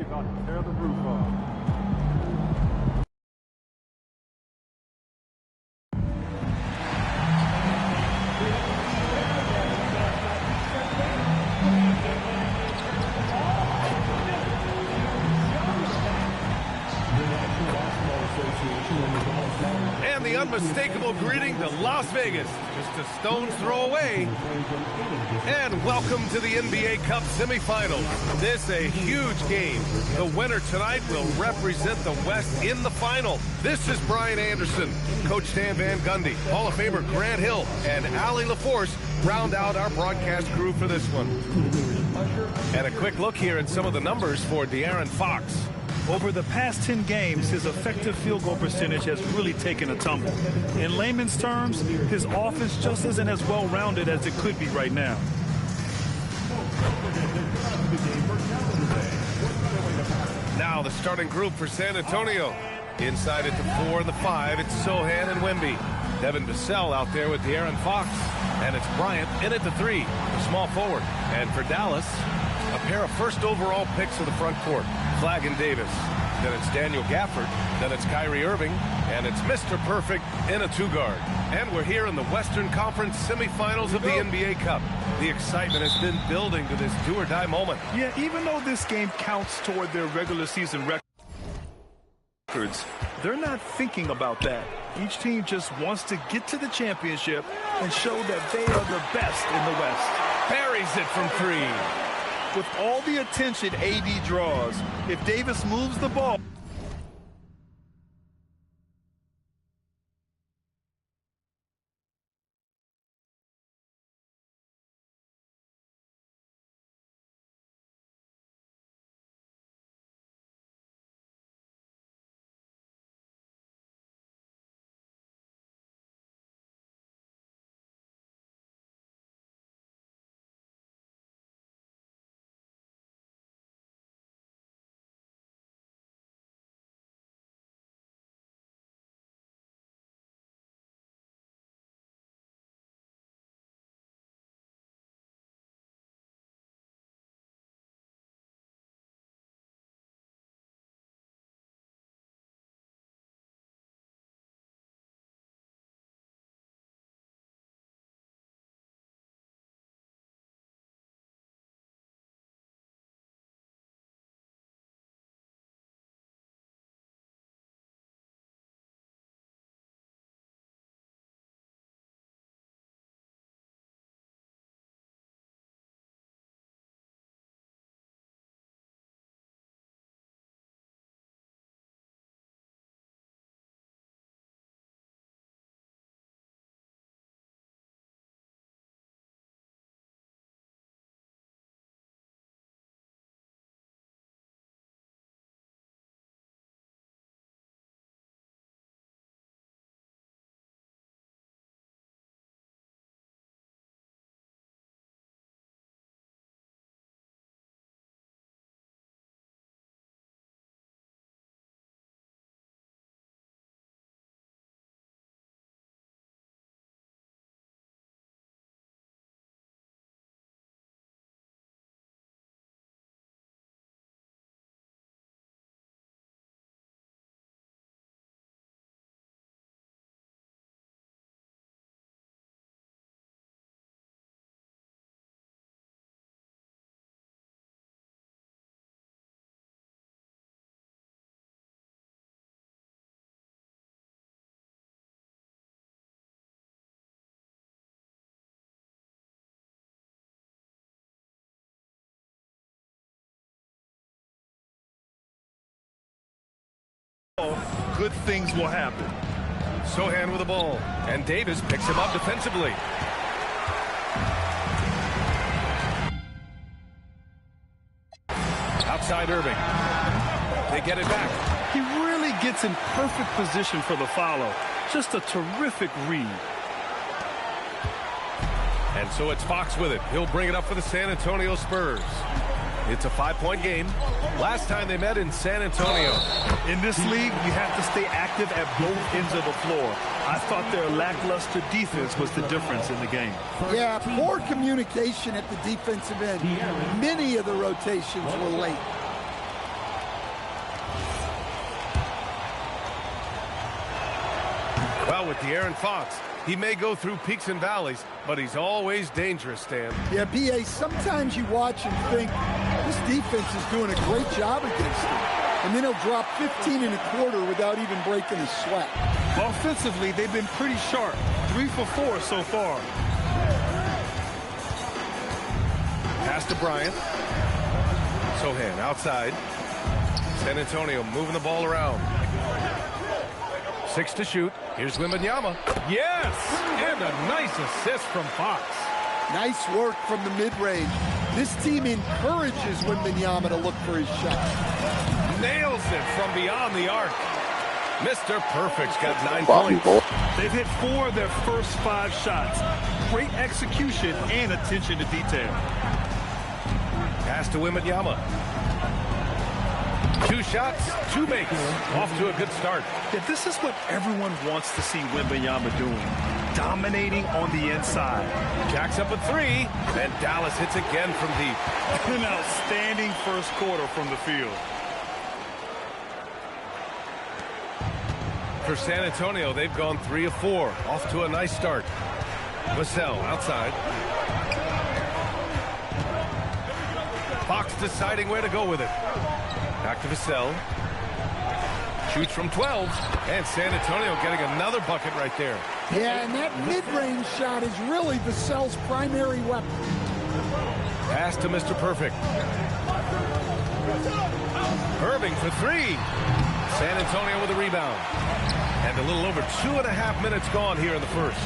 about to tear the roof off. And the unmistakable greeting to Las Vegas, just a stone's throw away. And welcome to the NBA Cup semifinals. This a huge game. The winner tonight will represent the West in the final. This is Brian Anderson, Coach Dan Van Gundy, Hall of Famer Grant Hill, and Allie LaForce round out our broadcast crew for this one. And a quick look here at some of the numbers for De'Aaron Fox. Over the past 10 games, his effective field goal percentage has really taken a tumble. In layman's terms, his offense just isn't as well-rounded as it could be right now. Now the starting group for San Antonio. Inside at the 4 and the 5, it's Sohan and Wemby. Devin Vassell out there with De'Aaron Fox. And it's Bryant in at the 3, the small forward. And for Dallas, a pair of first overall picks of the front court, Flagg and Davis. Then it's Daniel Gafford. Then it's Kyrie Irving. And it's Mr. Perfect in a 2-guard. And we're here in the Western Conference semifinals of the NBA Cup. The excitement has been building to this do-or-die moment. Yeah, even though this game counts toward their regular season records, they're not thinking about that. Each team just wants to get to the championship and show that they are the best in the West. Buries it from 3. With all the attention AD draws, if Davis moves the ball, good things will happen. Sohan with the ball, and Davis picks him up defensively. Outside Irving. They get it back. He really gets in perfect position for the follow. Just a terrific read. And so it's Fox with it. He'll bring it up for the San Antonio Spurs. It's a 5-point game. Last time they met in San Antonio. In this league, you have to stay active at both ends of the floor. I thought their lackluster defense was the difference in the game. Yeah, poor communication at the defensive end. Many of the rotations were late. Well, with De'Aaron Fox, he may go through peaks and valleys, but he's always dangerous, Stan. Yeah, B.A., sometimes you watch and think this defense is doing a great job against him. And then he'll drop 15 and a quarter without even breaking a sweat. Offensively, they've been pretty sharp. 3 for 4 so far. Pass to Bryant. Sohan outside. San Antonio moving the ball around. 6 to shoot. Here's Wembanyama. Yes! And a nice assist from Fox. Nice work from the mid-range. This team encourages Wembanyama to look for his shot. Nails it from beyond the arc. Mr. Perfect's got 9 points. They've hit 4 of their first 5 shots. Great execution and attention to detail. Pass to Wembanyama. 2 shots, 2 makes. Off to a good start. Yeah, this is what everyone wants to see Wembanyama doing. Dominating on the inside. Jacks up a 3, and Dallas hits again from deep. An outstanding first quarter from the field. For San Antonio, they've gone 3 of 4. Off to a nice start. Vassell outside. Fox deciding where to go with it. Back to Vassell. Shoots from 12. And San Antonio getting another bucket right there. Yeah, and that mid-range shot is really Vassell's primary weapon. Pass to Mr. Perfect. Irving for 3. San Antonio with a rebound. And a little over 2.5 minutes gone here in the first.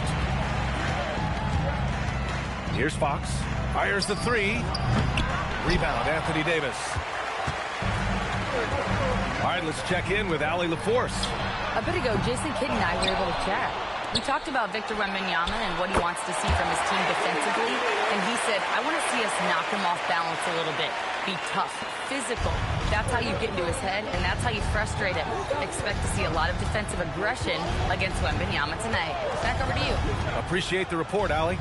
Here's Fox. Fires the 3. Rebound, Anthony Davis. All right, let's check in with Allie LaForce. A bit ago, Jason Kidd and I were able to chat. We talked about Victor Wembanyama and what he wants to see from his team defensively. And he said, I want to see us knock him off balance a little bit. Be tough, physical. That's how you get into his head, and that's how you frustrate him. Expect to see a lot of defensive aggression against Wembanyama tonight. Back over to you. Appreciate the report, Allie.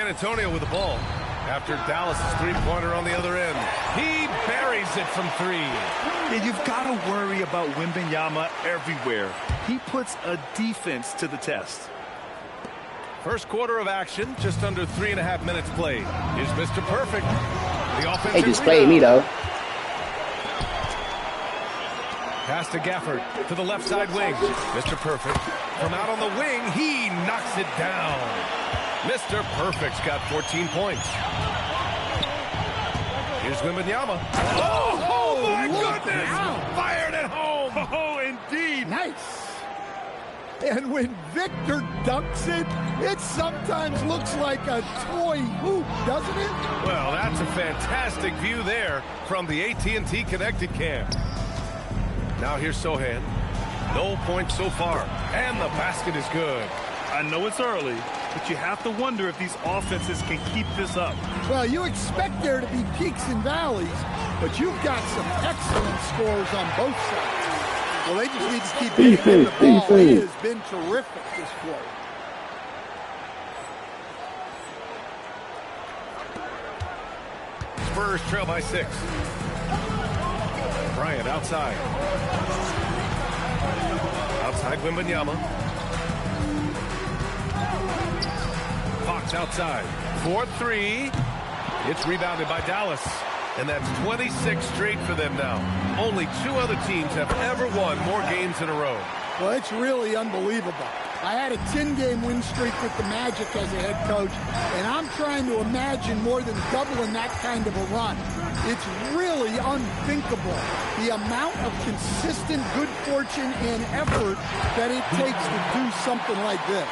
Antonio with the ball after Dallas' three-pointer on the other end. He buries it from three. Yeah, you've got to worry about Wembanyama everywhere. He puts a defense to the test. First quarter of action, just under 3.5 minutes played. Here's Mr. Perfect. The offensive They just played me, though. Pass to Gafford to the left side wing. Mr. Perfect from out on the wing. He knocks it down. Mr. Perfect's got 14 points. Here's Wembanyama. Oh my goodness! Fired at home. Oh, indeed. Nice. And when Victor dunks it, it sometimes looks like a toy hoop, doesn't it? Well, that's a fantastic view there from the AT&T Connected Cam. Now here's Sohan. No points so far, and the basket is good. I know it's early, but you have to wonder if these offenses can keep this up. Well, you expect there to be peaks and valleys, but you've got some excellent scores on both sides. Well, they just need to keep hitting the ball. He has been terrific this quarter. Spurs trail by 6. Bryant outside. Outside Wembanyama. Fox outside. 4-3. It's rebounded by Dallas. And that's 26 straight for them now. Only 2 other teams have ever won more games in a row. Well, it's really unbelievable. I had a 10-game win streak with the Magic as a head coach, and I'm trying to imagine more than doubling that kind of a run. It's really unthinkable, the amount of consistent good fortune and effort that it takes to do something like this.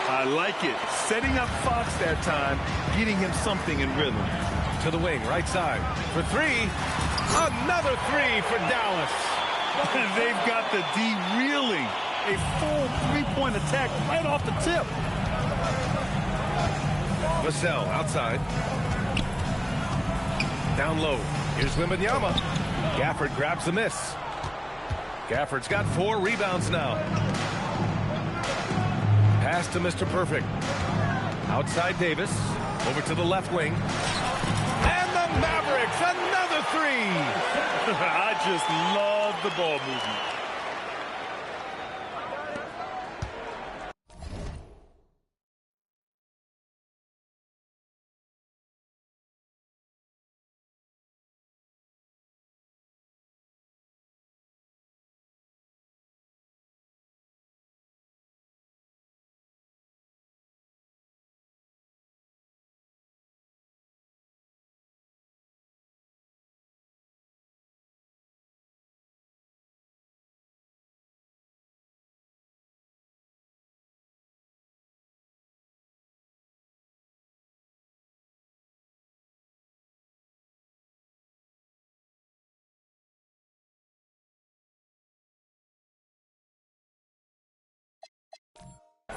I like it. Setting up Fox that time, getting him something in rhythm. To the wing, right side. For 3. Another 3 for Dallas. They've got the D reeling. A full three-point attack right off the tip. Vassell outside. Down low. Here's Wembanyama. Gafford grabs the miss. Gafford's got 4 rebounds now. Pass to Mr. Perfect. Outside Davis. Over to the left wing. And the Mavericks, another 3. I just love the ball movement.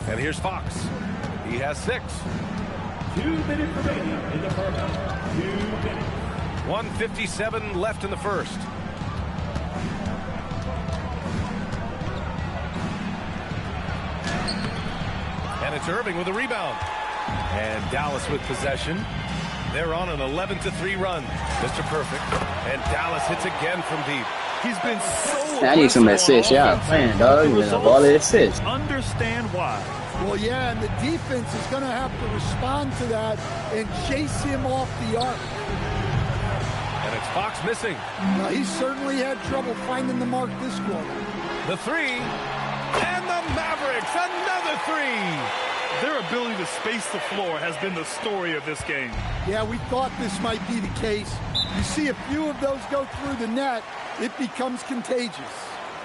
And here's Fox. He has 6. 2 minutes remaining in the first. 2 minutes. 1:57 left in the first. And it's Irving with a rebound. And Dallas with possession. They're on an 11-3 run. Mr. Perfect. And Dallas hits again from deep. He's been so I need some assists, yeah. Man, dog, you know, all the assists. Understand why. Well, yeah, and the defense is going to have to respond to that and chase him off the arc. And it's Fox missing. He certainly had trouble finding the mark this quarter. The 3. And the Mavericks, another 3. Their ability to space the floor has been the story of this game. Yeah, we thought this might be the case. You see a few of those go through the net, it becomes contagious.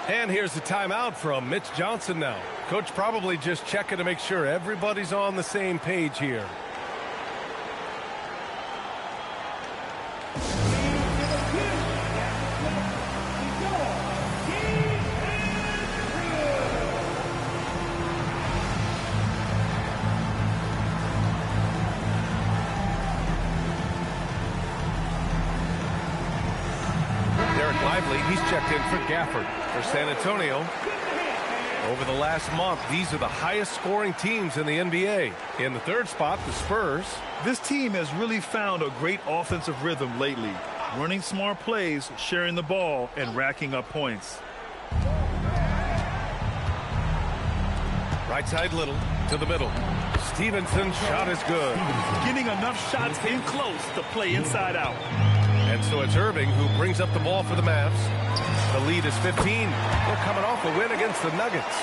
And here's the timeout from Mitch Johnson now. Coach probably just checking to make sure everybody's on the same page here. He's checked in for Gafford for San Antonio. Over the last month, these are the highest scoring teams in the NBA. In the third spot, the Spurs. This team has really found a great offensive rhythm lately. Running smart plays, sharing the ball, and racking up points. Right side Little to the middle. Stevenson's shot is good. Getting enough shots in close to play inside out. And so it's Irving who brings up the ball for the Mavs. The lead is 15. They're coming off a win against the Nuggets.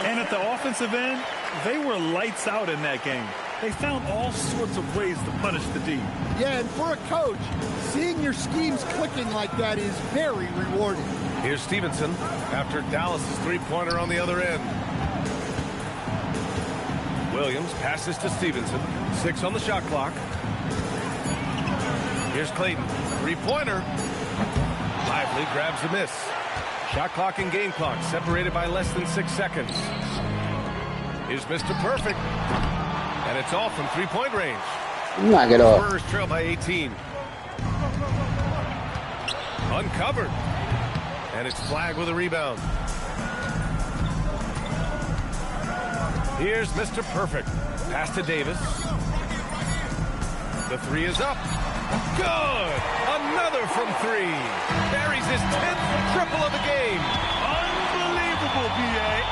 And at the offensive end, they were lights out in that game. They found all sorts of ways to punish the D. Yeah, and for a coach, seeing your schemes clicking like that is very rewarding. Here's Stevenson after Dallas' three-pointer on the other end. Williams passes to Stevenson. 6 on the shot clock. Here's Clayton. Three-pointer. Lively grabs a miss. Shot clock and game clock separated by less than 6 seconds. Here's Mr. Perfect. And it's off from three-point range. Knock it off. Spurs trail by 18. Uncovered. And it's Flagg with a rebound. Here's Mr. Perfect. Pass to Davis. The three is up. Good! Another from three. Buries his 10th triple of the game. Unbelievable, B.A.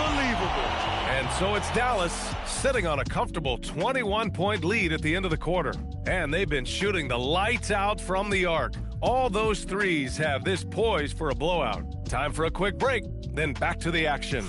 Unbelievable. And so it's Dallas sitting on a comfortable 21-point lead at the end of the quarter. And they've been shooting the lights out from the arc. All those threes have this poised for a blowout. Time for a quick break, then back to the action.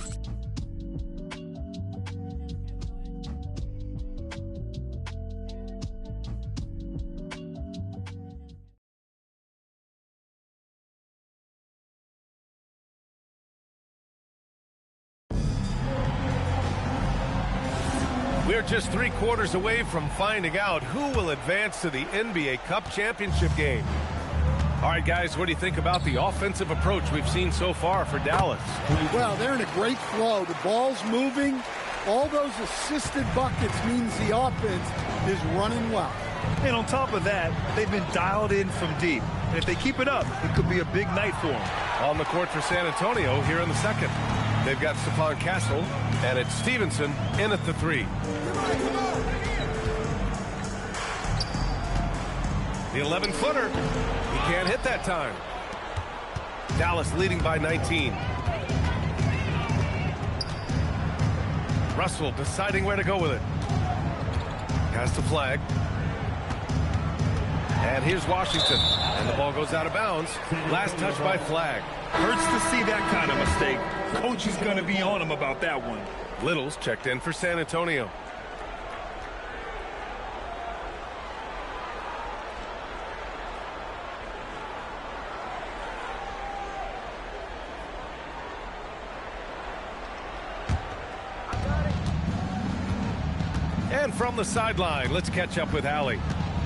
We're just 3 quarters away from finding out who will advance to the NBA Cup championship game. All right, guys, what do you think about the offensive approach we've seen so far for Dallas? Well, they're in a great flow. The ball's moving. All those assisted buckets means the offense is running well. And on top of that, they've been dialed in from deep. And if they keep it up, it could be a big night for them. On the court for San Antonio here in the second. They've got Stephon Castle, and it's Stevenson in at the three. The 11-footer. He can't hit that time. Dallas leading by 19. Russell deciding where to go with it. Pass to Flagg. And here's Washington. And the ball goes out of bounds. Last touch by Flagg. Hurts to see that kind of mistake. Coach is going to be on him about that one. Little's checked in for San Antonio. And from the sideline, let's catch up with Allie.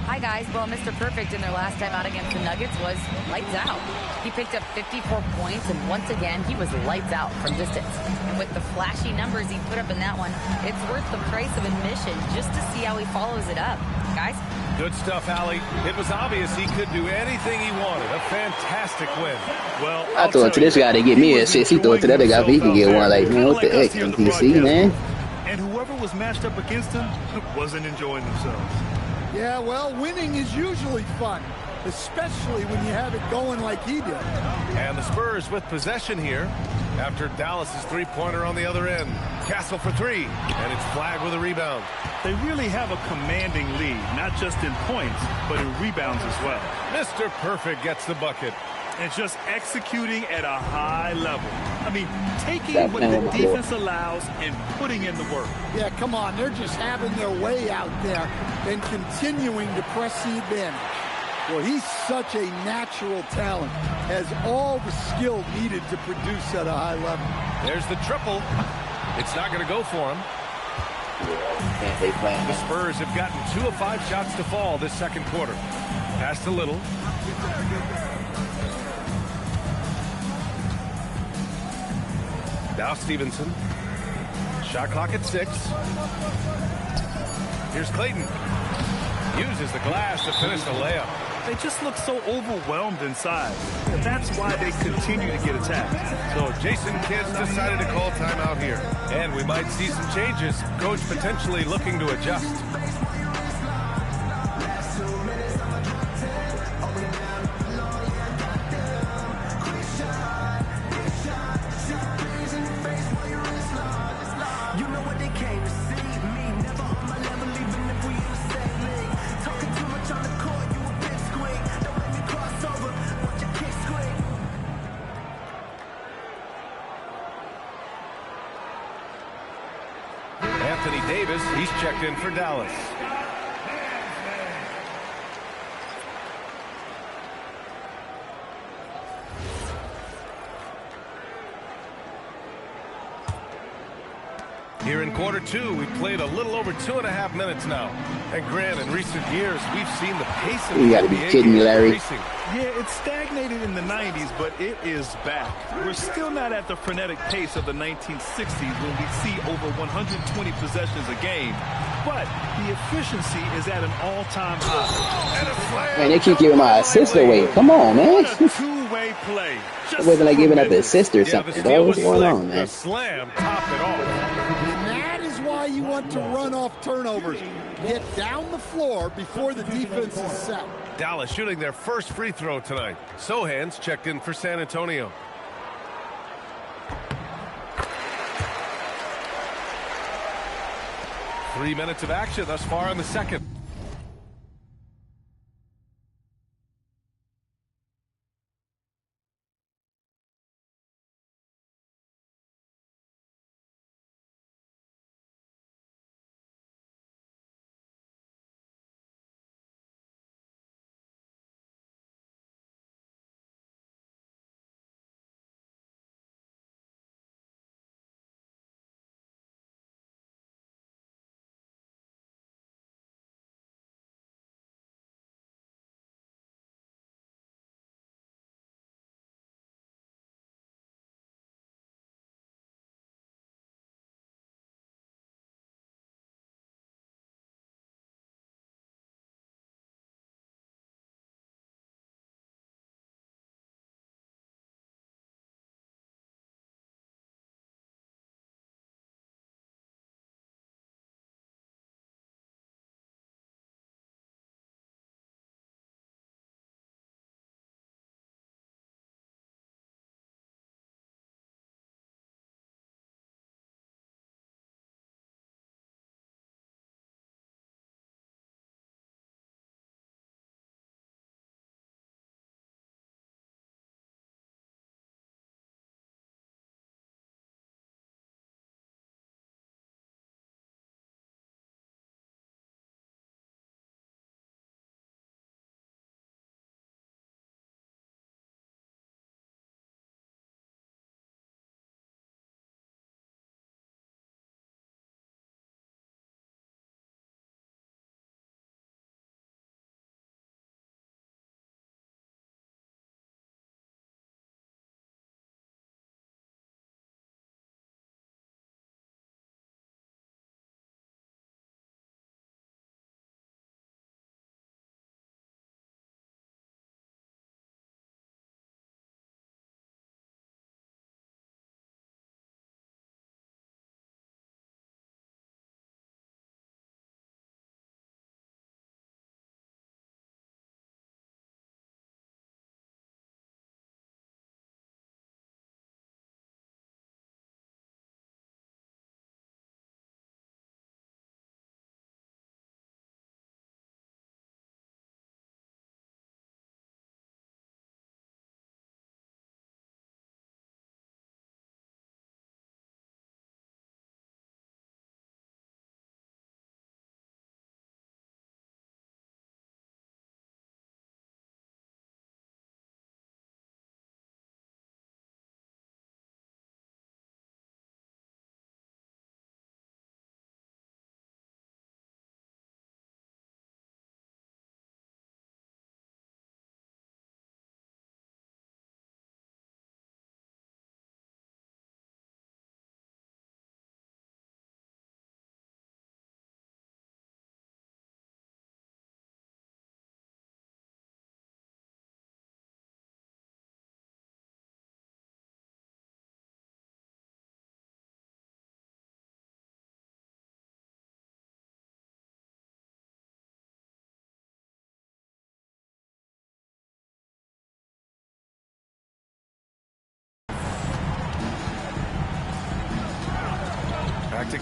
Hi, guys. Well, Mr. Perfect in their last time out against the Nuggets was lights out. He picked up 54 points, and once again, he was lights out from distance. And with the flashy numbers he put up in that one, it's worth the price of admission just to see how he follows it up. Guys? Good stuff, Allie. It was obvious he could do anything he wanted. A fantastic win. Well, I throw it to this guy to get me an assist. He threw it to the other guy, but he can get one. Like, man, what the heck, DC, man? And whoever was matched up against him wasn't enjoying themselves. Yeah, well, winning is usually fun, especially when you have it going like he did. And the Spurs with possession here after Dallas's three-pointer on the other end. Castle for three, and it's Flagg with a rebound. They really have a commanding lead, not just in points, but in rebounds as well. Mr. Perfect gets the bucket. And just executing at a high level. I mean, taking what the defense allows and putting in the work. Yeah, come on. They're just having their way out there and continuing to press the advantage. Well, he's such a natural talent, has all the skill needed to produce at a high level. There's the triple. It's not going to go for him. The Spurs have gotten 2 of 5 shots to fall this second quarter. Pass to Little. Now Stevenson. Shot clock at 6. Here's Clayton. Uses the glass to finish the layup. They just look so overwhelmed inside. And that's why they continue to get attacked. So Jason Kidd's decided to call timeout here. And we might see some changes. Coach potentially looking to adjust. Anthony Davis, he's checked in for Dallas. Here in quarter two, we played a little over 2.5 minutes now. And Grant, in recent years, we've seen the pace of the You gotta be NBA kidding me, Larry. increasing. Yeah, it stagnated in the 90s, but it is back. We're still not at the frenetic pace of the 1960s when we see over 120 possessions a game. But the efficiency is at an all-time high. And a slam. Man, they keep giving my assist away. Come on, man. What a two-way play. It wasn't like giving up the assist or Yeah, the something. steal Dog, was what's going slick. on, man? The slam topped it off. And that is why you want to run off turnovers. Get down the floor before the defense is set. Dallas shooting their first free throw tonight. Sohan's checked in for San Antonio. Three minutes of action thus far in the second.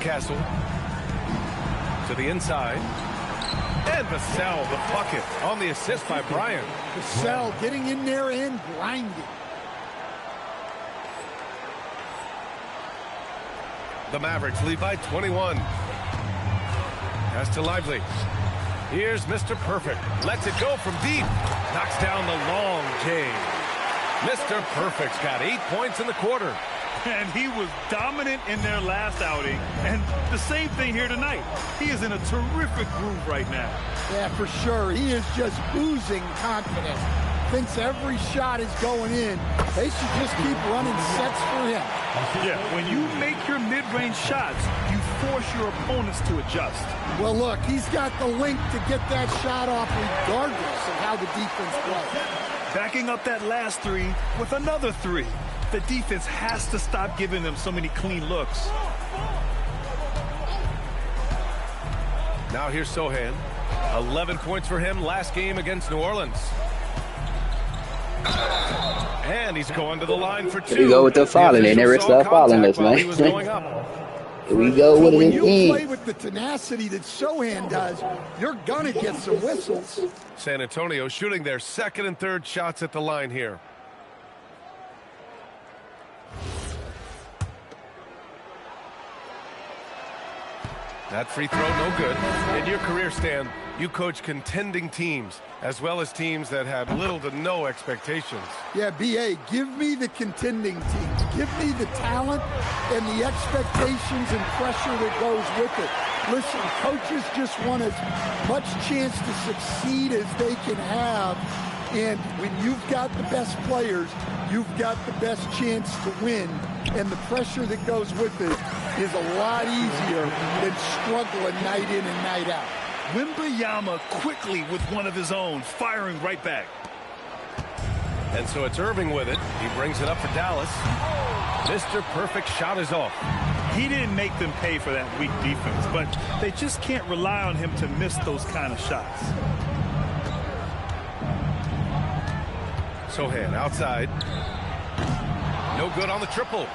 Castle. To the inside. And Vassell, the bucket on the assist by Bryant. Vassell getting in there and grinding. The Mavericks lead by 21. Pass to Lively. Here's Mr. Perfect. Lets it go from deep. Knocks down the long J. Mr. Perfect's got 8 points in the quarter. And he was dominant in their last outing. And the same thing here tonight. He is in a terrific groove right now. Yeah, for sure. He is just oozing confidence. Thinks every shot is going in. They should just keep running sets for him. Yeah, when you make your mid-range shots, you force your opponents to adjust. Well, look, he's got the link to get that shot off regardless of how the defense plays. Backing up that last three with another three. The defense has to stop giving them so many clean looks. Now here's Sohan. 11 points for him last game against New Orleans. And he's going to the line for 2. Here we go with the fouling. They never stop fouling us, man. Here we go with it When you again. play with the tenacity that Sohan does, you're going to get some whistles. San Antonio shooting their second and third shots at the line here. That free throw, no good. In your career, Stan, you coach contending teams, as well as teams that had little to no expectations. Yeah, B.A., give me the contending teams. Give me the talent and the expectations and pressure that goes with it. Listen, coaches just want as much chance to succeed as they can have. And when you've got the best players, you've got the best chance to win. And the pressure that goes with it is a lot easier than struggling night in and night out. Wembanyama quickly with one of his own, firing right back. And so it's Irving with it. He brings it up for Dallas. Mr. Perfect shot is off. He didn't make them pay for that weak defense, but they just can't rely on him to miss those kind of shots. Sohan outside. No good on the triple.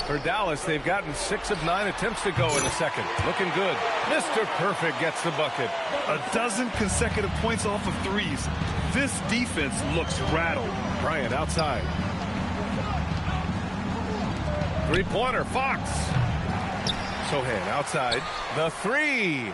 For Dallas, they've gotten 6 of 9 attempts to go in the second. Looking good. Mr. Perfect gets the bucket. A dozen consecutive points off of threes. This defense looks rattled. Bryant outside. Three-pointer, Fox. Sohan outside. The three.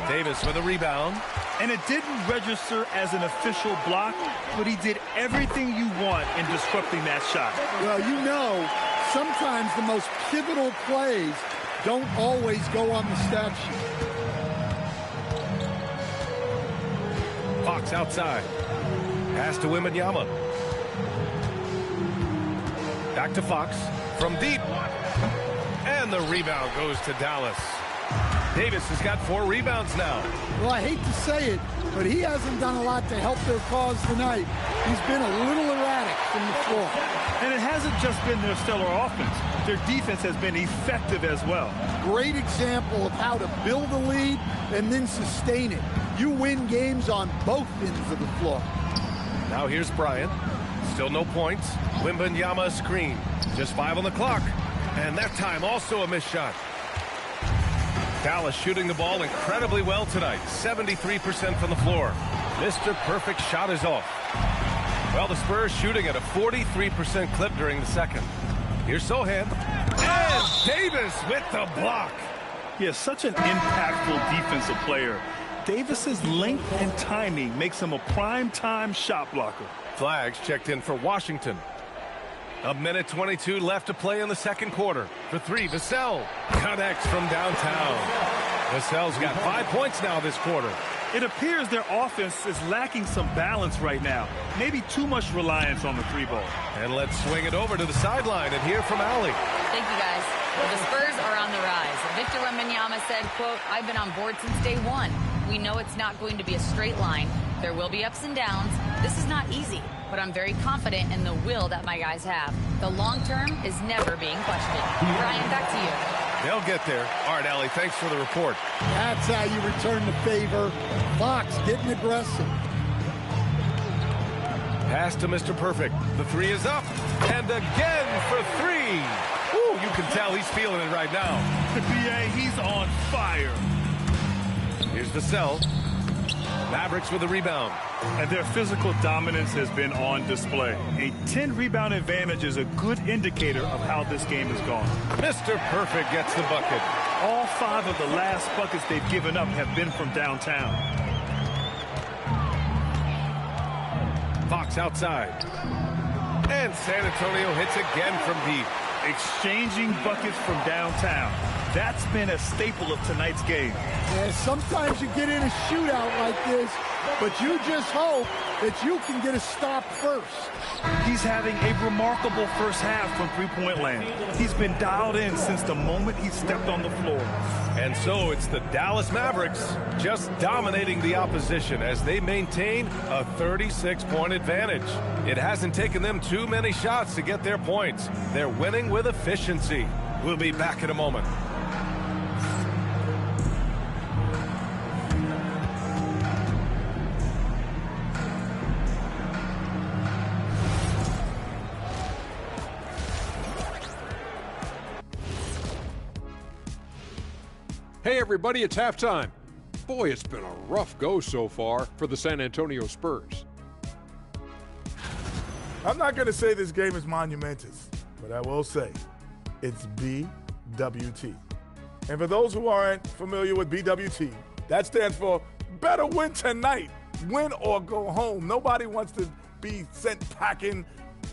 Davis with a rebound. And it didn't register as an official block, but he did everything you want in disrupting that shot. Well, you know, sometimes the most pivotal plays don't always go on the stat sheet. Fox outside. Pass to Wembanyama. Back to Fox from deep. And the rebound goes to Dallas. Davis has got 4 rebounds now. Well, I hate to say it, but he hasn't done a lot to help their cause tonight. He's been a little erratic from the floor. And it hasn't just been their stellar offense. Their defense has been effective as well. Great example of how to build a lead and then sustain it. You win games on both ends of the floor. Now here's Bryant. Still no points. Wembanyama screen. Just 5 on the clock. And that time also a missed shot. Dallas shooting the ball incredibly well tonight. 73% from the floor. Mr. Perfect shot is off. Well, the Spurs shooting at a 43% clip during the second. Here's Sohan. And Davis with the block. He is such an impactful defensive player. Davis's length and timing makes him a prime-time shot blocker. Flags checked in for Washington. A minute 22 left to play in the second quarter. For 3, Vassell connects from downtown. Vassell's got 5 points now this quarter. It appears their offense is lacking some balance right now. Maybe too much reliance on the 3-ball. And let's swing it over to the sideline and hear from Allie. Thank you, guys. Well, the Spurs are on the rise. Victor Wembanyama said, quote, "I've been on board since day one. We know it's not going to be a straight line. There will be ups and downs. This is not easy, but I'm very confident in the will that my guys have. The long term is never being questioned." Brian, back to you. They'll get there. All right, Allie, thanks for the report. That's how you return the favor. Fox getting aggressive. Pass to Mr. Perfect. The 3 is up. And again for 3. Ooh, you can tell he's feeling it right now. B.A., he's on fire. Here's the cell. Mavericks with the rebound. And their physical dominance has been on display. A 10-rebound advantage is a good indicator of how this game has gone. Mr. Perfect gets the bucket. All 5 of the last buckets they've given up have been from downtown. Fox outside. And San Antonio hits again from deep. Exchanging buckets from downtown. That's been a staple of tonight's game. Yeah, sometimes you get in a shootout like this, but you just hope that you can get a stop first. He's having a remarkable first half from three-point land. He's been dialed in since the moment he stepped on the floor. And so it's the Dallas Mavericks just dominating the opposition as they maintain a 36-point advantage. It hasn't taken them too many shots to get their points. They're winning with efficiency. We'll be back in a moment. Hey everybody, it's halftime. Boy, it's been a rough go so far for the San Antonio Spurs. I'm not going to say this game is monumentous, but I will say it's BWT. And for those who aren't familiar with BWT, that stands for better win tonight. Win or go home. Nobody wants to be sent packing.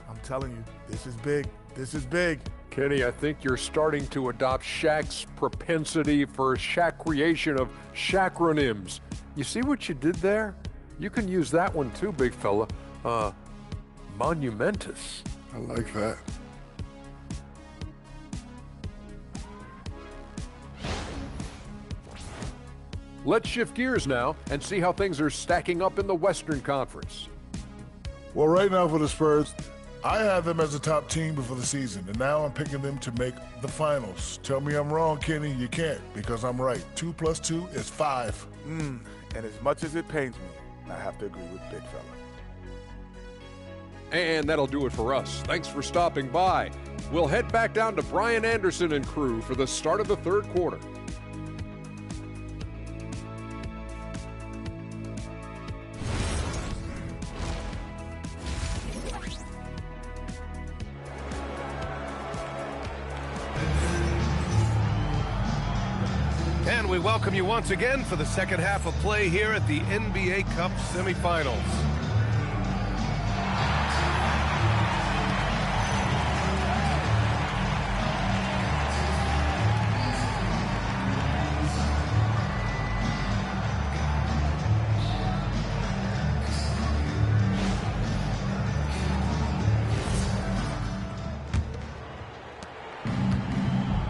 I'm telling you, this is big. This is big. Kenny, I think you're starting to adopt Shaq's propensity for Shaq creation of Shaqronyms. You see what you did there? You can use that one too, big fella. Monumentous. I like that. Let's shift gears now and see how things are stacking up in the Western Conference. Well, right now for the Spurs, I had them as a top team before the season, and now I'm picking them to make the finals. Tell me I'm wrong, Kenny. You can't, because I'm right. 2 + 2 is 5. And as much as it pains me, I have to agree with Big Fella. And that'll do it for us. Thanks for stopping by. We'll head back down to Brian Anderson and crew for the start of the third quarter. And we welcome you once again for the second half of play here at the NBA Cup semifinals.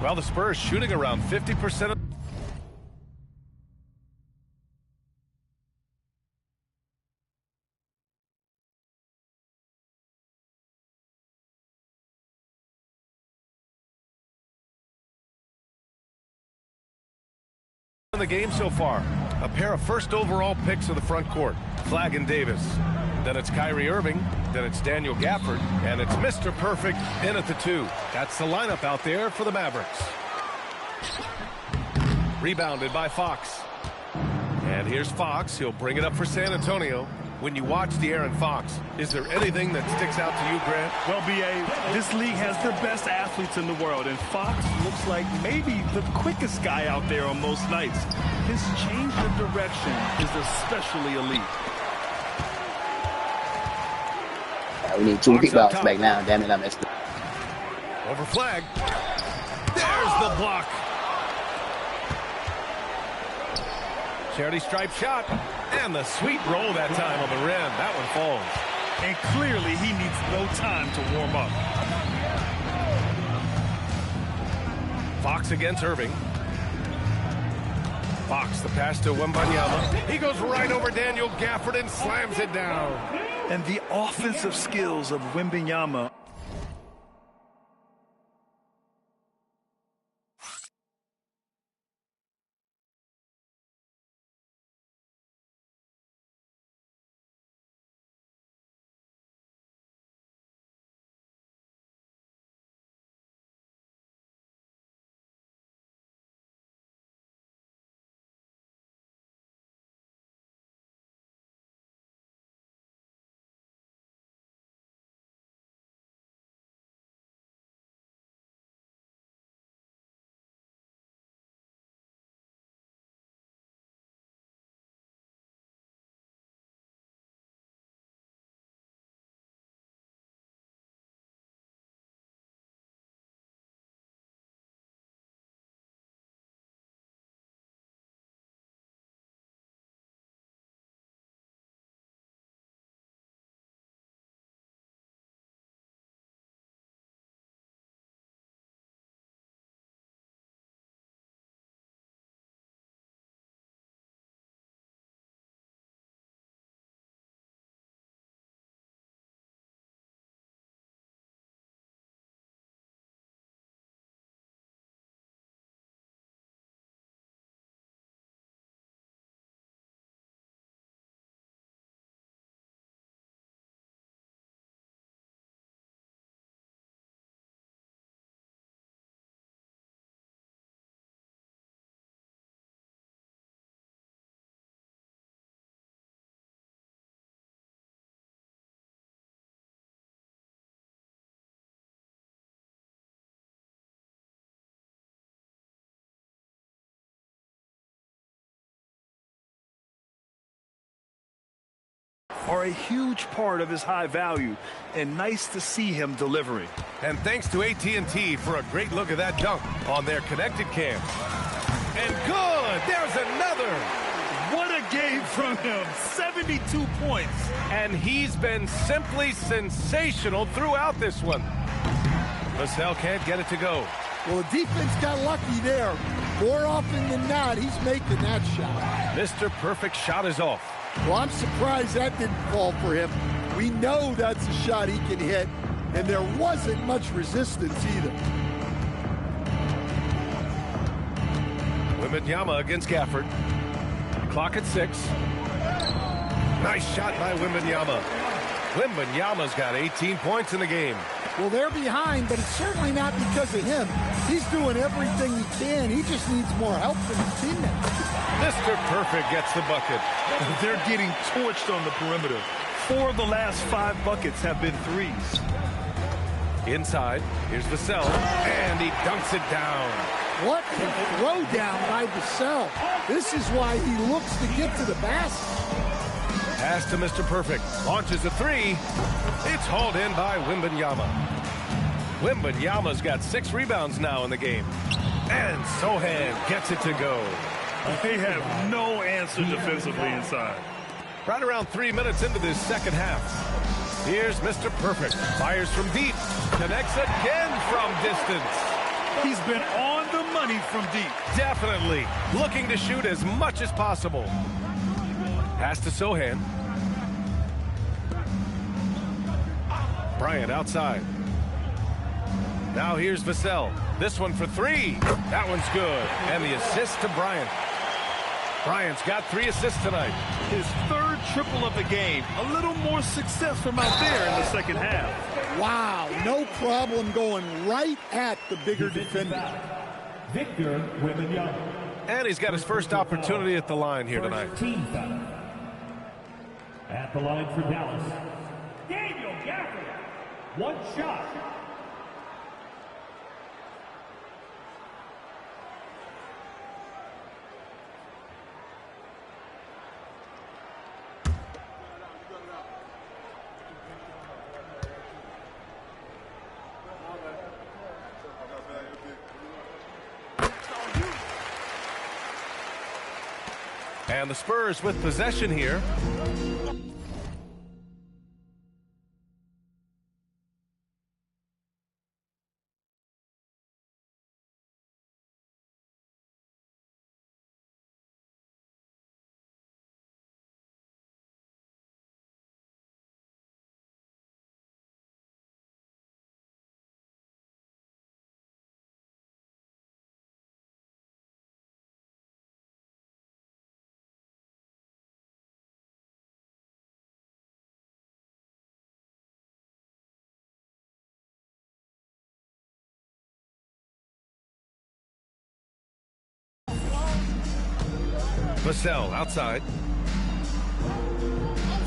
Well, the Spurs shooting around 50% of the game so far. A pair of first overall picks of the front court. Flagg and Davis. Then it's Kyrie Irving. Then it's Daniel Gafford. And it's Mr. Perfect in at the 2. That's the lineup out there for the Mavericks. Rebounded by Fox. And here's Fox. He'll bring it up for San Antonio. When you watch De'Aaron Fox, is there anything that sticks out to you, Grant? Well, B.A., this league has the best athletes in the world, and Fox looks like maybe the quickest guy out there on most nights. His change of direction is especially elite. We need 2 kickbacks back now. Damn it, I missed it. Over Flagg. There's the block. Charity stripe shot. And the sweet roll that time on the rim. That one falls. And clearly he needs no time to warm up. Fox against Irving. Fox, the pass to Wembanyama. He goes right over Daniel Gafford and slams it down. And the offensive skills of Wembanyama are a huge part of his high value, and nice to see him delivering. And thanks to AT&T for a great look at that dunk on their connected cam. And good! There's another! What a game from him. 72 points. And he's been simply sensational throughout this one. Vassell can't get it to go. Well, the defense got lucky there. More often than not, he's making that shot. Mr. Perfect shot is off. Well, I'm surprised that didn't fall for him. We know that's a shot he can hit, and there wasn't much resistance either. Wembanyama against Gafford. Clock at 6. Nice shot by Wembanyama. Wembanyama's got 18 points in the game. Well, they're behind, but it's certainly not because of him. He's doing everything he can. He just needs more help from his teammates. Mr. Perfect gets the bucket. They're getting torched on the perimeter. 4 of the last 5 buckets have been threes. Inside, here's Vassell, and he dunks it down. What a throwdown by Vassell. This is why he looks to get to the basket. Pass to Mr. Perfect. Launches a 3. It's hauled in by Wembanyama. Wembanyama's got 6 rebounds now in the game. And Sohan gets it to go. They have no answer defensively inside. Right around 3 minutes into this second half. Here's Mr. Perfect. Fires from deep. Connects again from distance. He's been on the money from deep. Definitely. Looking to shoot as much as possible. Pass to Sohan. Bryant outside. Now here's Vassell. This one for 3. That one's good. And the assist to Bryant. Bryant's got 3 assists tonight. His 3rd triple of the game. A little more success from out there in the second half. Wow, no problem going right at the bigger defender. Victor Wembanyama. And he's got his first opportunity at the line here tonight. Team foul. At the line for Dallas, Daniel Gafford. 1 shot. And the Spurs with possession here. Vassell outside.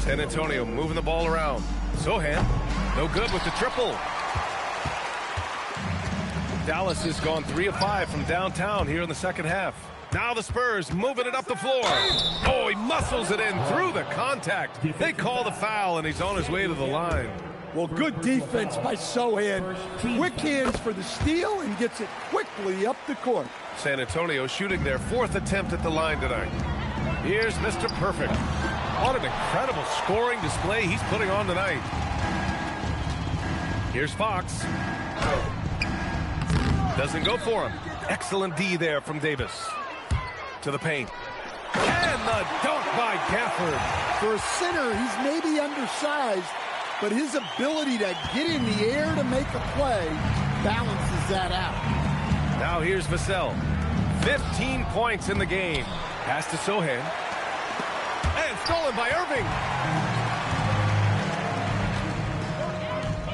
San Antonio moving the ball around. Sohan, no good with the triple. Dallas has gone 3 of 5 from downtown here in the second half. Now the Spurs moving it up the floor. Oh, he muscles it in through the contact. They call the foul, and he's on his way to the line. Well, good defense by Sohan. Quick hands for the steal and gets it quickly up the court. San Antonio shooting their 4th attempt at the line tonight. Here's Mr. Perfect. What an incredible scoring display he's putting on tonight. Here's Fox. Doesn't go for him. Excellent D there from Davis. To the paint. And the dunk by Gafford. For a center, he's maybe undersized, but his ability to get in the air to make a play balances that out. Now here's Vassell. 15 points in the game. Pass to Sohan. And stolen by Irving.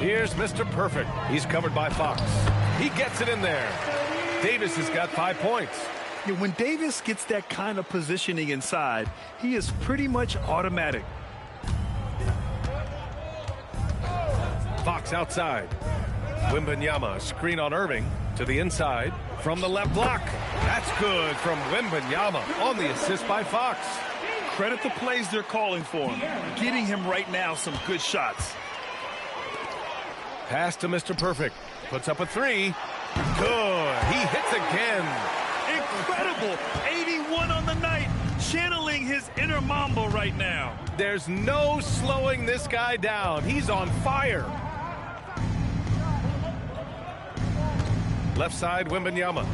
Here's Mr. Perfect. He's covered by Fox. He gets it in there. Davis has got 5 points. Yeah, when Davis gets that kind of positioning inside, he is pretty much automatic. Fox outside. Wembanyama, screen on Irving. To the inside from the left block. That's good from Wembanyama on the assist by Fox. Credit the plays they're calling for him. Getting him right now some good shots. Pass to Mr. Perfect. Puts up a three. Good. He hits again. Incredible. 81 on the night. Channeling his inner Mamba right now. There's no slowing this guy down. He's on fire. Left side, Wembanyama.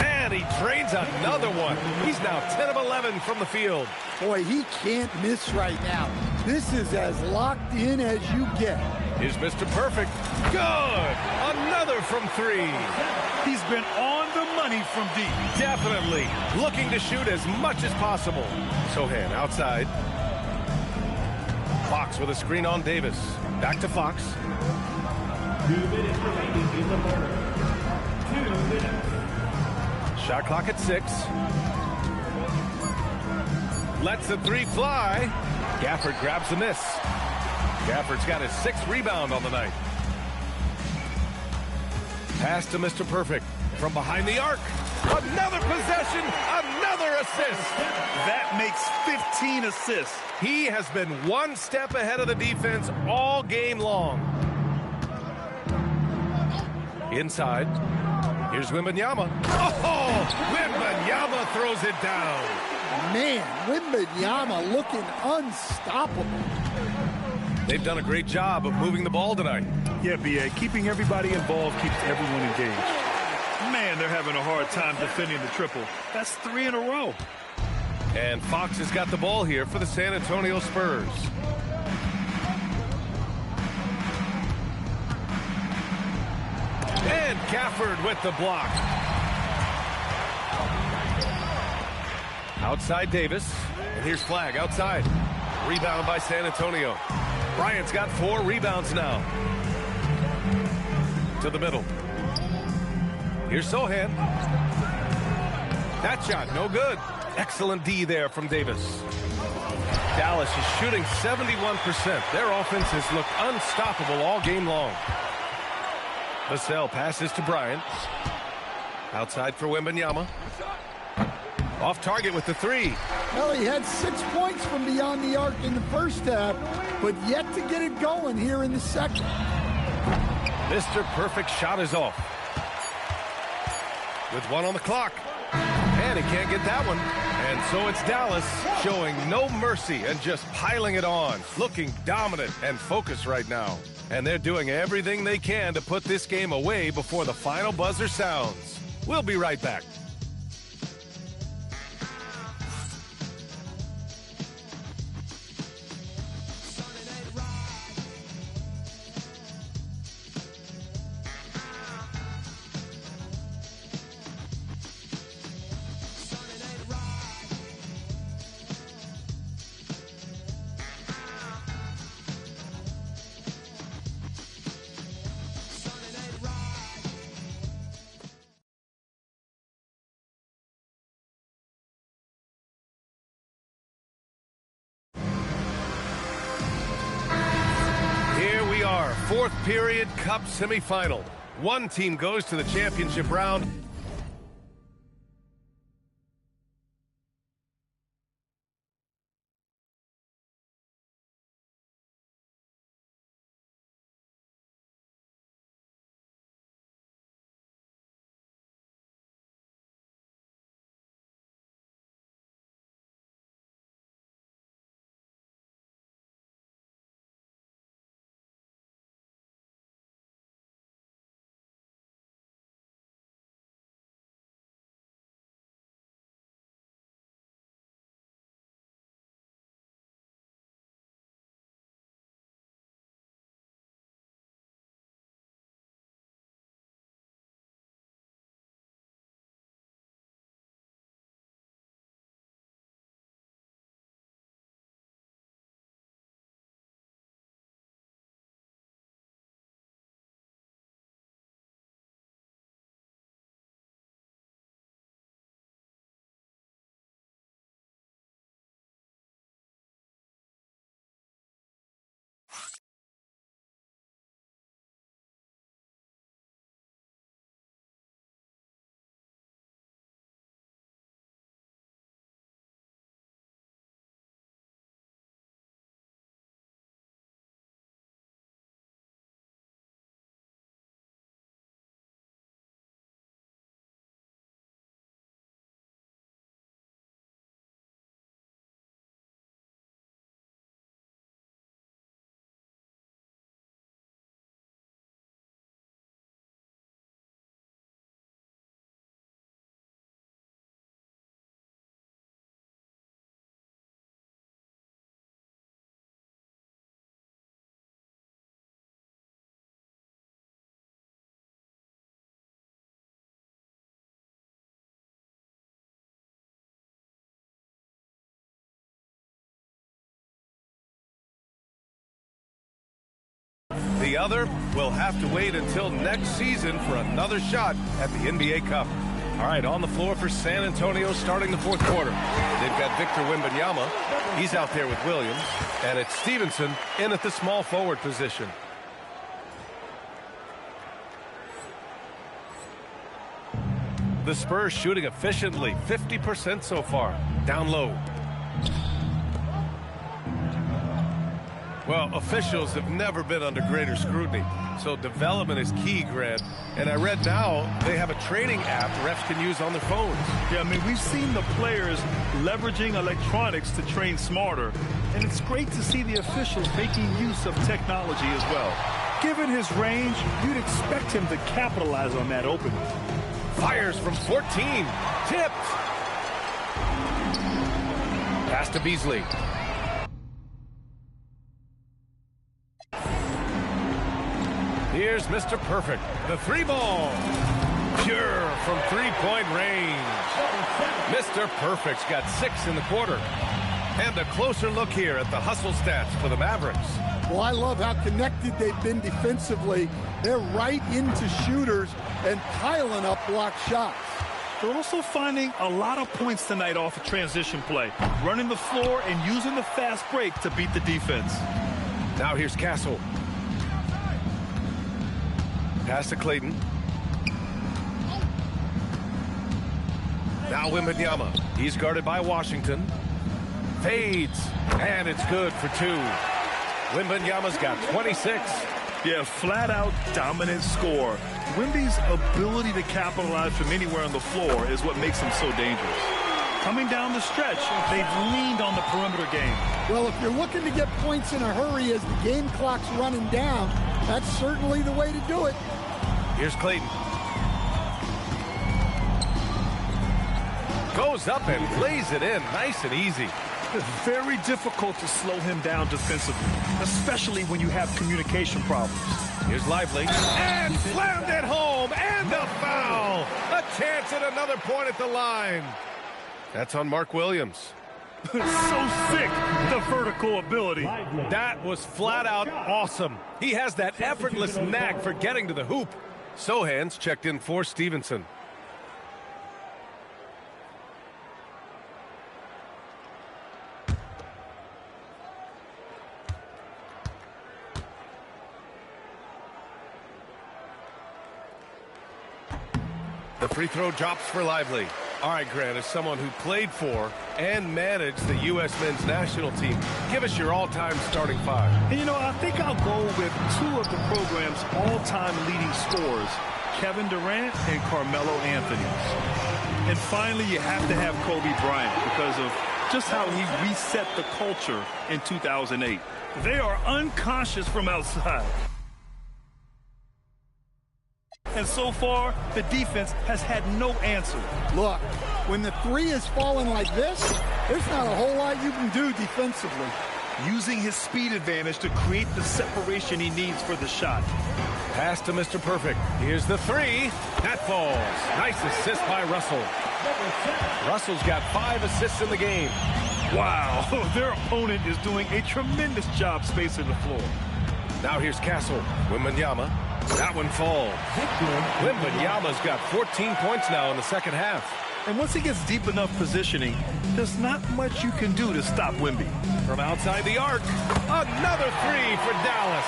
And he drains another one. He's now 10 of 11 from the field. Boy, he can't miss right now. This is as locked in as you get. Here's Mr. Perfect. Good. Another from three. He's been on the money from deep. Definitely looking to shoot as much as possible. Sohan outside. Fox with a screen on Davis. Back to Fox. 2 minutes remaining in the quarter. 2 minutes. Shot clock at 6. Lets the three fly. Gafford grabs the miss. Gafford's got his 6th rebound on the night. Pass to Mr. Perfect from behind the arc. Another possession, another assist. That makes 15 assists. He has been one step ahead of the defense all game long. Inside. Here's Wembanyama. Oh, Wembanyama throws it down. Man, Wembanyama looking unstoppable. They've done a great job of moving the ball tonight. Yeah, B.A., keeping everybody involved keeps everyone engaged. Man, they're having a hard time defending the triple. That's 3 in a row. And Fox has got the ball here for the San Antonio Spurs. And Gafford with the block. Outside Davis. And here's Flag outside. Rebound by San Antonio. Bryant's got 4 rebounds now. To the middle. Here's Sohan. That shot, no good. Excellent D there from Davis. Dallas is shooting 71%. Their offense has looked unstoppable all game long. Vassell passes to Bryant. Outside for Wembanyama. Off target with the 3. Well, he had 6 points from beyond the arc in the first half, but yet to get it going here in the second. Mr. Perfect shot is off. With 1 on the clock. And he can't get that one. And so it's Dallas showing no mercy and just piling it on. Looking dominant and focused right now. And they're doing everything they can to put this game away before the final buzzer sounds. We'll be right back. Fourth period cup semifinal. One team goes to the championship round. the other will have to wait until next season for another shot at the NBA Cup. All right, on the floor for San Antonio starting the fourth quarter. They've got Victor Wembanyama. He's out there with Williams. And it's Stevenson in at the small forward position. The Spurs shooting efficiently, 50% so far. Down low. Well, officials have never been under greater scrutiny, so development is key, Grant. And I read now they have a training app refs can use on their phones. Yeah, I mean, we've seen the players leveraging electronics to train smarter, and it's great to see the officials making use of technology as well. Given his range, you'd expect him to capitalize on that opening. Fires from 14. Tipped. Pass to Beasley. Here's Mr. Perfect. The three ball. Pure from three-point range. Mr. Perfect's got 6 in the quarter. And a closer look here at the hustle stats for the Mavericks. Well, I love how connected they've been defensively. They're right into shooters and piling up block shots. They're also finding a lot of points tonight off of transition play, running the floor and using the fast break to beat the defense. Now here's Castle. Pass to Clayton. Now Wembanyama. He's guarded by Washington. Fades. And it's good for 2. Wembanyama's got 26. Yeah, flat-out dominant score. Wemby's ability to capitalize from anywhere on the floor is what makes him so dangerous. Coming down the stretch, they've leaned on the perimeter game. Well, if you're looking to get points in a hurry as the game clock's running down, that's certainly the way to do it. Here's Clayton. Goes up and lays it in nice and easy. It's very difficult to slow him down defensively, especially when you have communication problems. Here's Lively. And slammed it home. And a foul. A chance at another point at the line. That's on Mark Williams. So sick, the vertical ability. That was flat out awesome. He has that effortless knack for getting to the hoop. Sohan's checked in for Stevenson. The free throw drops for Lively. All right, Grant, as someone who played for and managed the U.S. men's national team, give us your all-time starting 5. And, you know, I think I'll go with 2 of the program's all-time leading scorers, Kevin Durant and Carmelo Anthony. And finally, you have to have Kobe Bryant because of just how he reset the culture in 2008. They are unconscious from outside. And so far, the defense has had no answer. Look, when the 3 is falling like this, there's not a whole lot you can do defensively. Using his speed advantage to create the separation he needs for the shot. Pass to Mr. Perfect. Here's the 3. That falls. Nice assist by Russell. Russell's got 5 assists in the game. Wow, their opponent is doing a tremendous job spacing the floor. Now here's Castle. Wembanyama. That one falls. Wembanyama's got 14 points now in the second half. And once he gets deep enough positioning, there's not much you can do to stop Wemby. From outside the arc, another 3 for Dallas.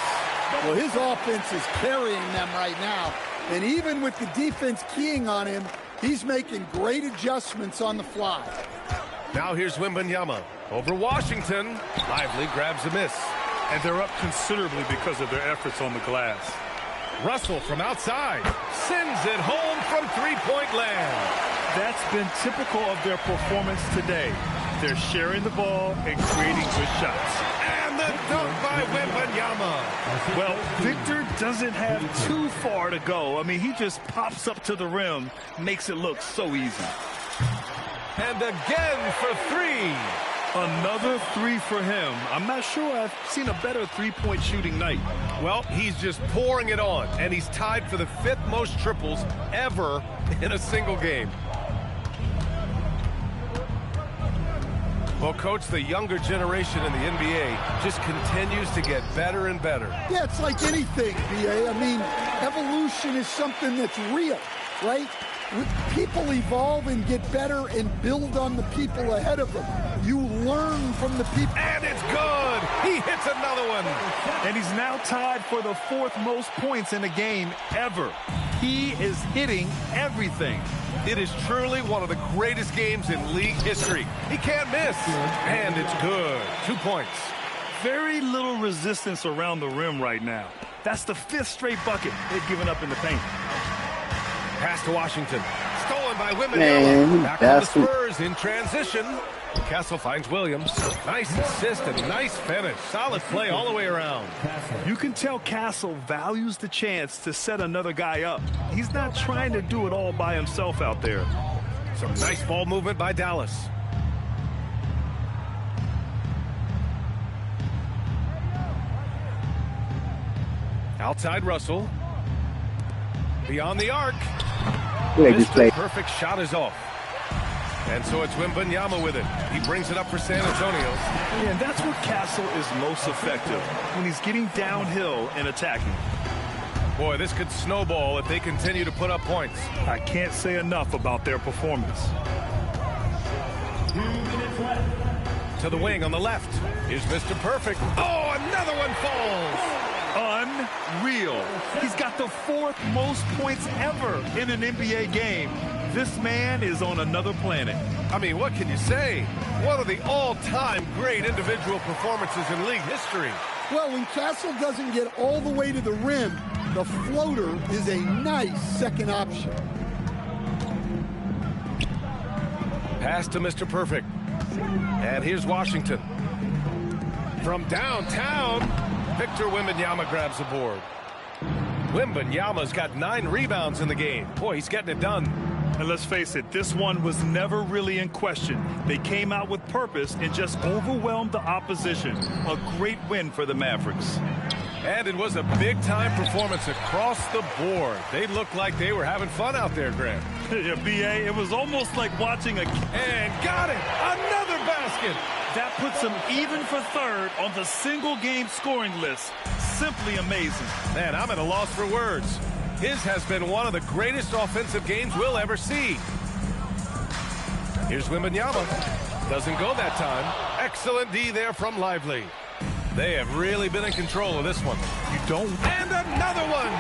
Well, his offense is carrying them right now. And even with the defense keying on him, he's making great adjustments on the fly. Now here's Wembanyama over Washington. Lively grabs a miss. And they're up considerably because of their efforts on the glass. Russell from outside sends it home from three-point land. That's been typical of their performance today. They're sharing the ball and creating good shots. And the dunk by Wembanyama. Well, Victor doesn't have too far to go. I mean, he just pops up to the rim, makes it look so easy. And again for 3. Another 3 for him. I'm not sure I've seen a better three-point shooting night. Well, he's just pouring it on, and he's tied for the 5th most triples ever in a single game. Well, Coach, the younger generation in the NBA just continues to get better and better. Yeah, it's like anything, B.A. I mean, evolution is something that's real, right? People evolve and get better and build on the people ahead of them. You learn from the people. And it's good. He hits another one. And he's now tied for the 4th most points in a game ever. He is hitting everything. It is truly one of the greatest games in league history. He can't miss. And it's good. 2 points. Very little resistance around the rim right now. That's the 5th straight bucket they've given up in the paint. Pass to Washington. Stolen by Wembanyama. Back on the Spurs in transition. Castle finds Williams. Nice assist and nice finish. Solid play all the way around. You can tell Castle values the chance to set another guy up. He's not trying to do it all by himself out there. Some nice ball movement by Dallas. Outside Russell. Beyond the arc. Mr. Perfect shot is off. And so it's Wembanyama with it. He brings it up for San Antonio. Yeah, and that's where Castle is most effective, when he's getting downhill and attacking. Boy, this could snowball if they continue to put up points. I can't say enough about their performance. 2 minutes left. To the wing on the left. Here's Mr. Perfect. Oh, another one falls. Unreal. He's got the 4th most points ever in an NBA game. This man is on another planet. I mean, what can you say? One of the all-time great individual performances in league history. Well, when Castle doesn't get all the way to the rim, the floater is a nice second option. Pass to Mr. Perfect. And here's Washington. From downtown, Victor Wembanyama grabs the board. Wembanyama's got 9 rebounds in the game. Boy, he's getting it done. And let's face it, this one was never really in question. They came out with purpose and just overwhelmed the opposition. A great win for the Mavericks. And it was a big-time performance across the board. They looked like they were having fun out there, Grant. Yeah, B.A., it was almost like watching a... And got it! Another basket! That puts him even for 3rd on the single-game scoring list. Simply amazing. Man, I'm at a loss for words. His has been one of the greatest offensive games we'll ever see. Here's Wembanyama. Doesn't go that time. Excellent D there from Lively. They have really been in control of this one. You don't... And another one!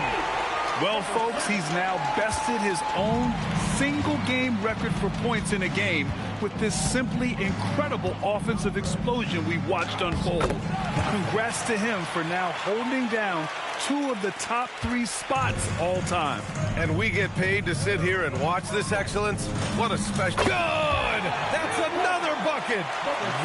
Well, folks, he's now bested his own single-game record for points in a game with this simply incredible offensive explosion we watched unfold. Congrats to him for now holding down 2 of the top 3 spots all time. And we get paid to sit here and watch this excellence? What a special... Good! That's another bucket!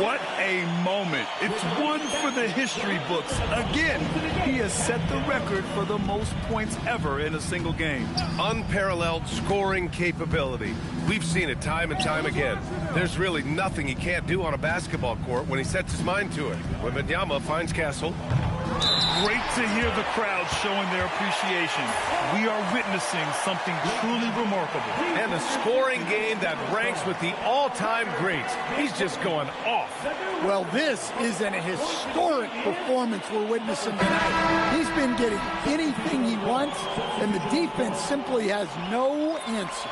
What a moment. It's one for the history books. Again, he has set the record for the most points ever in a single game. Unparalleled scoring capability. We've seen it time and time again. There's really nothing he can't do on a basketball court when he sets his mind to it. Wembanyama finds Castle. Great to hear the crowd showing their appreciation. We are witnessing something truly remarkable. And a scoring game that ranks with the all-time greats. He's just going off. Well, this is an historic performance we're witnessing tonight. He's been getting anything he wants, and the defense simply has no answer.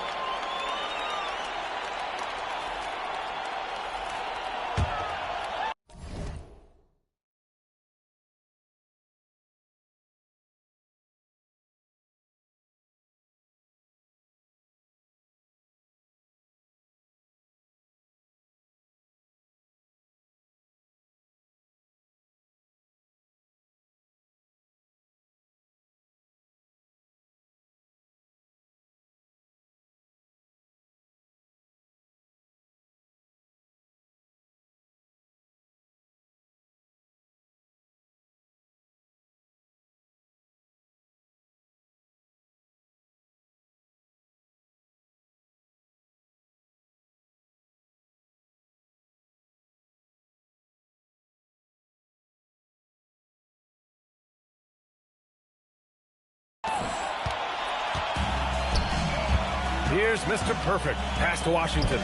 Here's Mr. Perfect. Pass to Washington.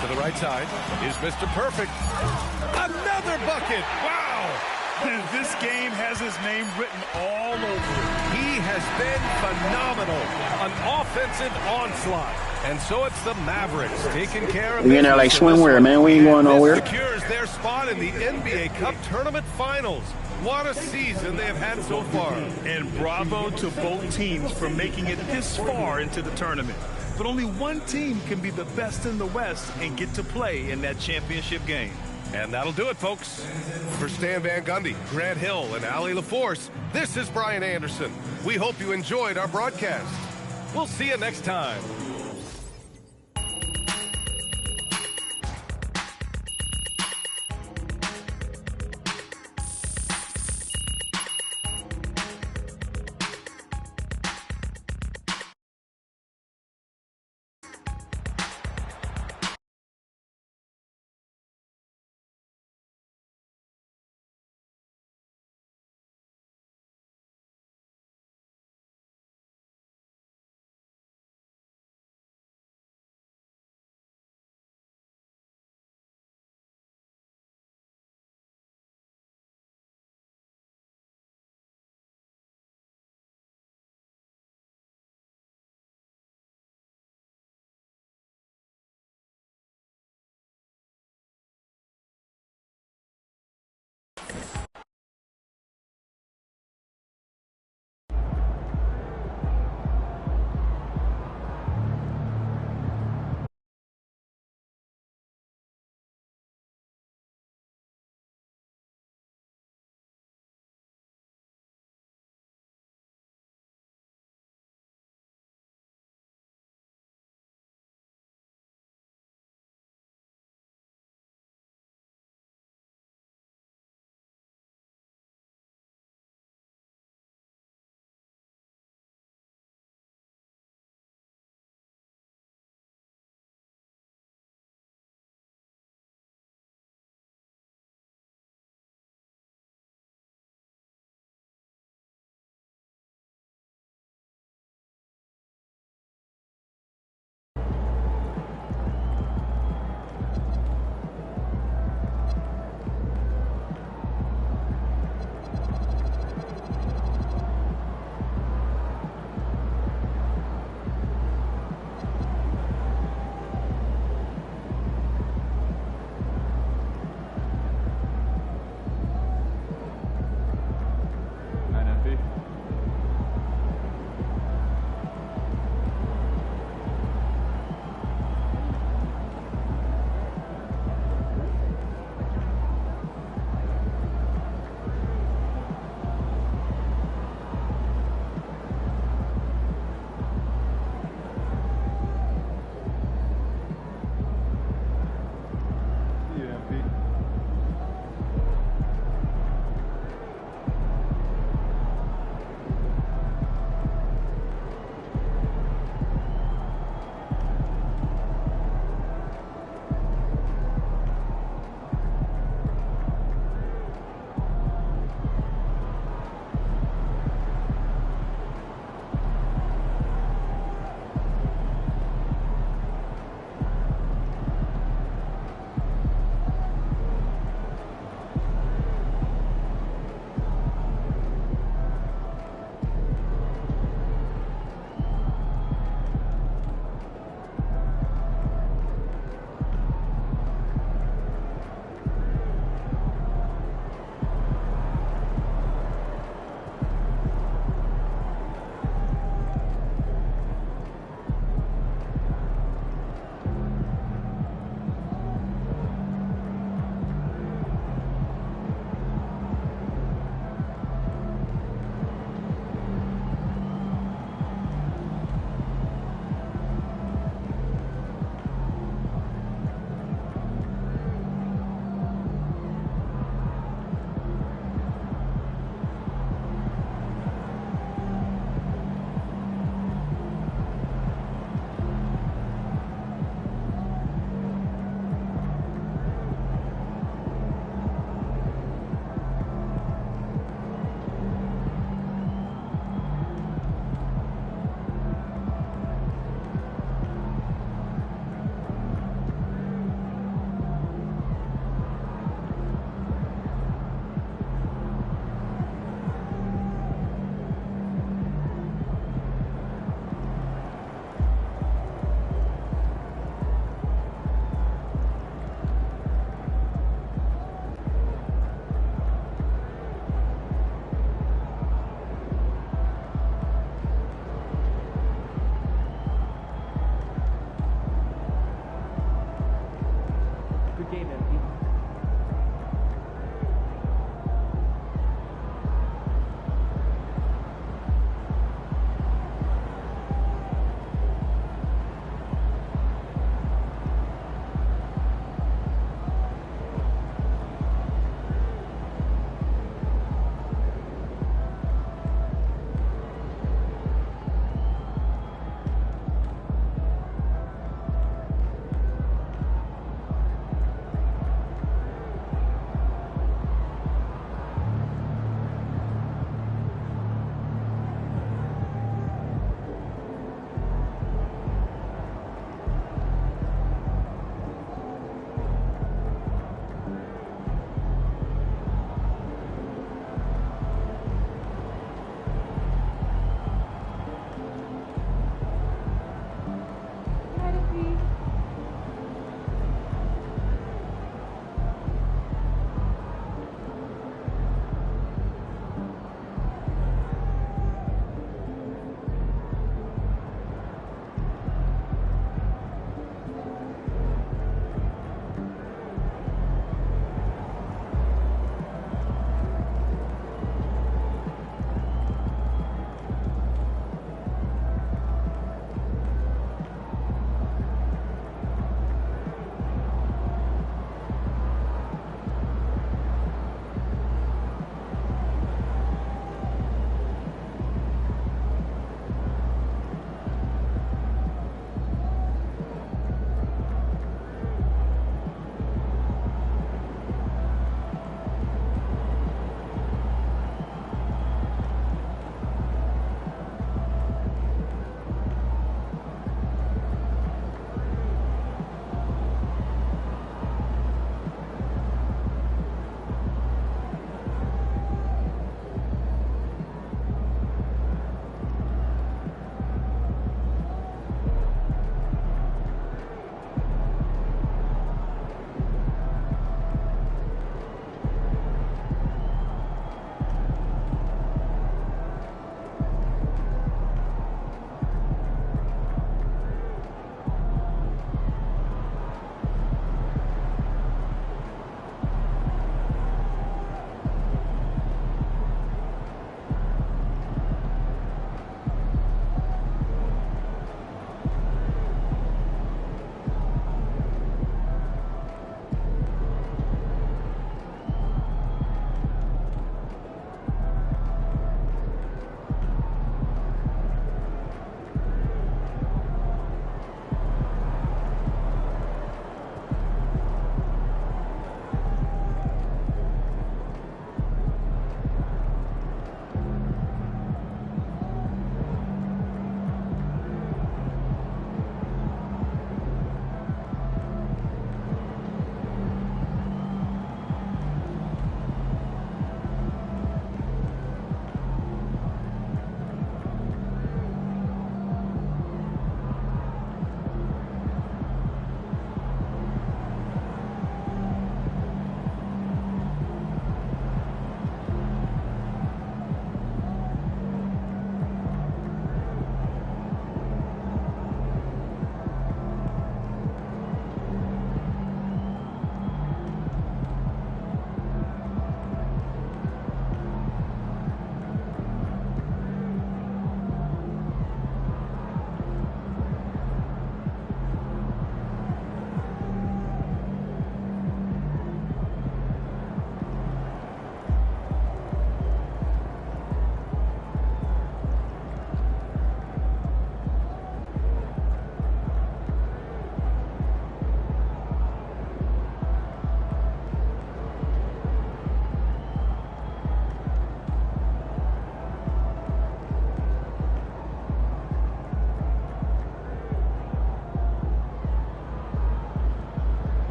To the right side is Mr. Perfect. Another bucket. Wow. This game has his name written all over it. He has been phenomenal. An offensive onslaught. And so it's the Mavericks taking care of We in there like swimwear, man. We ain't going nowhere. This secures their spot in the NBA Cup Tournament Finals. What a season they have had so far. And bravo to both teams for making it this far into the tournament. But only one team can be the best in the West and get to play in that championship game. And that'll do it, folks. For Stan Van Gundy, Grant Hill, and Allie LaForce, this is Brian Anderson. We hope you enjoyed our broadcast. We'll see you next time.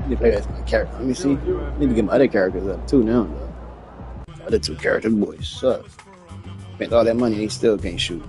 need to play as my character. Let me see. I need to get my other characters up too now. The other two character boys suck. Spent all that money and he still can't shoot.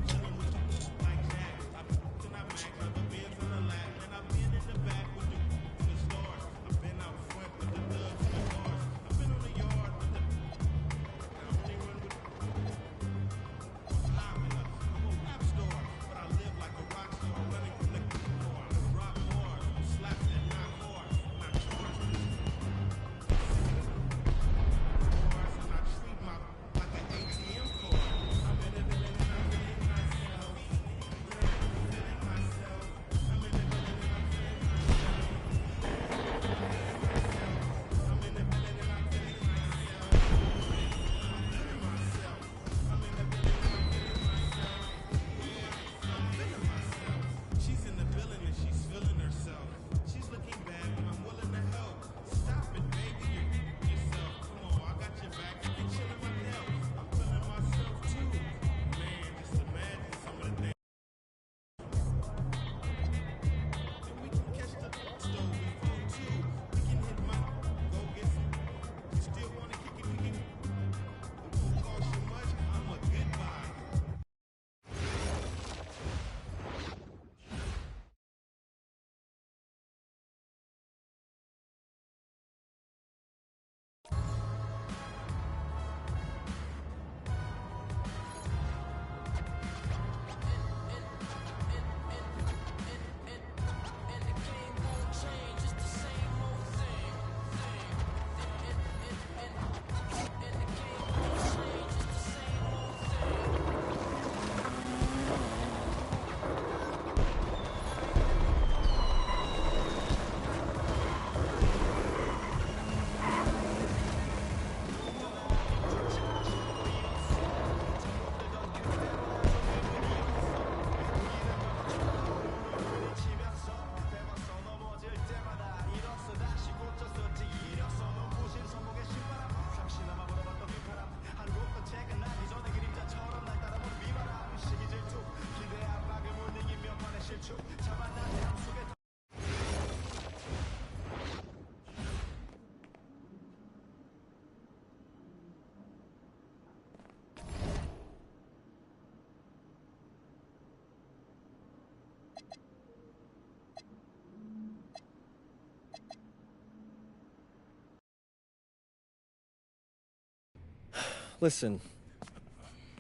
Listen,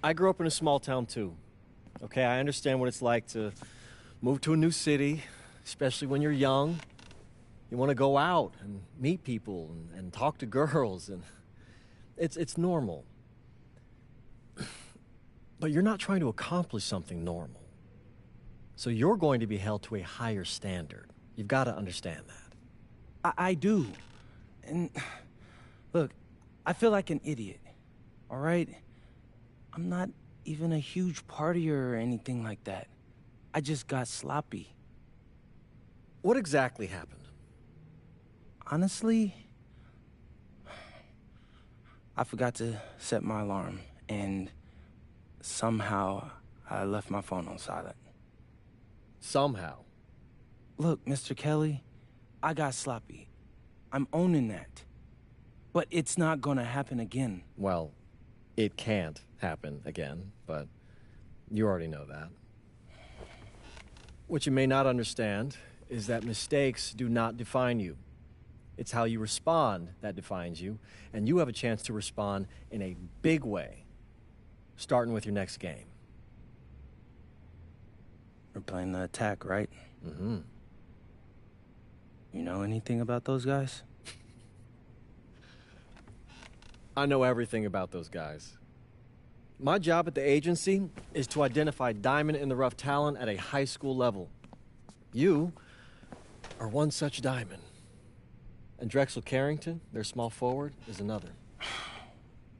I grew up in a small town too. Okay, I understand what it's like to move to a new city, especially when you're young. You want to go out and meet people and talk to girls, and it's normal. But you're not trying to accomplish something normal. So you're going to be held to a higher standard. You've got to understand that. I do. And look, I feel like an idiot. All right? I'm not even a huge partier or anything like that. I just got sloppy. What exactly happened? Honestly, I forgot to set my alarm, and somehow I left my phone on silent. Somehow? Look, Mr. Kelly, I got sloppy. I'm owning that. But it's not gonna happen again. Well, it can't happen again, but you already know that. What you may not understand is that mistakes do not define you. It's how you respond that defines you, and you have a chance to respond in a big way, starting with your next game. We're playing the attack, right? Mm-hmm. You know anything about those guys? I know everything about those guys. My job at the agency is to identify diamond-in-the-rough talent at a high school level. You are one such diamond. And Drexel Carrington, their small forward, is another.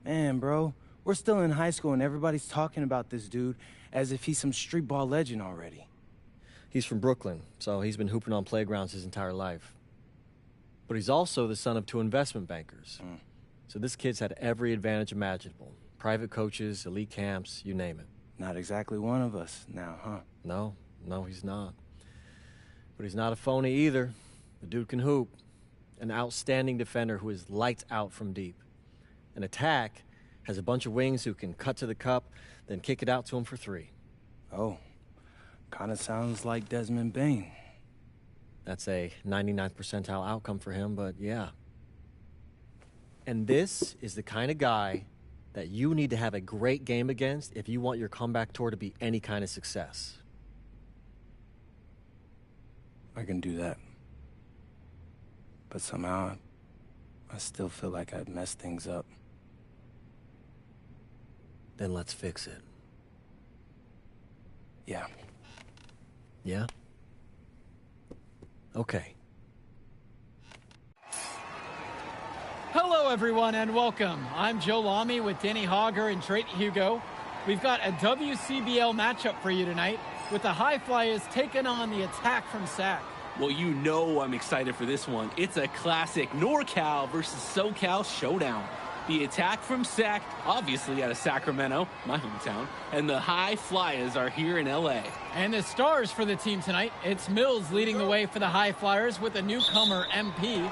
Man, bro, we're still in high school and everybody's talking about this dude as if he's some street ball legend already. He's from Brooklyn, so he's been hooping on playgrounds his entire life. But he's also the son of 2 investment bankers. So this kid's had every advantage imaginable. Private coaches, elite camps, you name it. Not exactly one of us now, huh? No, he's not. But he's not a phony either. The dude can hoop. an outstanding defender who is lights out from deep. An attack has a bunch of wings who can cut to the cup, then kick it out to him for 3. Oh, kind of sounds like Desmond Bain. That's a 99th percentile outcome for him, but yeah. And this is the kind of guy that you need to have a great game against if you want your comeback tour to be any kind of success. I can do that. But somehow, I still feel like I'd messed things up. Then let's fix it. Yeah. Yeah? Okay. Hello, everyone, and welcome. I'm Joe Lamy with Danny Hogger and Drake Hugo. We've got a WCBL matchup for you tonight with the High Flyers taking on the Attack from SAC. Well, you know I'm excited for this one. It's a classic NorCal versus SoCal showdown. The Attack from SAC, obviously out of Sacramento, my hometown, and the High Flyers are here in LA. And the stars for the team tonight, it's Mills leading the way for the High Flyers with a newcomer, MP.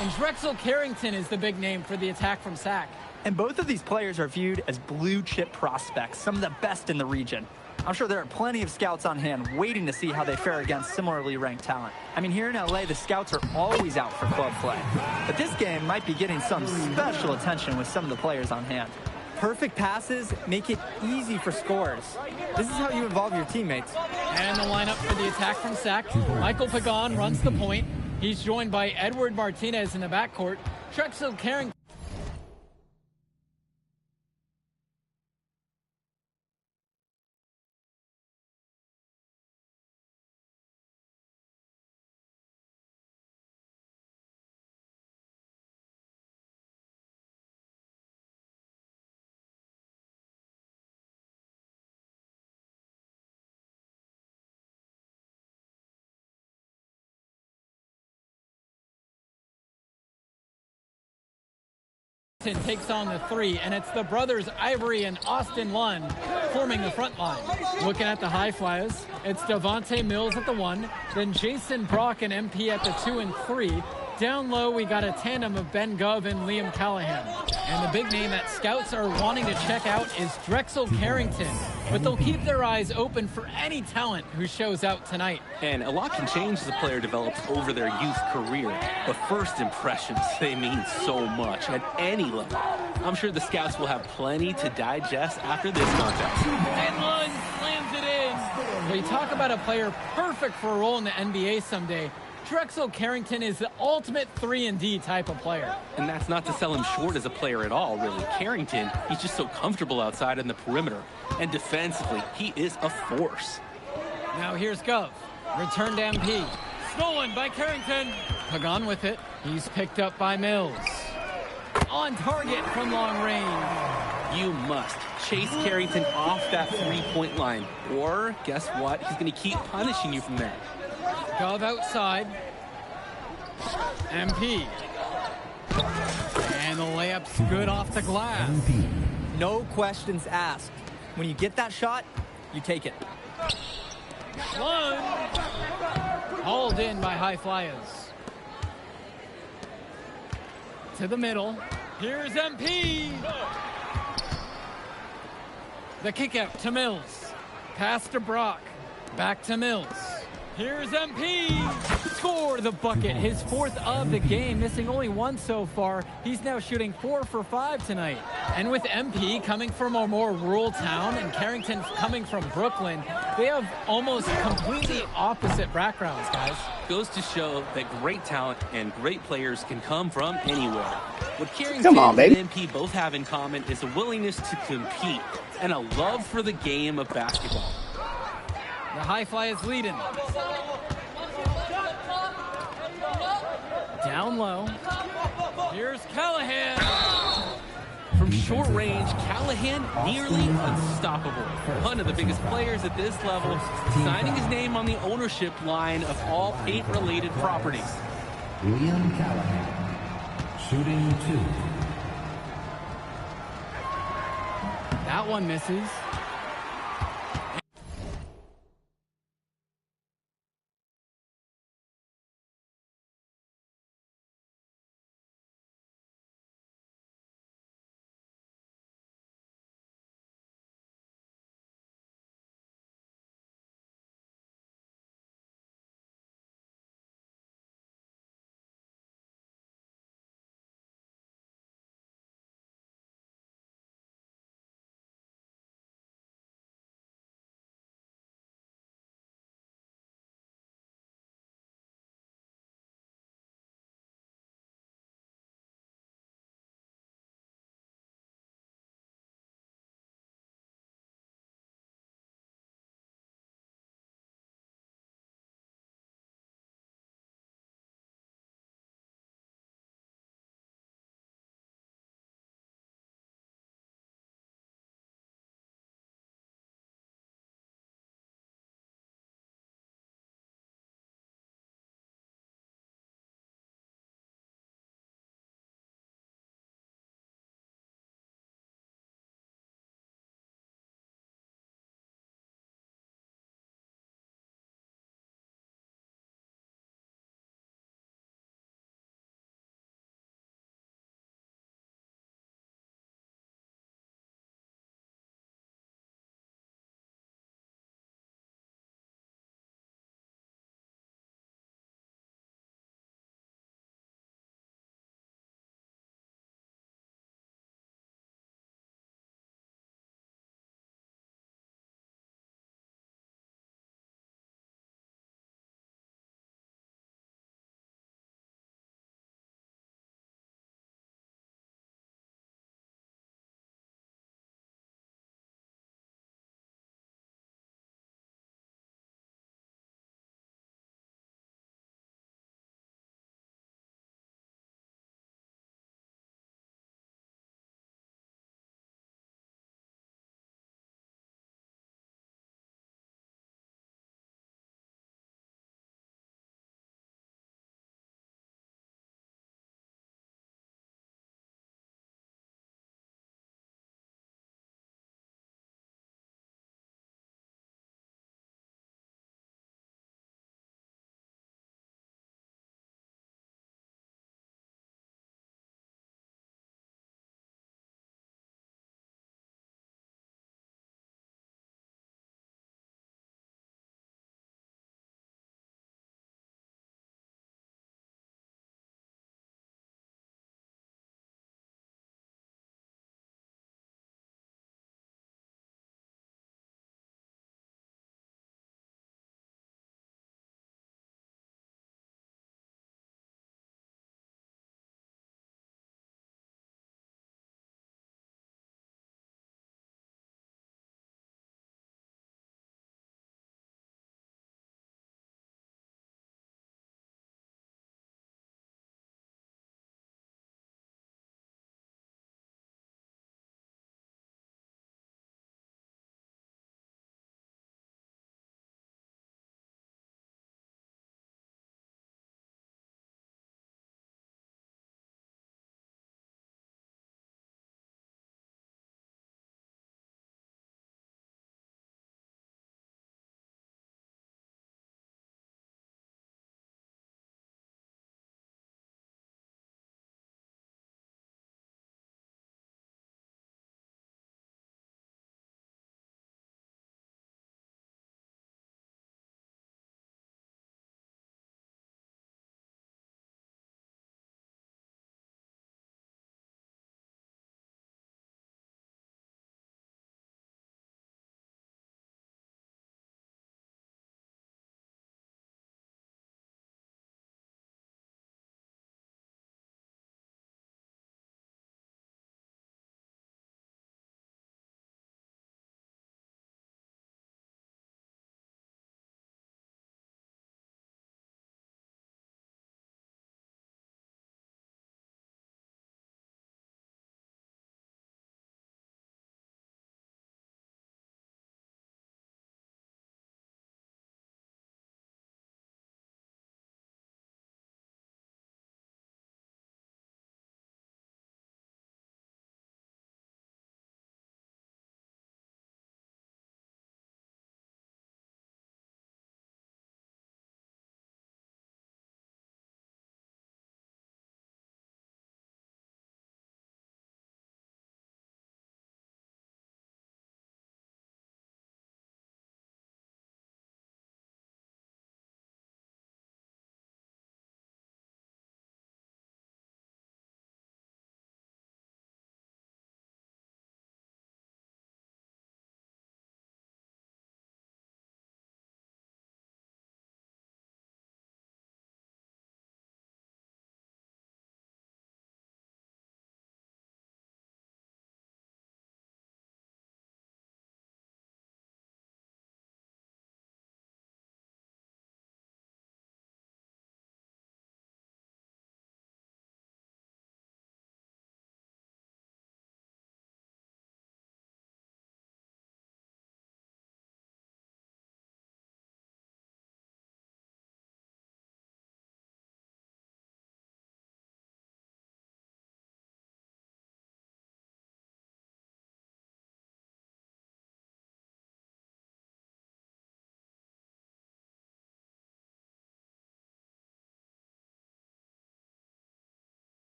And Drexel Carrington is the big name for the Attack from SAC. And both of these players are viewed as blue-chip prospects, some of the best in the region. I'm sure there are plenty of scouts on hand waiting to see how they fare against similarly ranked talent. I mean, here in LA, the scouts are always out for club play. But this game might be getting some special attention with some of the players on hand. Perfect passes make it easy for scores. This is how you involve your teammates. And the lineup for the Attack from SAC. Michael Pagan runs the point. He's joined by Edward Martinez in the backcourt. Drexel Carrington. Takes on the 3, and it's the brothers Ivory and Austin Lund forming the front line. Looking at the High Flyers, it's Devontae Mills at the 1, then Jason Brock and MP at the 2 and 3. Down low, we got a tandem of Ben Gov and Liam Callahan. And the big name that scouts are wanting to check out is Drexel Carrington. But they'll keep their eyes open for any talent who shows out tonight. And a lot can change as a player develops over their youth career. But first impressions, they mean so much at any level. I'm sure the scouts will have plenty to digest after this contest. And Lund slams it in. We talk about a player perfect for a role in the NBA someday. Drexel Carrington is the ultimate 3-and-D type of player. And that's not to sell him short as a player at all, really. Carrington, he's just so comfortable outside in the perimeter. And defensively, he is a force. Now here's Gov. Return to MP. Stolen by Carrington. Pagan with it. He's picked up by Mills. On target from long range. You must chase Carrington off that three-point line. Or, guess what? He's going to keep punishing you from there. Gov outside. MP. And the layup's good off the glass. No questions asked. When you get that shot, you take it. Lund. Hauled in by High Flyers. To the middle. Here's MP. The kick out to Mills. Pass to Brock. Back to Mills. Here's MP. Score the bucket. His 4th of the game, missing only 1 so far. He's now shooting 4 for 5 tonight. And with MP coming from a more rural town and Carrington coming from Brooklyn, they have almost completely opposite backgrounds, guys. Goes to show that great talent and great players can come from anywhere. What Carrington and MP both have in common is a willingness to compete and a love for the game of basketball. The high fly is leading. Down low. Here's Callahan. From short range, Callahan nearly unstoppable. One of the biggest players at this level, signing his name on the ownership line of all paint-related properties. William Callahan, shooting 2. That one misses.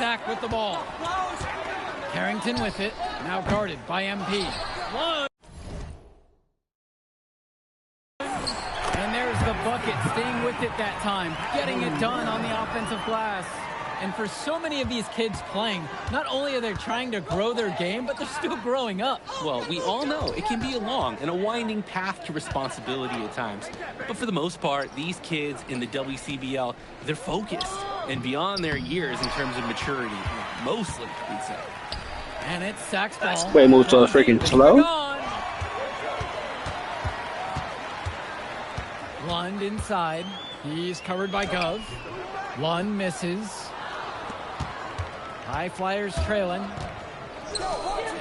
sack with the ball. Carrington with it, now guarded by MP. And there's the bucket, staying with it that time, getting it done on the offensive glass. And for so many of these kids playing, not only are they trying to grow their game, but they're still growing up. Well, we all know it can be a long and a winding path to responsibility at times. But for the most part, these kids in the WCBL, they're focused and beyond their years in terms of maturity, mostly, we'd say. And it's Sack's ball. Way more so freaking slow. Lund inside. He's covered by Gov. Lund misses. High Flyers trailing.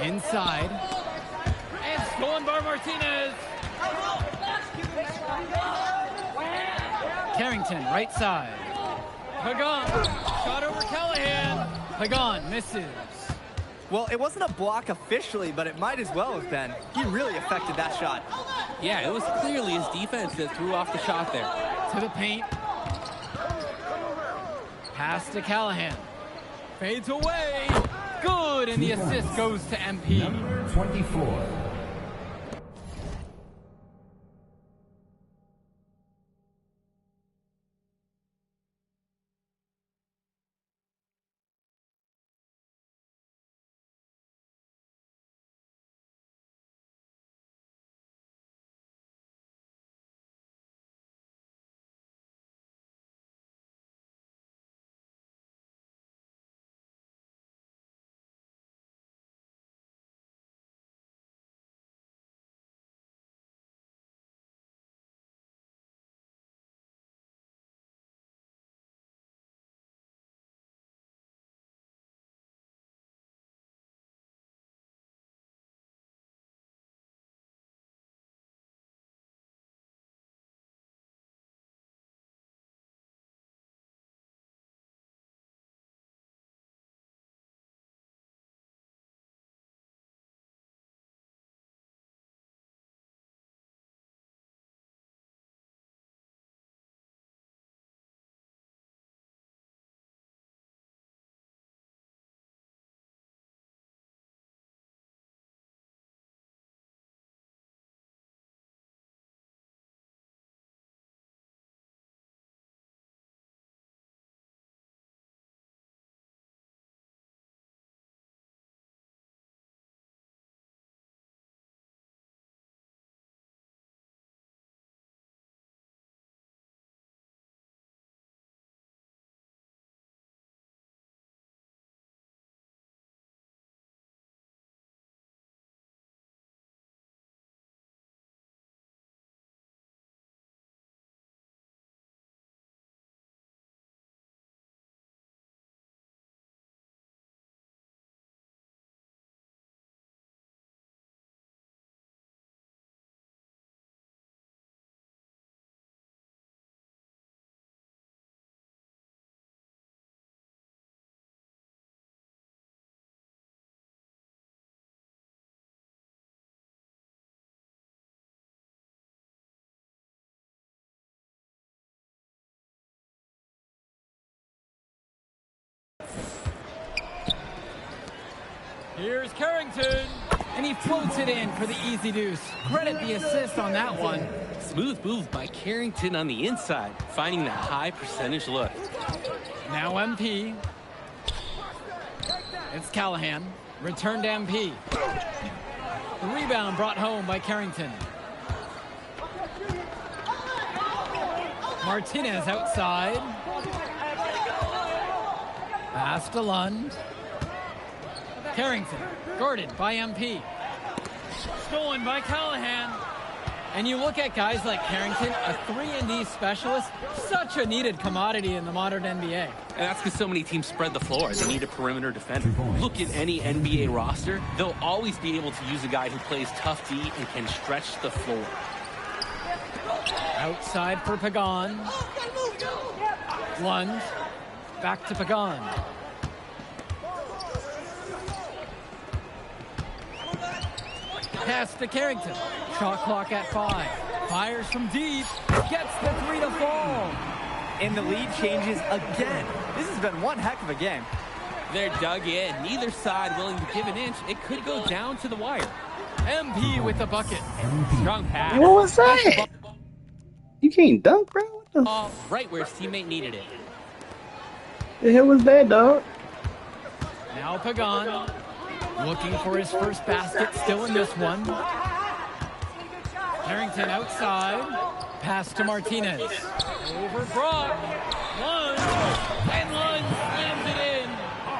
Inside. And stolen by Martinez. Carrington, right side. Pagan. Shot over Callahan. Pagan misses. Well, it wasn't a block officially, but it might as well have been. He really affected that shot. Yeah, it was clearly his defense that threw off the shot there. To the paint. Pass to Callahan. Fades away. Good, and the assist goes to MP. Number 24. Here's Carrington, and he floats it in for the easy deuce. Credit the assist on that one. Smooth move by Carrington on the inside, finding that high percentage look. Now MP. It's Callahan. Return to MP. The rebound brought home by Carrington. Martinez outside. Pass to Lund. Carrington, guarded by MP. Stolen by Callahan. And you look at guys like Carrington, a 3-and-D specialist, such a needed commodity in the modern NBA. And that's because so many teams spread the floor. They need a perimeter defender. Look at any NBA roster. They'll always be able to use a guy who plays tough D and can stretch the floor. Outside for Pagan. Lund. Back to Pagan. Pass to Carrington. Shot clock at 5. Fires from deep. Gets the 3 to fall. And the lead changes again. This has been one heck of a game. They're dug in. Neither side willing to give an inch. It could go down to the wire. MP with the bucket. Strong pass. Man, what was that? You can't dunk, bro? What the Ball right where his teammate needed it. The hell was that, dog? Now Pagan looking for his first basket, still in this one. Carrington outside. Pass to Martinez. Over Brock. Lunge. And Lunge slams it in.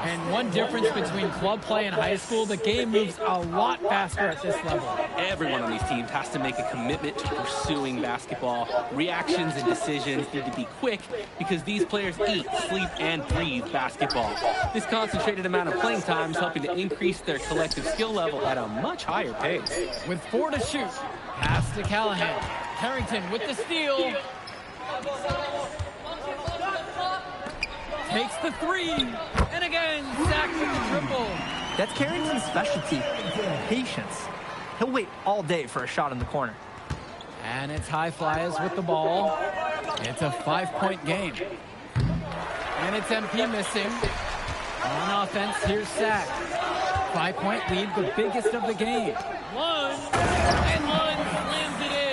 And one difference between club play and high school, the game moves a lot faster at this level. Everyone on these teams has to make a commitment to pursuing basketball. Reactions and decisions need to be quick because these players eat, sleep, and breathe basketball. This concentrated amount of playing time is helping to increase their collective skill level at a much higher pace. With 4 to shoot. Pass to Callahan. Carrington with the steal. Takes the 3. And again, sacked with the triple. That's Carrington's specialty. Patience. He'll wait all day for a shot in the corner. And it's High Flyers with the ball. It's a 5-point game. And it's MP missing. On offense, here's Sack. 5-point lead, the biggest of the game. Lunge. And Lunge slams it in.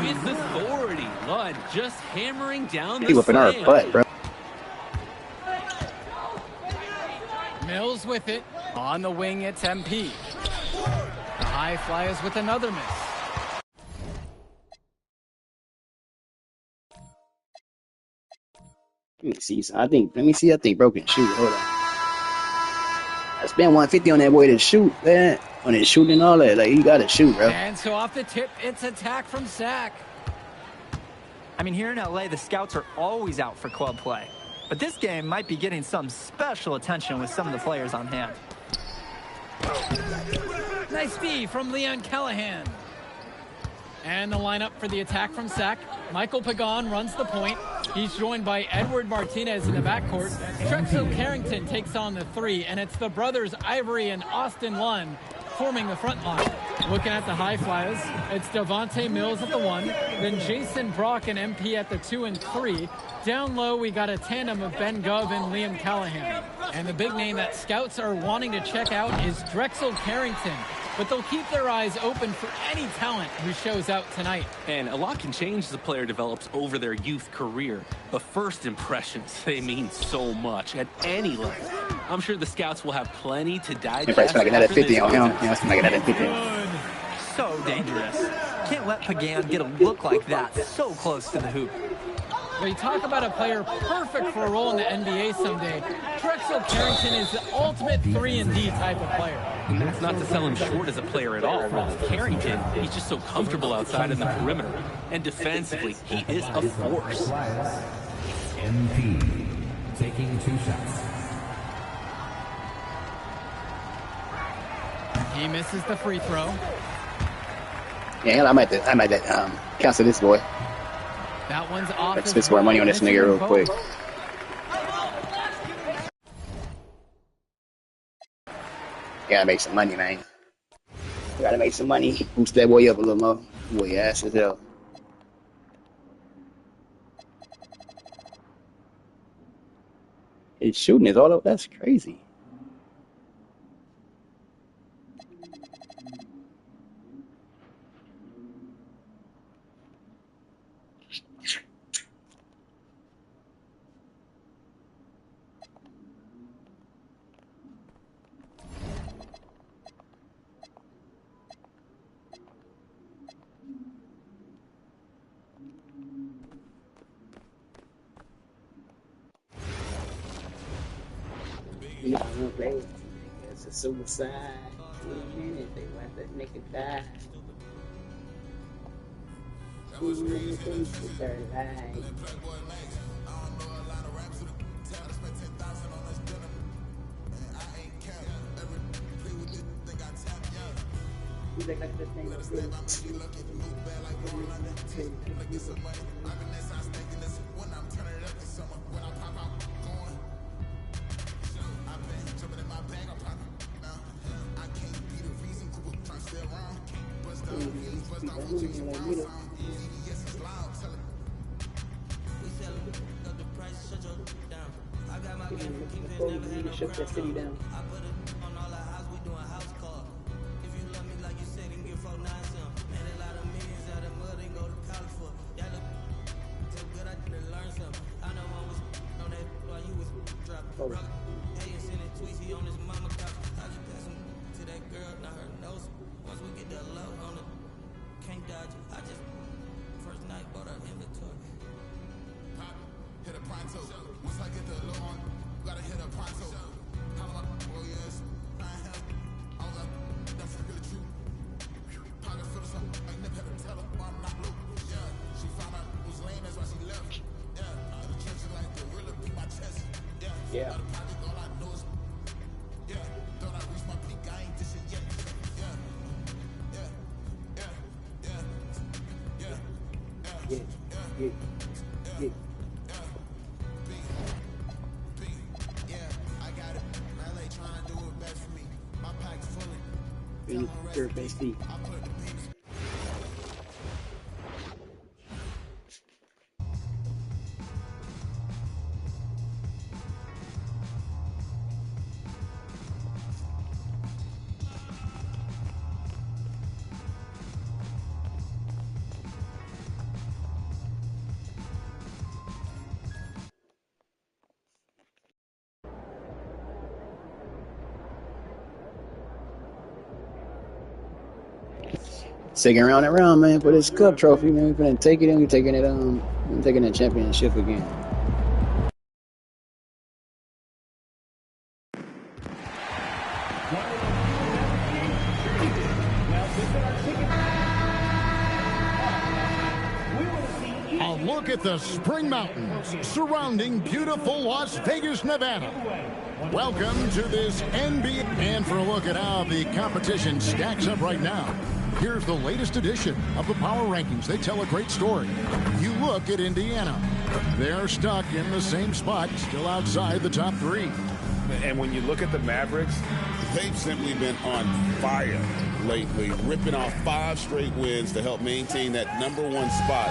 With authority. Lund just hammering down the He whipping our butt, bro. Mills with it. On the wing, it's MP. The High Flyers with another miss. Let me see. I think Bro can shoot. Hold on. I spent 150 on that boy to shoot, man. On his shooting and all that. Like, he got to shoot, bro. And so off the tip, it's attack from Sack. I mean, here in LA, the scouts are always out for club play. But this game might be getting some special attention with some of the players on hand. Nice D from Leon Callahan. And the lineup for the attack from Sack. Michael Pagan runs the point. He's joined by Edward Martinez in the backcourt. Drexel Carrington takes on the 3, and it's the brothers Ivory and Austin Lund forming the front line. Looking at the High Flyers, it's Devontae Mills at the 1, then Jason Brock and MP at the 2 and 3. Down low, we got a tandem of Ben Gov and Liam Callahan. And the big name that scouts are wanting to check out is Drexel Carrington. But they'll keep their eyes open for any talent who shows out tonight. And a lot can change as a player develops over their youth career. But first impressions, they mean so much at any level. I'm sure the scouts will have plenty to digest. Probably like another 50 on him. Yeah, it's like another 50. So dangerous. Can't let Pagan get a look like that so close to the hoop. Well, you talk about a player perfect for a role in the NBA someday. Drexel Carrington is the ultimate 3-and-D type of player. And that's not to sell him short as a player at all. For Carrington, he's just so comfortable outside in the perimeter. And defensively, he is a force. MP taking 2 shots. He misses the free throw. Yeah, I might cancel this boy. That one's off. Let's spend some more money on this nigga real quick. Gotta make some money, man. Gotta make some money. Boost that boy up a little more. Boy, ass as hell. His shooting is all over. That's crazy. It's a suicide. In a minute, they want that nigga die. 2 minutes to 35. Before we need to shut that city down. Yeah. Feet. Second round and round, man, for this cup trophy, man. We're gonna take it and we're taking the championship again. A look at the Spring Mountains surrounding beautiful Las Vegas, Nevada. Welcome to this NBA. And for a look at how the competition stacks up right now, here's the latest edition of the Power Rankings. They tell a great story. You look at Indiana. They're stuck in the same spot, still outside the top three. And when you look at the Mavericks, they've simply been on fire lately, ripping off 5 straight wins to help maintain that #1 spot.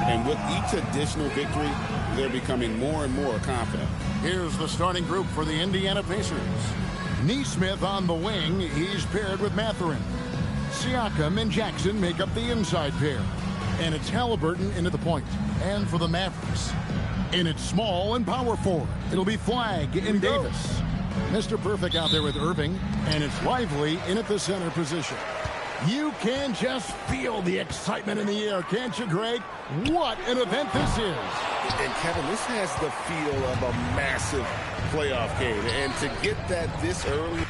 And with each additional victory, they're becoming more and more confident. Here's the starting group for the Indiana Pacers. Neesmith on the wing. He's paired with Mathurin. Siakam and Jackson make up the inside pair. And it's Halliburton into the point. And for the Mavericks, in its small and power forward, it'll be Flagg and Davis. Mr. Perfect out there with Irving, and it's Lively in at the center position. You can just feel the excitement in the air, can't you, Greg? What an event this is. And Kevin, this has the feel of a massive playoff game. And to get that this early.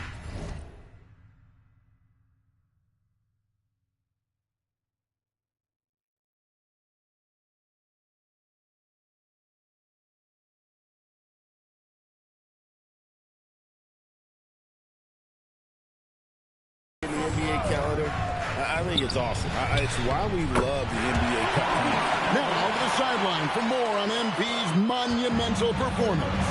In the NBA calendar, I think it's awesome. It's why we love the NBA calendar. Now over the sideline for more on MP's monumental performance.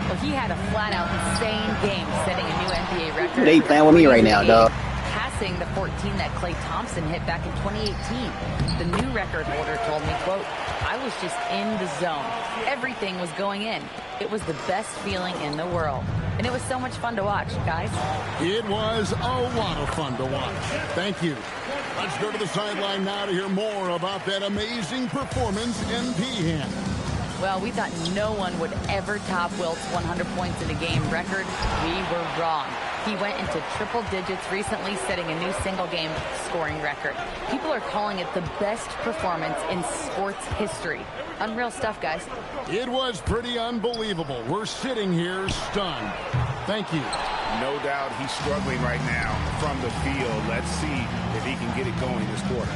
Well, he had a flat-out insane game, setting a new NBA record. They playing with me right now, dog. Passing the 14 that Klay Thompson hit back in 2018. The new record holder told me, quote, "I was just in the zone. Everything was going in. It was the best feeling in the world. And it was so much fun to watch, guys." It was a lot of fun to watch. Thank you. Let's go to the sideline now to hear more about that amazing performance MP had. Well, we thought no one would ever top Wilt's 100 points in a game record. We were wrong. He went into triple digits recently, setting a new single-game scoring record. People are calling it the best performance in sports history. Unreal stuff, guys. It was pretty unbelievable. We're sitting here stunned. Thank you. No doubt he's struggling right now from the field. Let's see if he can get it going this quarter.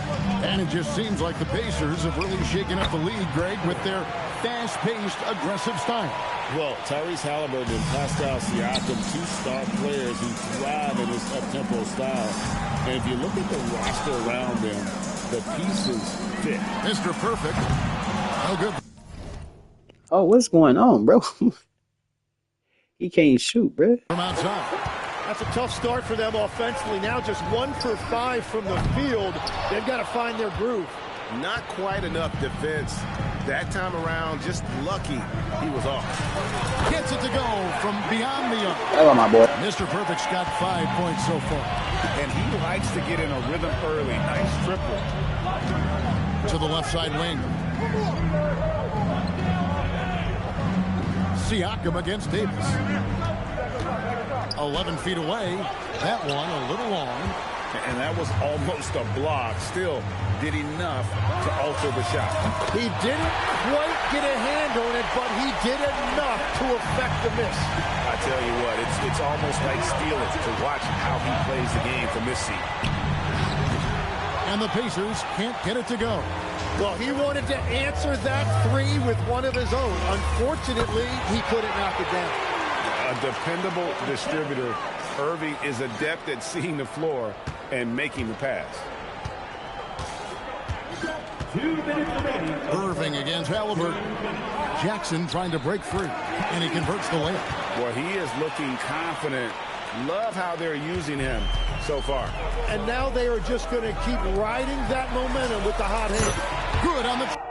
And it just seems like the Pacers have really shaken up the league, Greg, with their fast-paced, aggressive style. Well, Tyrese Halliburton and Pascal Siakam, 2 star players who thrive in this up-tempo style. And if you look at the roster around them, the pieces fit. Mr. Perfect. Oh, good. Oh, what's going on, bro? He can't shoot, bro. From outside. That's a tough start for them offensively. Now just 1 for 5 from the field. They've got to find their groove. Not quite enough defense That time around, just lucky he was off. Gets it to go from beyond the arc. Hello, my boy. Mr. Perfect's got 5 points so far. And he likes to get in a rhythm early. Nice triple. To the left side wing. Siakam against Davis. 11 feet away. That one a little long. And that was almost a block. Still did enough to alter the shot. He didn't quite get a hand on it, but he did enough to affect the miss. I tell you what, it's almost like stealing to watch how he plays the game from this seat. And the Pacers can't get it to go. Well, he wanted to answer that three with one of his own. Unfortunately, he couldn't knock it down. A dependable distributor. Irving is adept at seeing the floor and making the pass. 2 minutes remaining. Irving against Halliburton. Jackson trying to break free, and he converts the layup. Boy, he is looking confident. Love how they're using him so far. And now they are just going to keep riding that momentum with the hot hand. Good on the...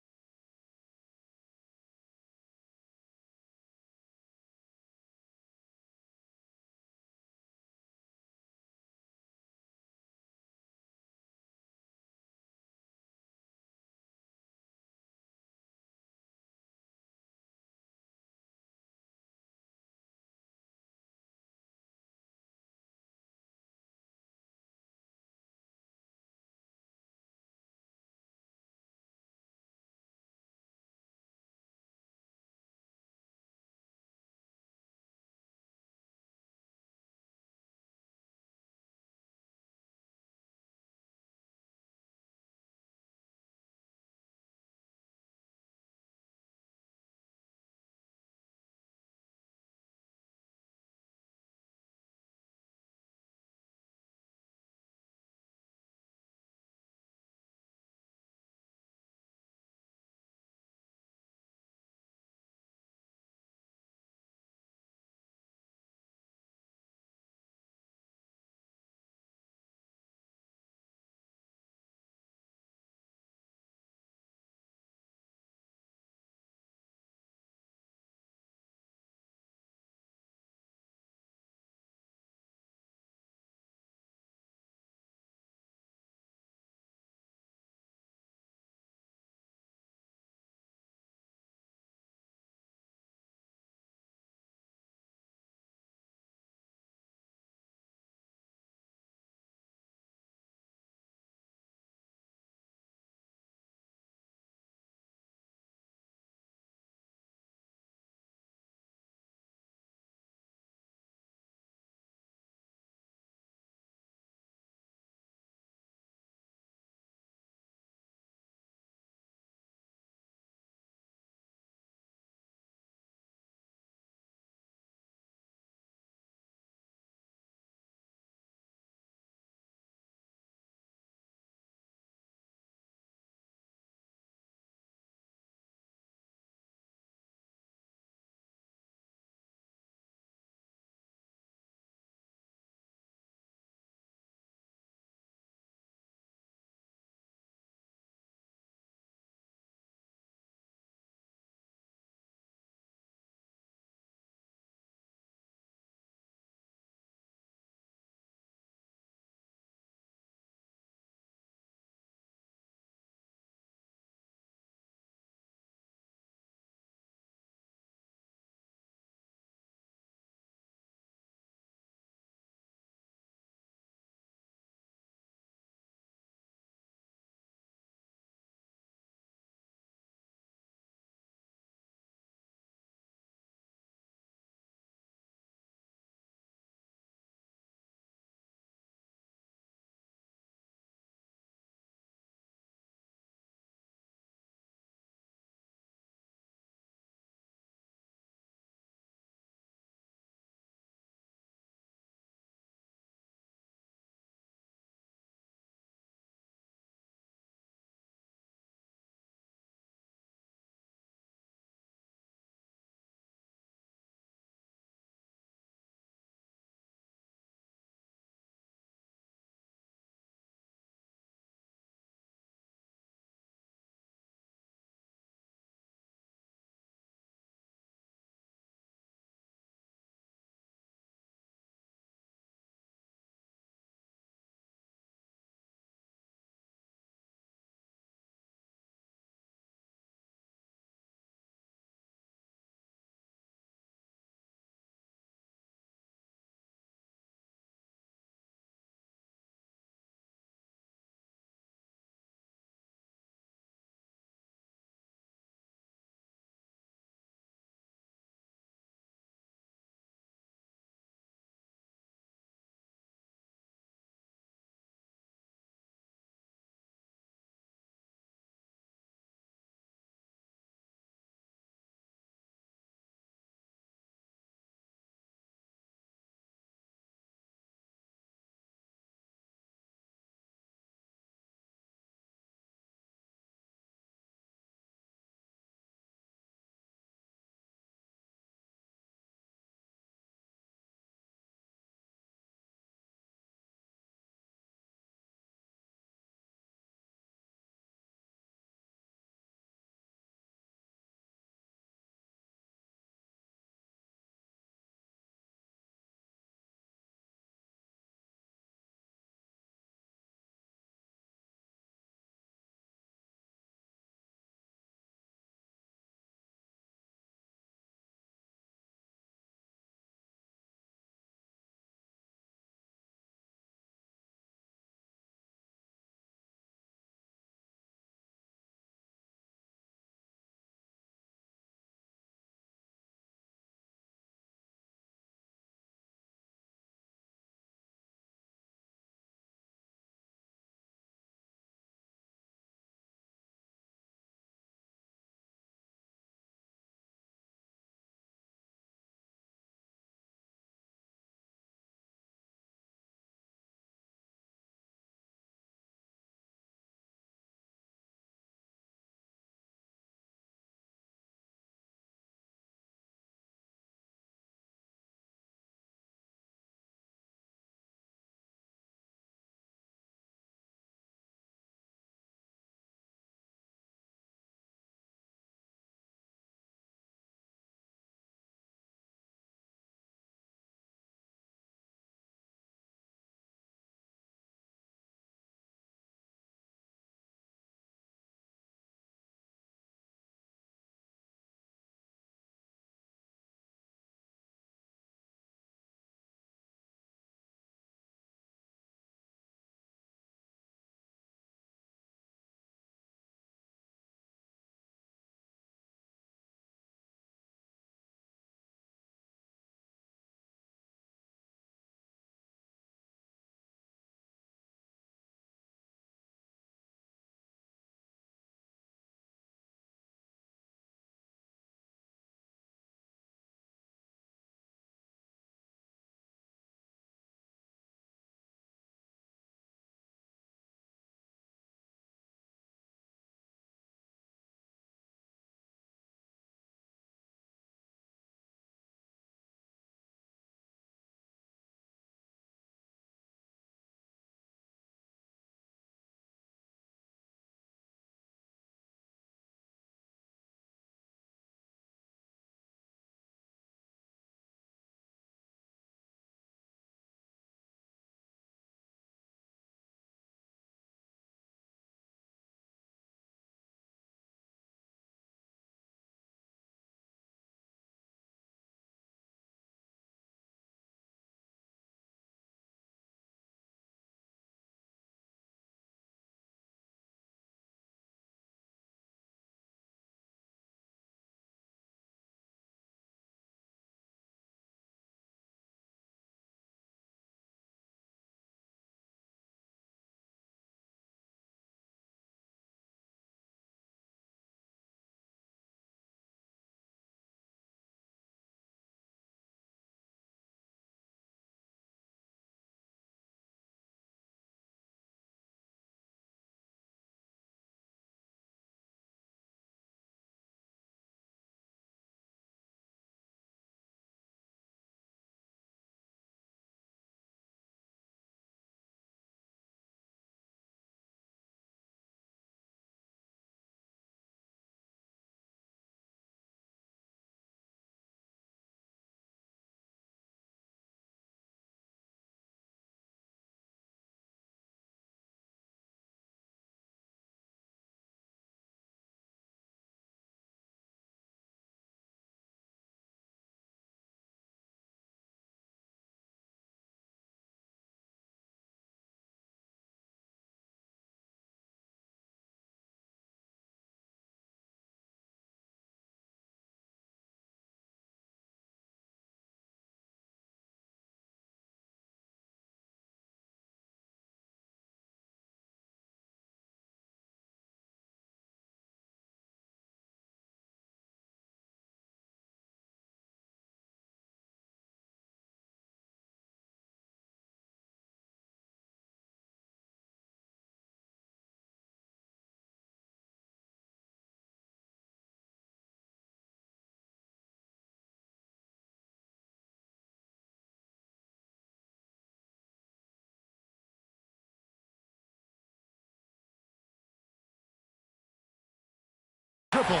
triple.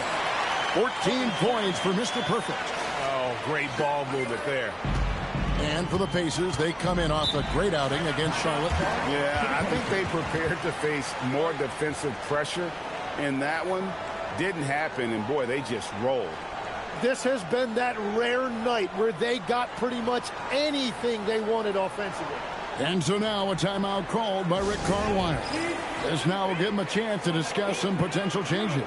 14 points for Mr. Perfect. Oh, great ball movement there. And for the Pacers, they come in off a great outing against Charlotte. Yeah, I think they prepared to face more defensive pressure, and that one didn't happen, and boy, they just rolled. This has been that rare night where they got pretty much anything they wanted offensively. And so now a timeout called by Rick Carlisle. This now will give him a chance to discuss some potential changes.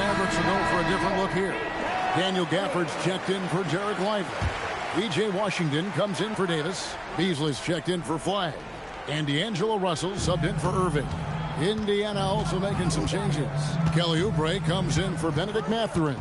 Mavericks will go for a different look here. Daniel Gafford's checked in for Derek Lively. E.J. Washington comes in for Davis. Beasley's checked in for Flagg. And D'Angelo Russell subbed in for Irving. Indiana also making some changes. Kelly Oubre comes in for Benedict Mathurin.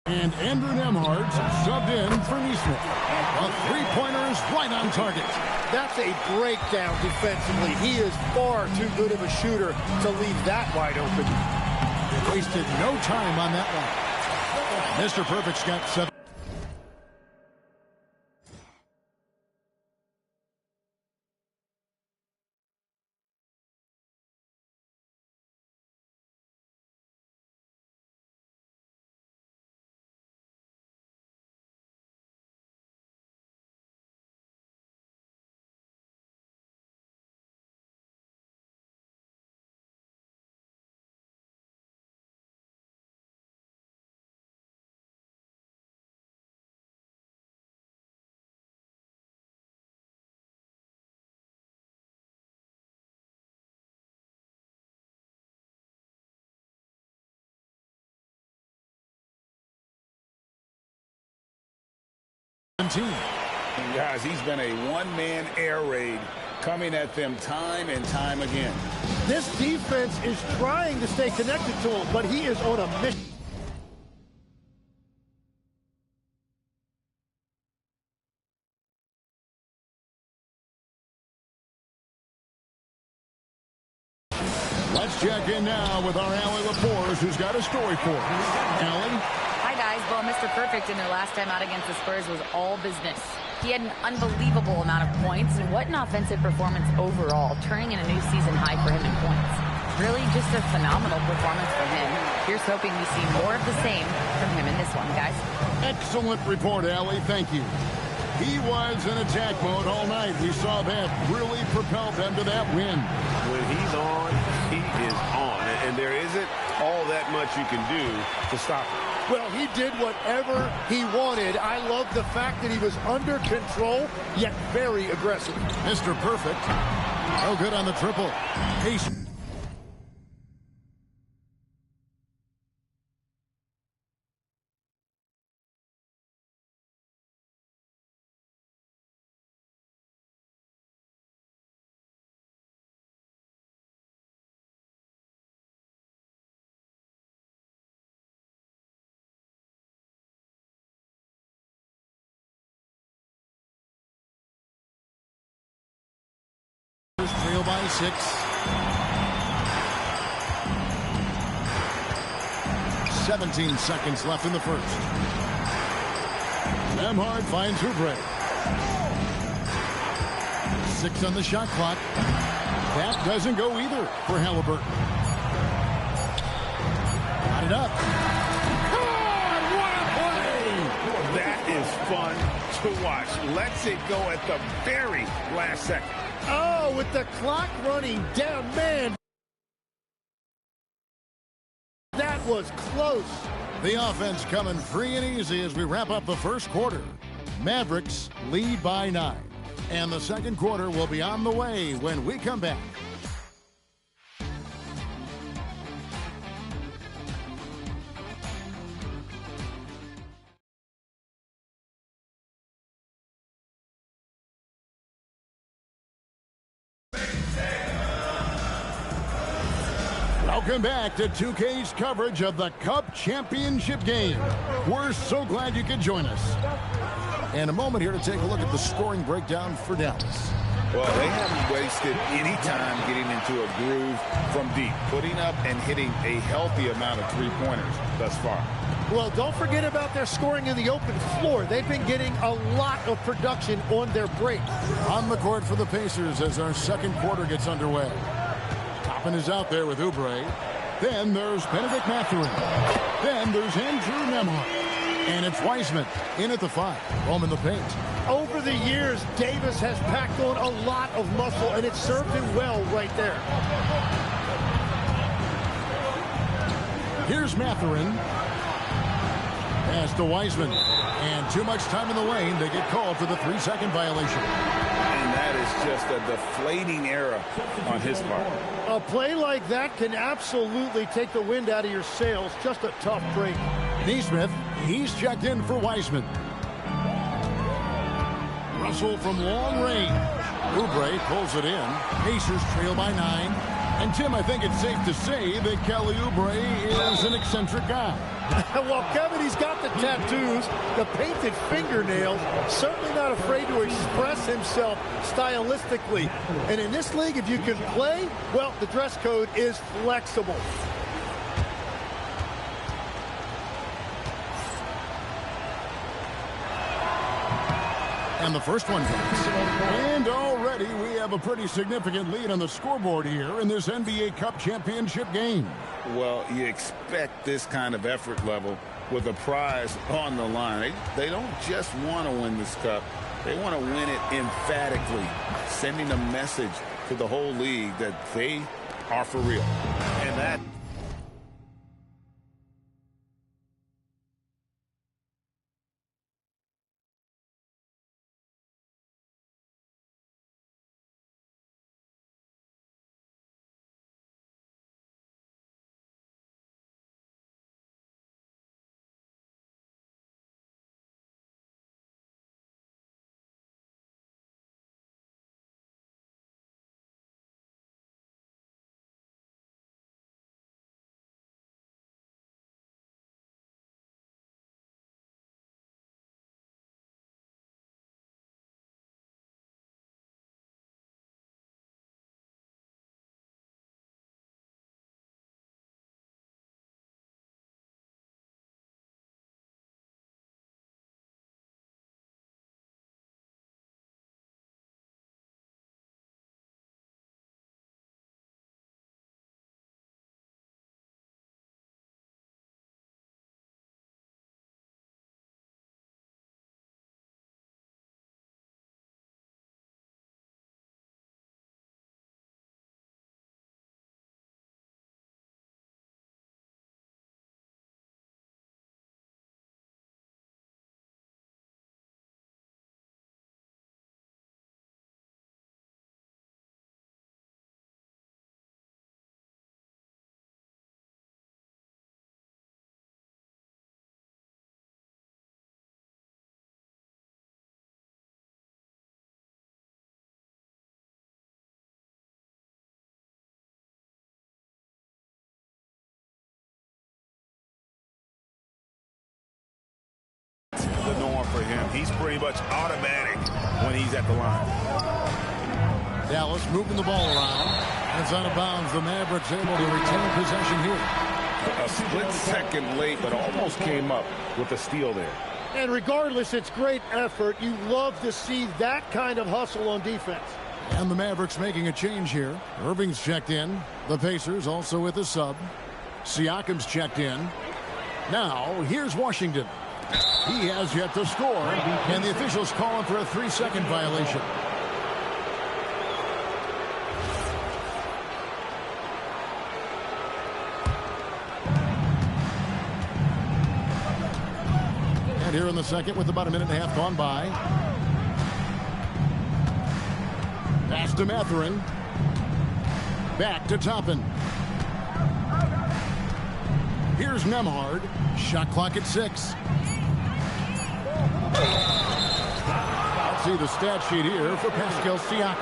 And Andrew Nemhard subbed in for Neesmith. A three-pointer is right on target. That's a breakdown defensively. He is far too good of a shooter to leave that wide open. They wasted no time on that one. Mr. Perfect's got 7. And guys, he's been a one-man air raid coming at them time and time again. This defense is trying to stay connected to him, but he is on a mission. Let's check in now with our Allie Lapores, who's got a story for us. Allie? Hi, guys. Well, Mr. Perfect in their last time out against the Spurs was all business. He had an unbelievable amount of points, and what an offensive performance overall, turning in a new season high for him in points. Really just a phenomenal performance from him. Here's hoping we see more of the same from him in this one, guys. Excellent report, Allie. Thank you. He was in attack mode all night. We saw that really propelled them to that win. When he's on, he is on. And there isn't all that much you can do to stop him. Well, he did whatever he wanted. I love the fact that he was under control, yet very aggressive. Mr. Perfect. Oh, good on the triple. Ace. Trail by 6. 17 seconds left in the first. Nemhard finds Oubre. 6 on the shot clock. That doesn't go either for Halliburton. Got it up. God, what a play! That is fun to watch. Lets it go at the very last second. Oh, with the clock running down, man. That was close. The offense coming free and easy as we wrap up the first quarter. Mavericks lead by 9. And the second quarter will be on the way when we come back. Welcome back to 2K's coverage of the Cup Championship game. We're so glad you could join us. And a moment here to take a look at the scoring breakdown for Dallas. Well, they haven't wasted any time getting into a groove from deep, putting up and hitting a healthy amount of three-pointers thus far. Well, don't forget about their scoring in the open floor. They've been getting a lot of production on their break. On the court for the Pacers as our second quarter gets underway. Toppin is out there with Oubre. Then there's Benedict Mathurin. Then there's Andrew Nemhard. And it's Wiseman in at the 5. Roman the paint. Over the years, Davis has packed on a lot of muscle, and it served him well right there. Here's Mathurin. Pass to Wiseman. And too much time in the lane. They get called for the 3-second violation. And that is just a deflating error on his part. A play like that can absolutely take the wind out of your sails. Just a tough break. Neesmith, he's checked in for Wiseman. Russell from long range. Oubre pulls it in. Pacers trail by 9. And Tim, I think it's safe to say that Kelly Oubre is an eccentric guy. Well, Kevin, he's got the tattoos, the painted fingernails, certainly not afraid to express himself stylistically. And in this league, if you can play, well, the dress code is flexible. And the first one hits. And already we have a pretty significant lead on the scoreboard here in this NBA Cup championship game. Well, you expect this kind of effort level with a prize on the line. They don't just want to win this cup. They want to win it emphatically, sending a message to the whole league that they are for real. And that... The norm for him. He's pretty much automatic when he's at the line. Dallas moving the ball around. It's out of bounds. The Mavericks able to retain possession here. A split second late, but almost came up with a steal there. And regardless, it's great effort. You love to see that kind of hustle on defense. And the Mavericks making a change here. Irving's checked in. The Pacers also with a sub. Siakam's checked in. Now, here's Washington. He has yet to score, and the officials calling for a 3-second violation. And here in the second with about a minute and a half gone by. Pass to Mathurin. Back to Toppin. Here's Nembhard. Shot clock at 6. Let's see the stat sheet here for Pascal Siakam.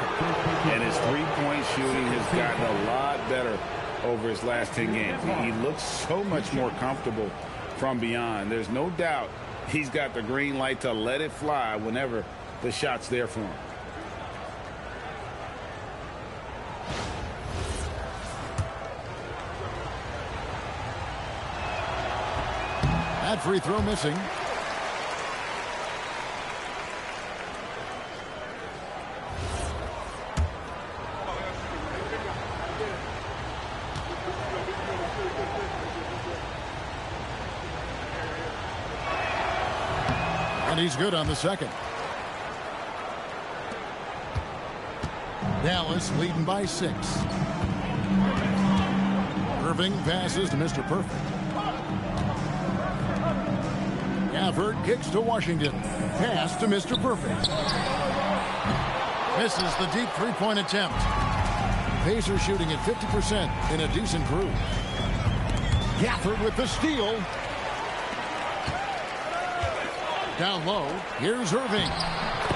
And his three-point shooting has gotten a lot better over his last 10 games. He looks so much more comfortable from beyond. There's no doubt he's got the green light to let it fly whenever the shot's there for him. That free throw missing. And he's good on the second. Dallas leading by 6. Irving passes to Mr. Perfect. Gafford kicks to Washington. Pass to Mr. Perfect. Misses the deep three-point attempt. Pacers shooting at 50% in a decent groove. Gafford with the steal. Down low, here's Irving.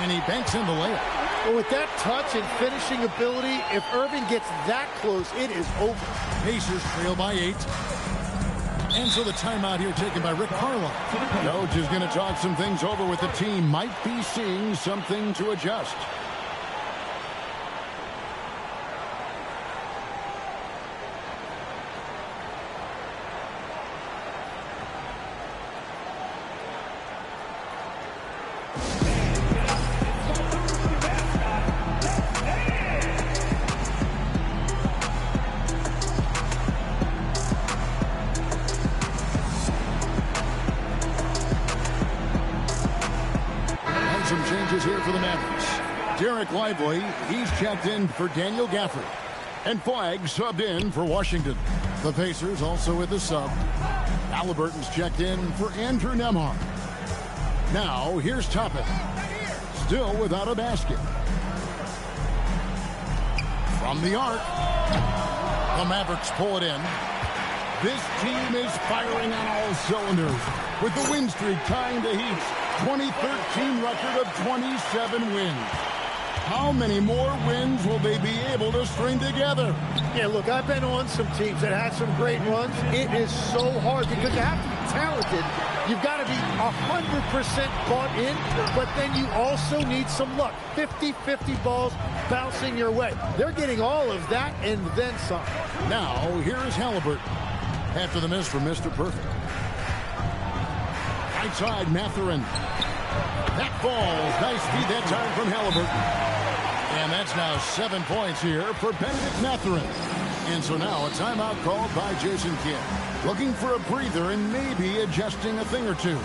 And he banks in the layup. Well, with that touch and finishing ability, if Irving gets that close, it is over. Pacers trail by 8. And so the timeout here taken by Rick Carlisle. Coach is going to talk some things over with the team. Might be seeing something to adjust. Some changes here for the Mavericks. Derek Lively, he's checked in for Daniel Gafford. And Flagg subbed in for Washington. The Pacers also with the sub. Halliburton's checked in for Andrew Nembhard. Now, here's Toppin. Still without a basket. From the arc. The Mavericks pull it in. This team is firing on all cylinders, with the win streak tying the Heat's 2013 record of 27 wins. How many more wins will they be able to string together? Yeah, look, I've been on some teams that had some great runs. It is so hard because you have to be talented. You've got to be 100% bought in, but then you also need some luck. 50-50 balls bouncing your way. They're getting all of that and then some. Now, here is Halliburton. After the miss from Mr. Perfect. Right side, Mathurin. That falls. Nice feed that time from Halliburton. And that's now 7 points here for Benedict Mathurin. And so now a timeout called by Jason Kidd. Looking for a breather and maybe adjusting a thing or two.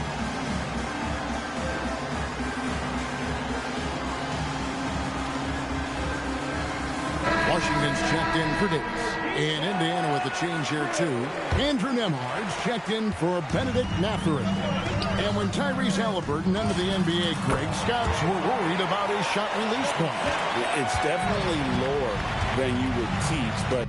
Washington's checked in for Davis. And Indiana with the change here, too. Andrew Nembhard's checked in for Benedict Mathurin. And when Tyrese Halliburton entered the NBA, Greg, scouts were worried about his shot release point. It's definitely lower than you would teach, but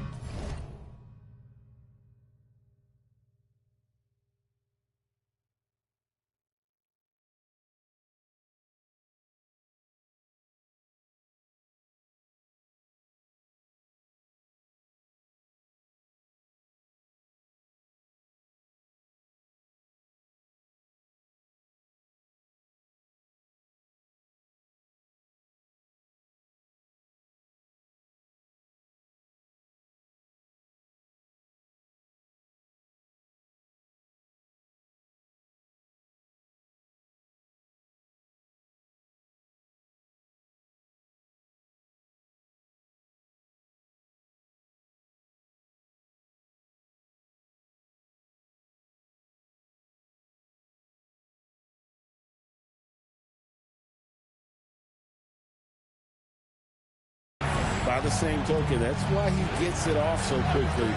by the same token, that's why he gets it off so quickly,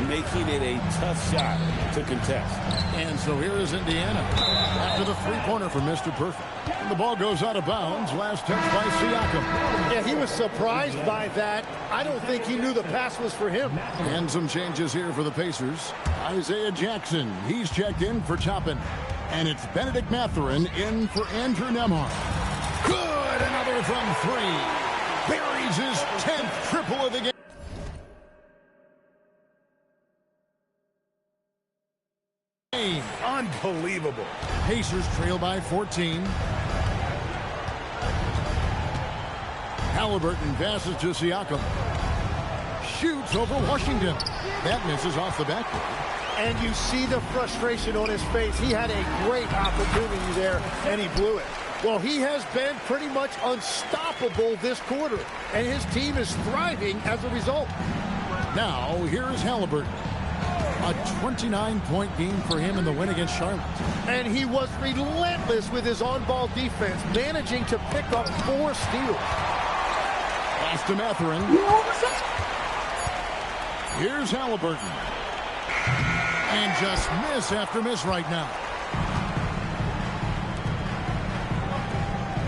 making it a tough shot to contest. And so here is Indiana after the three-pointer from Mr. Perfect. And the ball goes out of bounds. Last touch by Siakam. Yeah, he was surprised by that. I don't think he knew the pass was for him. And some changes here for the Pacers. Isaiah Jackson, he's checked in for Toppin. And it's Benedict Mathurin in for Andrew Nembhard. Good, another from three. Buries his 10th triple of the game. Unbelievable. Pacers trail by 14. Halliburton passes to Siakam. Shoots over Washington. That misses off the backboard. And you see the frustration on his face. He had a great opportunity there, and he blew it. Well, he has been pretty much unstoppable this quarter, and his team is thriving as a result. Now, here's Halliburton. A 29-point game for him in the win against Charlotte. And he was relentless with his on-ball defense, managing to pick up 4 steals. Pass to Mathurin. Here's Halliburton. And just miss after miss right now.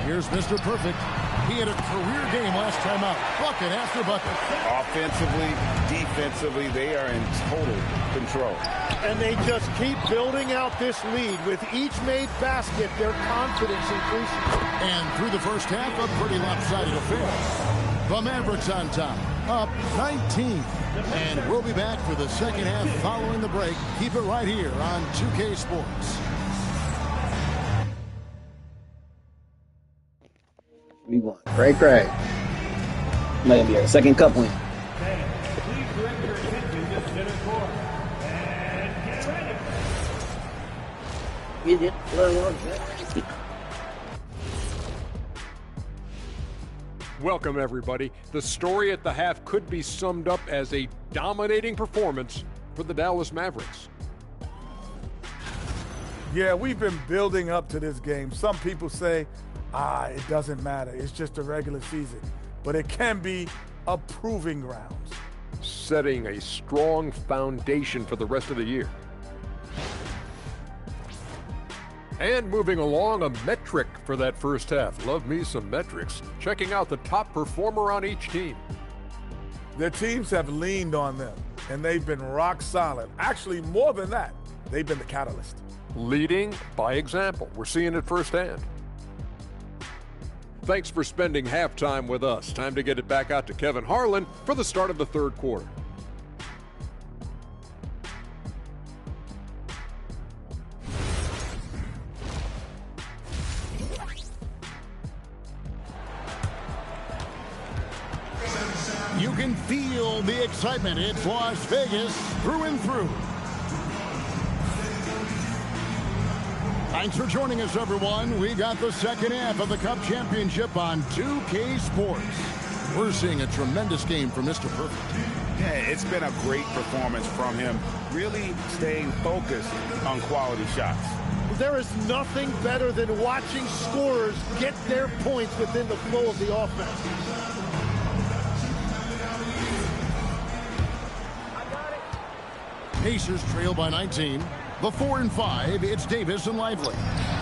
Here's Mr. Perfect. He had a career game last time out. Bucket after bucket. Offensively, defensively, they are in total control. And they just keep building out this lead. With each made basket, their confidence increases. And through the first half, a pretty lopsided affair. The Mavericks on top, up 19. And we'll be back for the second half following the break. Keep it right here on 2K Sports. We going cray. Might be our second cup win. Welcome, everybody. The story at the half could be summed up as a dominating performance for the Dallas Mavericks. Yeah, we've been building up to this game. Some people say, it doesn't matter. It's just a regular season. But it can be a proving ground. Setting a strong foundation for the rest of the year. And moving along, a metric for that first half. Love me some metrics. Checking out the top performer on each team. Their teams have leaned on them, and they've been rock solid. Actually, more than that, they've been the catalyst. Leading by example. We're seeing it firsthand. Thanks for spending halftime with us. Time to get it back out to Kevin Harlan for the start of the third quarter. You can feel the excitement. It's Las Vegas through and through. Thanks for joining us, everyone. We got the second half of the Cup Championship on 2K Sports. We're seeing a tremendous game from Mr. Perfect. Yeah, it's been a great performance from him, really staying focused on quality shots. There is nothing better than watching scorers get their points within the flow of the offense. Pacers trail by 19. The 4 and 5, it's Davis and Lively.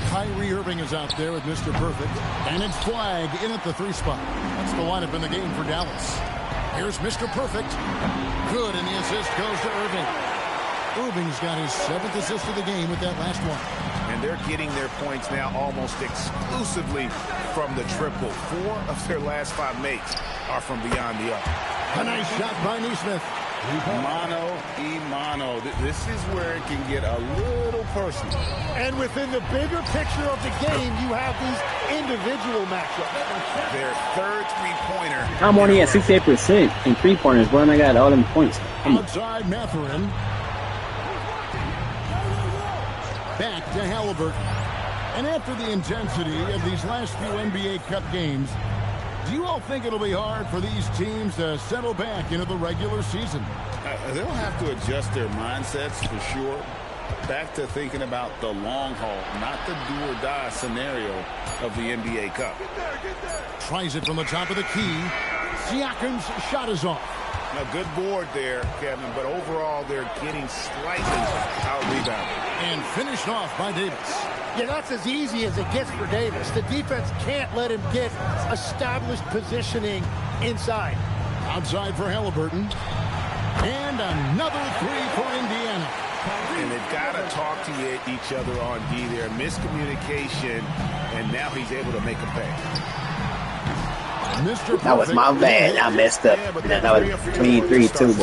Kyrie Irving is out there with Mr. Perfect. And it's Flag in at the 3 spot. That's the lineup in the game for Dallas. Here's Mr. Perfect. Good, and the assist goes to Irving. Irving's got his 7th assist of the game with that last one. And they're getting their points now almost exclusively from the triple. 4 of their last 5 makes are from beyond the arc. A nice shot by Neesmith. Mano. This is where it can get a little personal. And within the bigger picture of the game, you have these individual matchups. Their third three-pointer. I'm only at 68% in three-pointers, but I got all them points. Outside Mathurin. Back to Halliburton. And after the intensity of these last few NBA Cup games, do you all think it'll be hard for these teams to settle back into the regular season? They'll have to adjust their mindsets for sure. Back to thinking about the long haul, not the do-or-die scenario of the NBA Cup. Tries it from the top of the key. Siakam's shot is off. A good board there, Kevin, but overall they're getting slightly out-rebounded. And finished off by Davis. Yeah, that's as easy as it gets for Davis. The defense can't let him get established positioning inside. Outside for Halliburton. And another 3 for Indiana. And they've got to talk to each other on D there. Miscommunication, and now he's able to make a pay. That was my bad. I messed up. That was 23-2.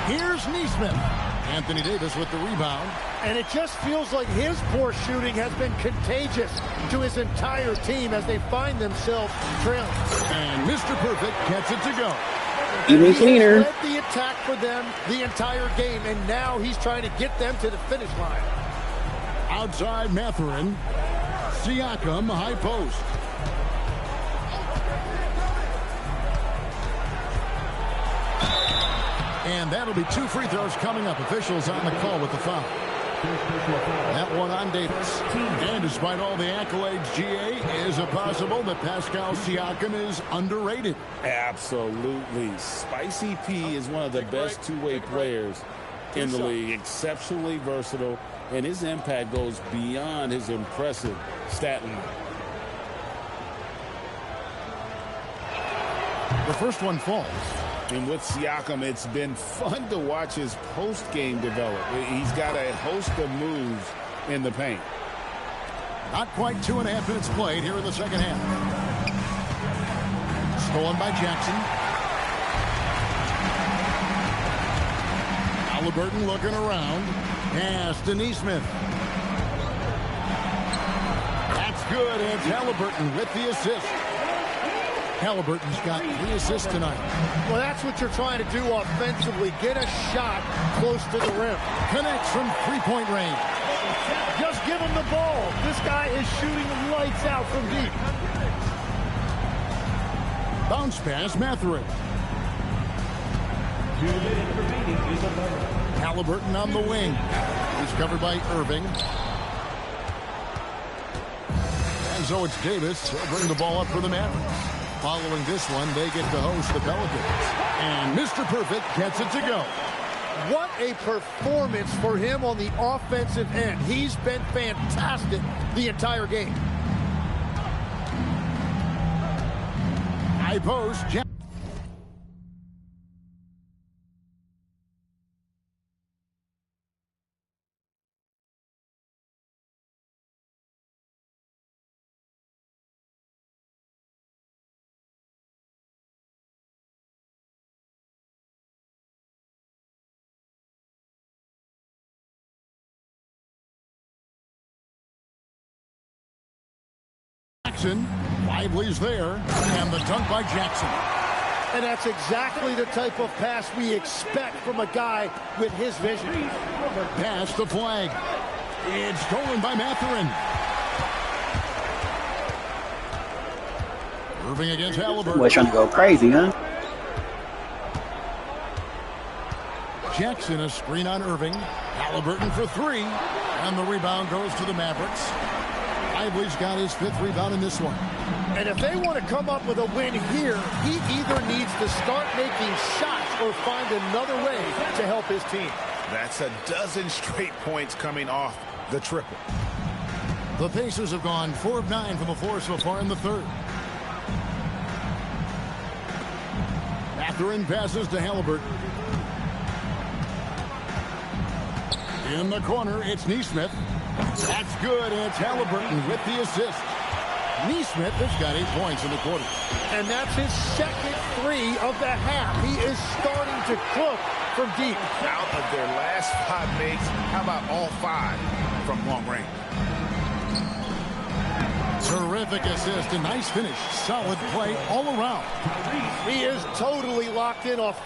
Here's Neesmith. Anthony Davis with the rebound. And it just feels like his poor shooting has been contagious to his entire team as they find themselves trailing. And Mr. Perfect gets it to go. Even cleaner. He led the attack for them the entire game, and now he's trying to get them to the finish line. Outside Mathurin. Siakam, high post. And that'll be 2 free throws coming up. Officials on the call with the foul. That one on Davis. And despite all the accolades, GA, is it possible that Pascal Siakam is underrated? Absolutely. Spicy P is one of the best two-way players in the league. Exceptionally versatile, and his impact goes beyond his impressive stat line. The first one falls. And with Siakam, it's been fun to watch his post-game develop. He's got a host of moves in the paint. Not quite 2.5 minutes played here in the second half. Stolen by Jackson. Halliburton looking around. Pass to Neesmith. That's good. And it's Halliburton with the assist. Halliburton's got 3 assists tonight. Well, that's what you're trying to do offensively. Get a shot close to the rim. Connects from three-point range. Just give him the ball. This guy is shooting lights out from deep. Bounce pass, Matherin. 2 minutes remaining in the third. Halliburton on the wing. He's covered by Irving. And so it's Davis. He'll bring the ball up for the Mavericks. Following this one, they get to host the Pelicans. And Mr. Perfect gets it to go. What a performance for him on the offensive end. He's been fantastic the entire game. High post. Jackson. Lively's there. And the dunk by Jackson. And that's exactly the type of pass we expect from a guy with his vision. Pass the flag. It's stolen by Matherin. Irving against Halliburton. Boy, trying to go crazy, huh? Jackson, a screen on Irving. Halliburton for 3. And the rebound goes to the Mavericks. Lively's got his 5th rebound in this one. And if they want to come up with a win here, he either needs to start making shots or find another way to help his team. That's a dozen straight points coming off the triple. The Pacers have gone 4 of 9 from the floor so far in the third. Matherin passes to Halliburton. In the corner, it's Neesmith. That's good, and it's Halliburton with the assist. Neesmith has got 8 points in the quarter. And that's his second 3 of the half. He is starting to cook from deep. Out of their last 5 makes, how about all 5 from long range? Terrific assist, a nice finish. Solid play all around. He is totally locked in off.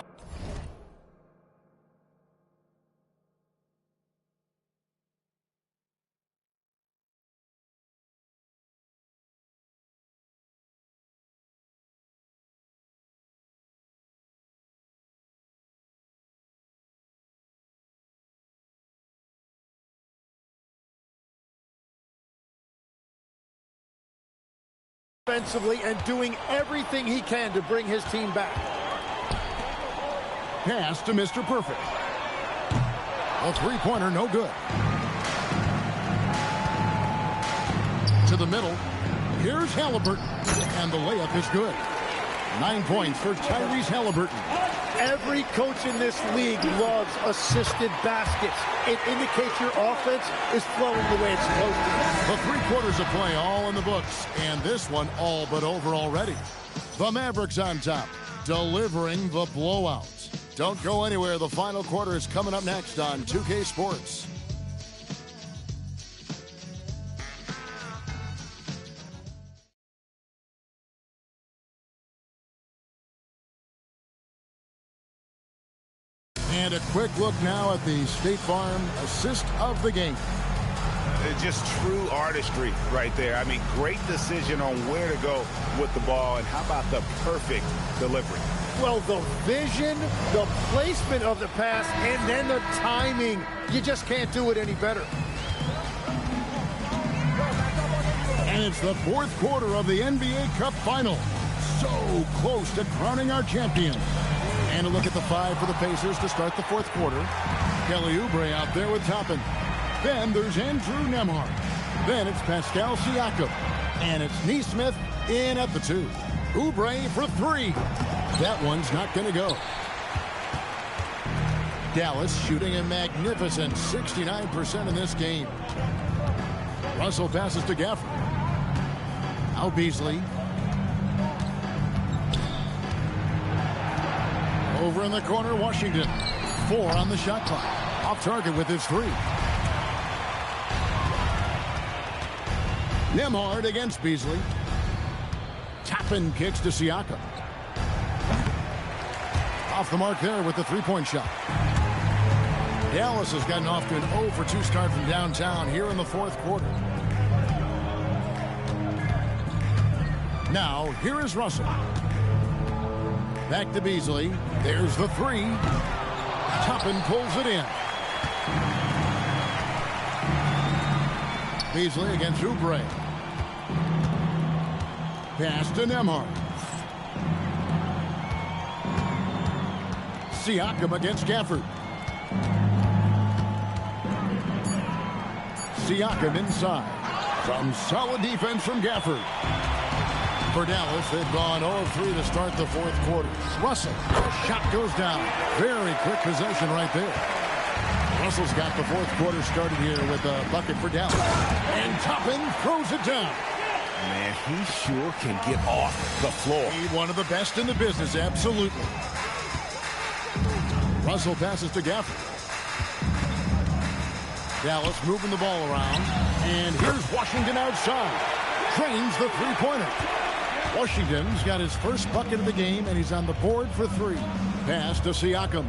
Offensively and doing everything he can to bring his team back. Pass to Mr. Perfect. A 3-pointer, no good. To the middle. Here's Halliburton. And the layup is good. 9 points for Tyrese Halliburton. Every coach in this league loves assisted baskets. It indicates your offense is flowing the way it's supposed to. The 3 quarters of play all in the books, and this one all but over already. The Mavericks on top, delivering the blowout. Don't go anywhere. The final quarter is coming up next on 2K Sports. And a quick look now at the State Farm assist of the game. Just true artistry right there. I mean, great decision on where to go with the ball, and how about the perfect delivery? Well, the vision, the placement of the pass, and then the timing. You just can't do it any better. And it's the 4th quarter of the NBA Cup Final. So close to crowning our champion. And a look at the 5 for the Pacers to start the 4th quarter. Kelly Oubre out there with Toppin. Then there's Andrew Nembhard. Then it's Pascal Siakam. And it's Neesmith in at the 2. Oubre for 3. That one's not going to go. Dallas shooting a magnificent 69% in this game. Russell passes to Gafford. Now Beasley. Over in the corner, Washington. 4 on the shot clock. Off target with his 3. Nembhard against Beasley. Toppin kicks to Siakam. Off the mark there with the 3-point shot. Dallas has gotten off to an 0 for 2 start from downtown here in the 4th quarter. Now, here is Russell. Back to Beasley. There's the 3. Toppin pulls it in. Beasley against Oubre. Pass to Nembhard. Siakam against Gafford. Siakam inside. Some solid defense from Gafford. For Dallas, they've gone 0 of 3 to start the 4th quarter. Russell, shot goes down. Very quick possession right there. Russell's got the 4th quarter started here with a bucket for Dallas. And Toppin throws it down. Man, he sure can get off the floor. He's one of the best in the business, absolutely. Russell passes to Gafford. Dallas moving the ball around. And here's Washington outside. Drains the 3-pointer. Washington's got his first bucket of the game, and he's on the board for 3. Pass to Siakam.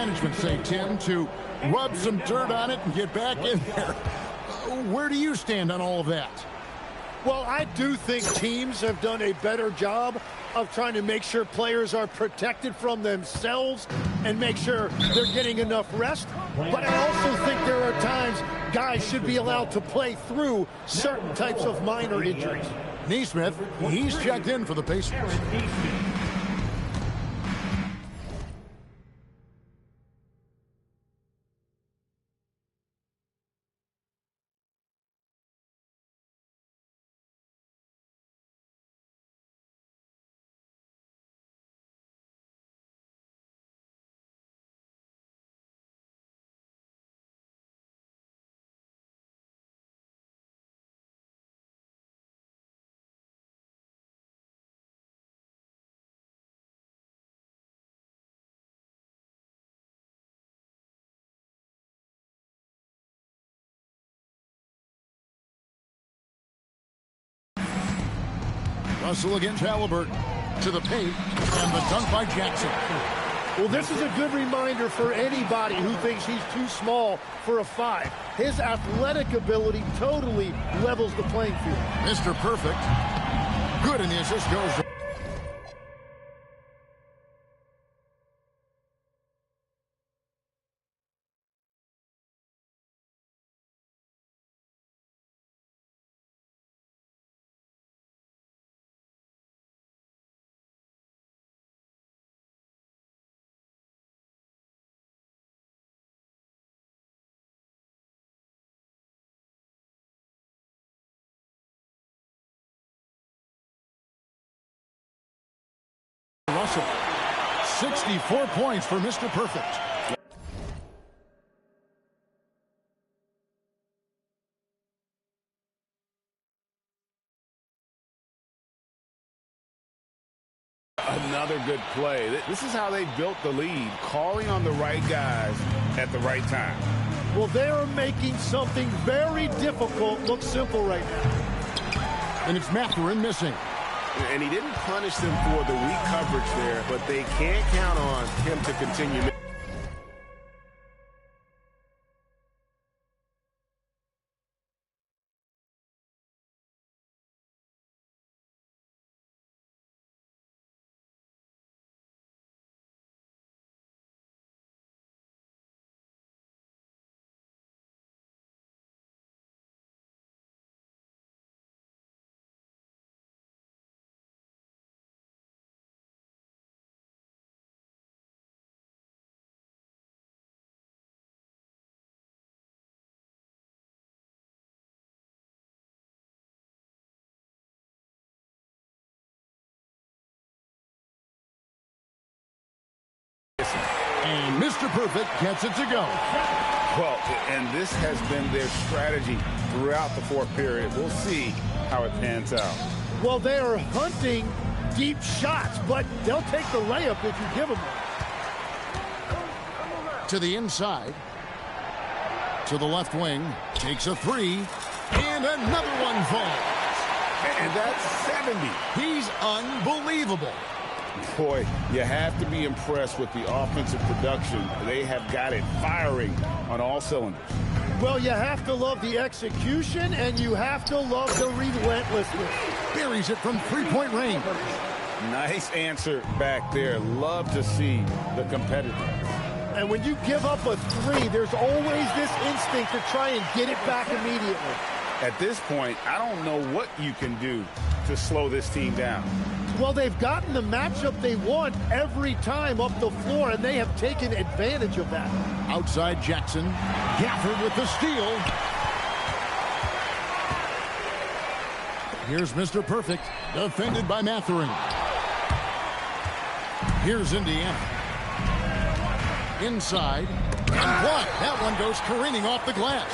management say, Tim, to rub some dirt on it and get back in there. Where do you stand on all of that? Well, I do think teams have done a better job of trying to make sure players are protected from themselves and make sure they're getting enough rest. But I also think there are times guys should be allowed to play through certain types of minor injuries. Neesmith, he's checked in for the Pacers. Russell against Halliburton to the paint, and the dunk by Jackson. Well, this is a good reminder for anybody who thinks he's too small for a 5. His athletic ability totally levels the playing field. Mr. Perfect. Good, and the assist goes to... Russell. 64 points for Mr. Perfect. Another good play. This is how they built the lead, calling on the right guys at the right time. Well, they are making something very difficult look simple right now. And it's Mathurin missing. And he didn't punish them for the weak coverage there, but they can't count on him to continue. And Mr. Perfect gets it to go. Well, and this has been their strategy throughout the fourth period. We'll see how it pans out. Well, they are hunting deep shots, but they'll take the layup if you give them one. To the inside. To the left wing. Takes a 3. And another one falls. And that's 70. He's unbelievable. Boy, you have to be impressed with the offensive production. They have got it firing on all cylinders. Well, you have to love the execution, and you have to love the relentlessness. Buries it from three-point range. Nice answer back there. Love to see the competitiveness. And when you give up a 3, there's always this instinct to try and get it back immediately. At this point, I don't know what you can do to slow this team down. Well, they've gotten the matchup they want every time up the floor, and they have taken advantage of that. Outside Jackson. Gafford with the steal. Here's Mr. Perfect, defended by Mathurin. Here's Indiana. Inside. And blocked. That one goes careening off the glass.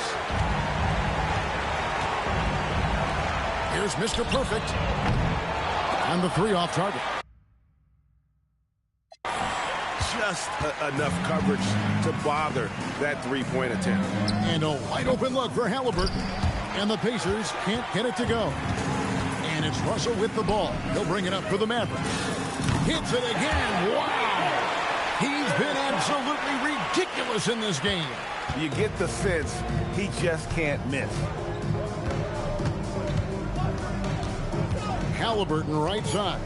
Here's Mr. Perfect. And the 3 off target. Just enough coverage to bother that three-point attempt. And a wide open look for Halliburton. And the Pacers can't get it to go. And it's Russell with the ball. He'll bring it up for the Mavericks. Hits it again. Wow! He's been absolutely ridiculous in this game. You get the sense he just can't miss. Halliburton right side.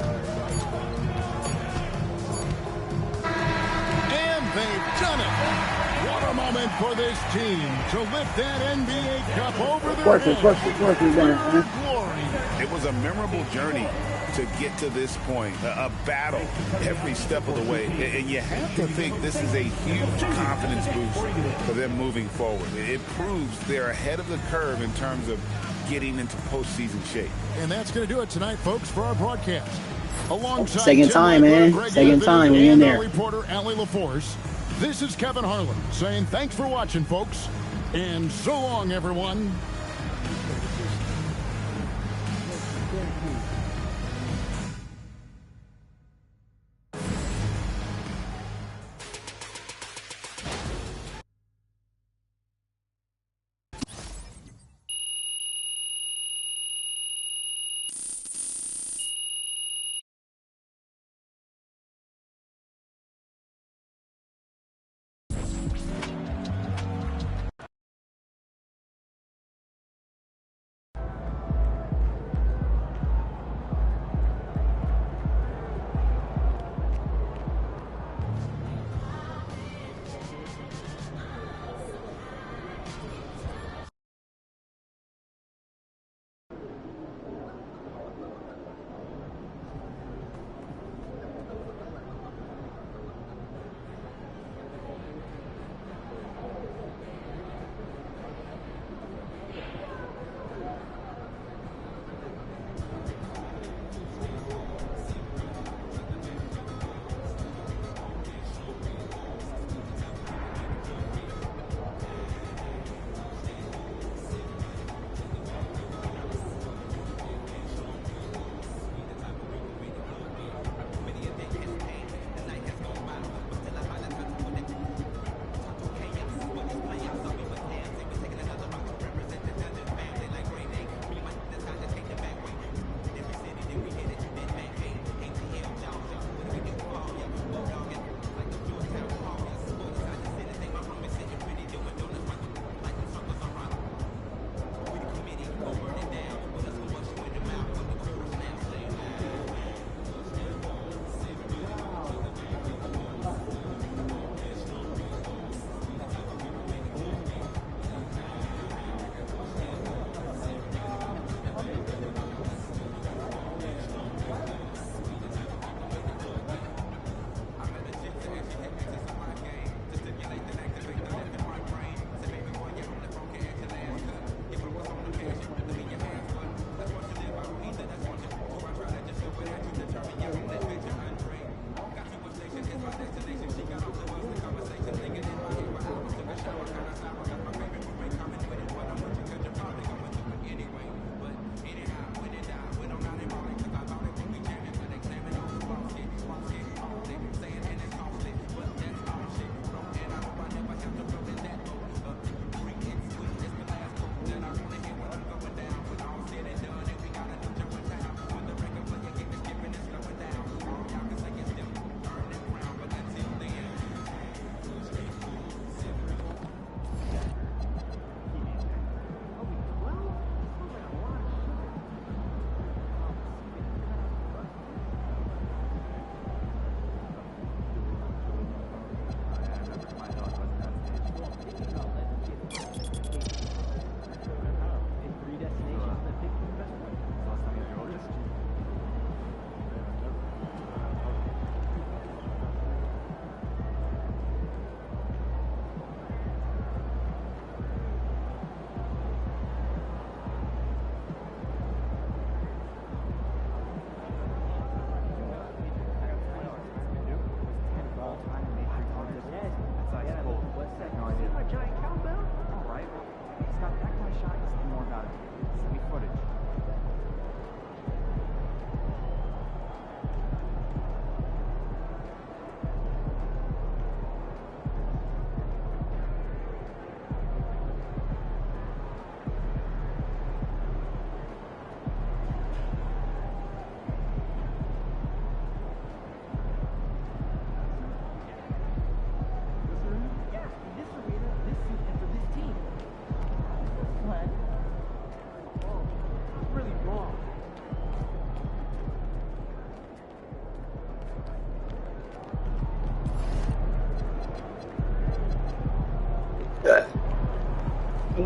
And they've done it. What a moment for this team to lift that NBA Cup over their heads. Glory. It was a memorable journey to get to this point, a battle every step of the way. And you have to think this is a huge confidence boost for them moving forward. It proves they're ahead of the curve in terms of getting into postseason shape. And that's going to do it tonight, folks, for our broadcast. Alongside second time, man. Second time we in there. Reporter Allie LaForce. This is Kevin Harlan saying thanks for watching, folks, and so long, everyone.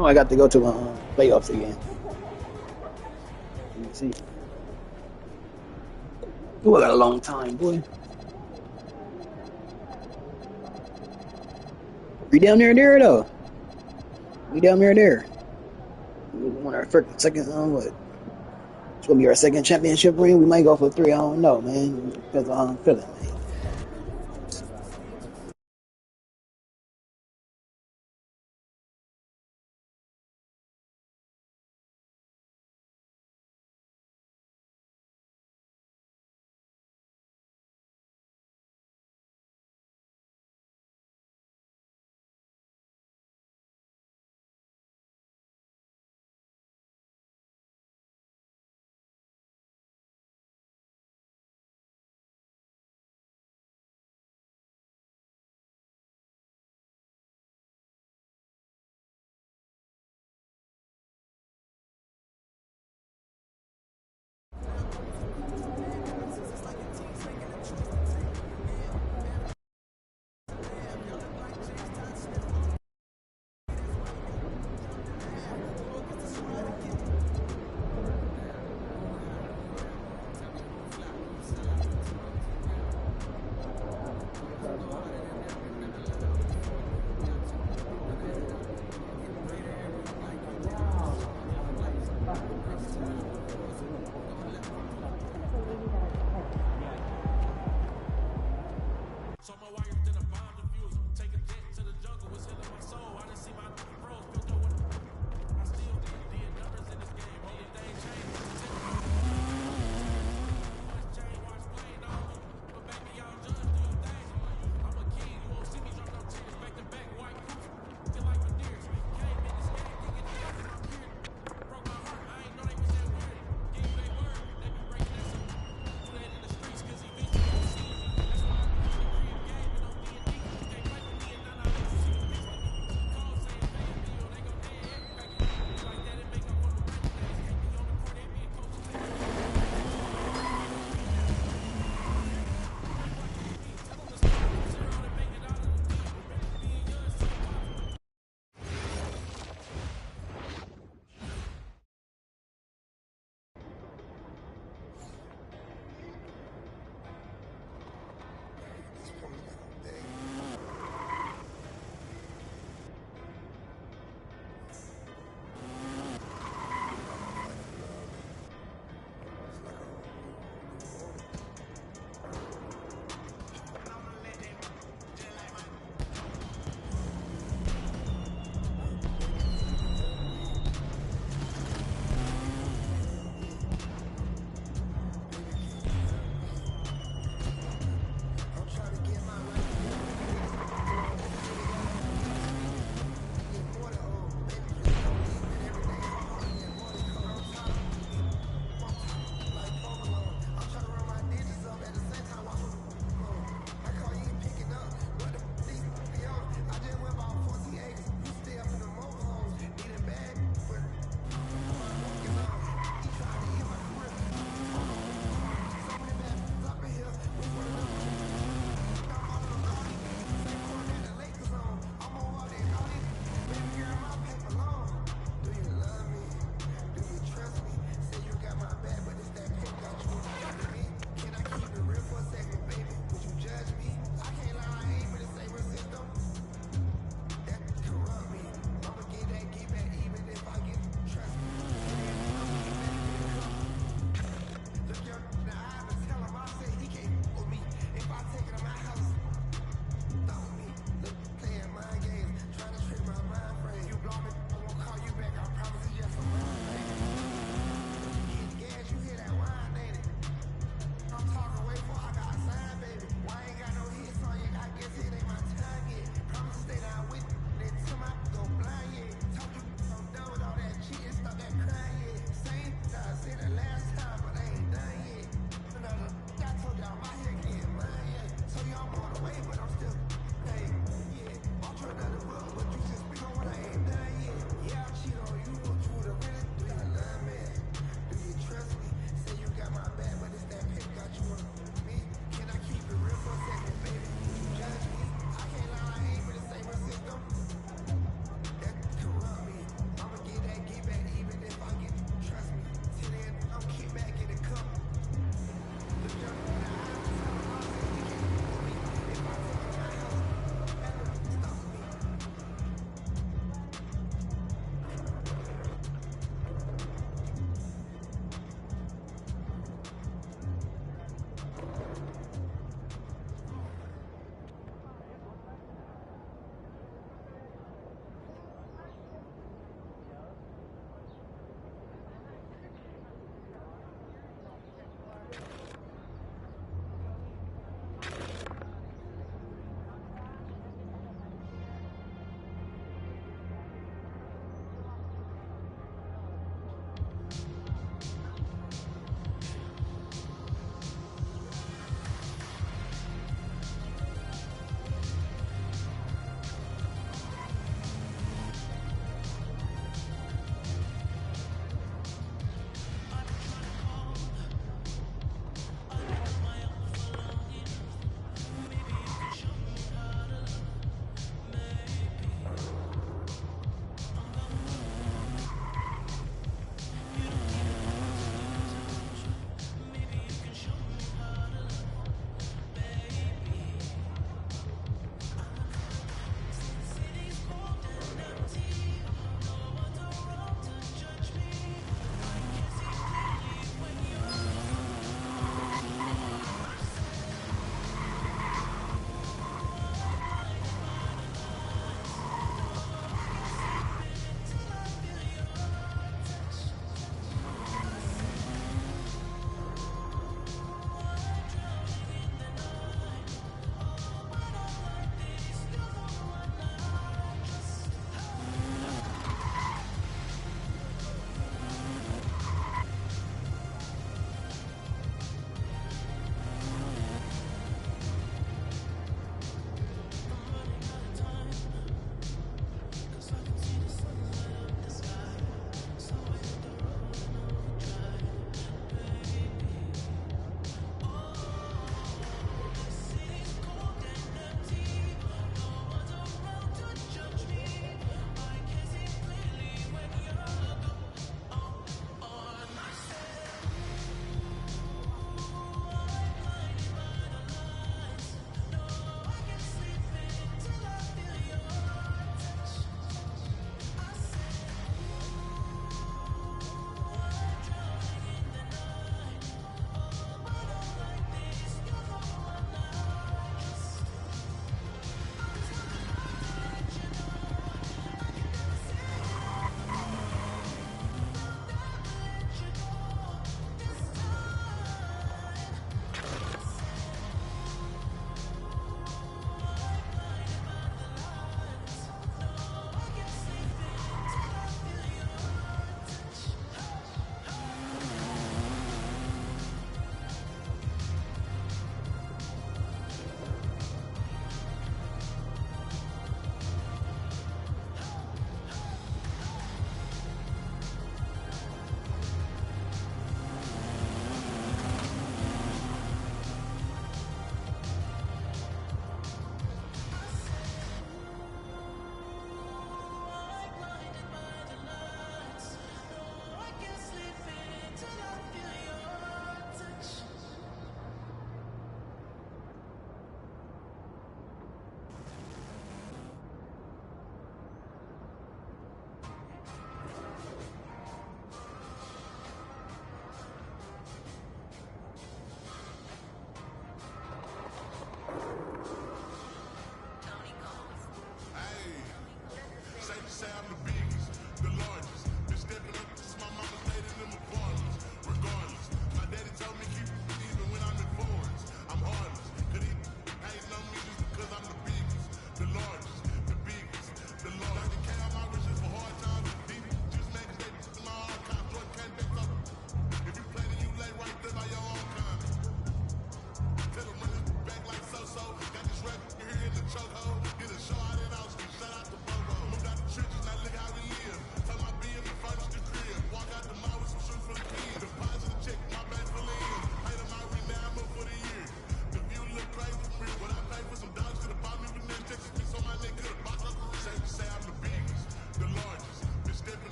know I got to go to playoffs again. Let me see. Oh, I got a long time, boy. We down there though. We down there. We won our second, what? It's gonna be our second championship ring. We might go for 3. I don't know, man. Because I'm feeling, man.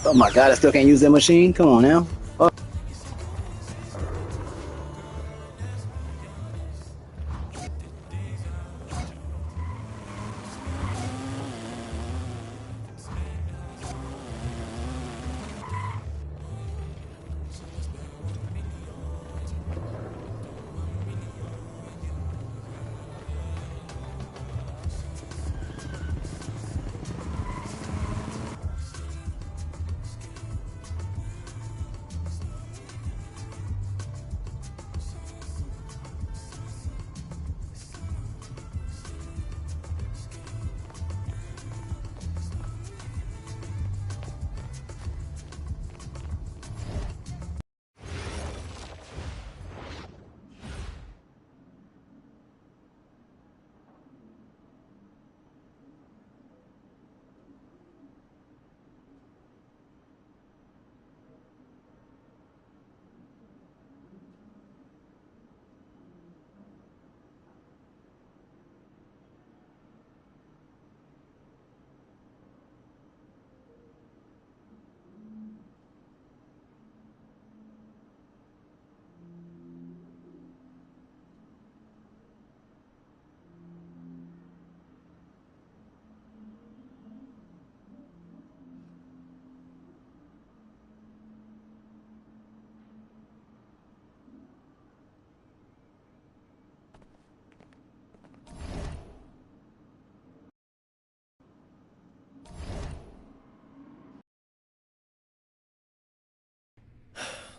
Oh my god, I still can't use that machine? Come on now. Oh.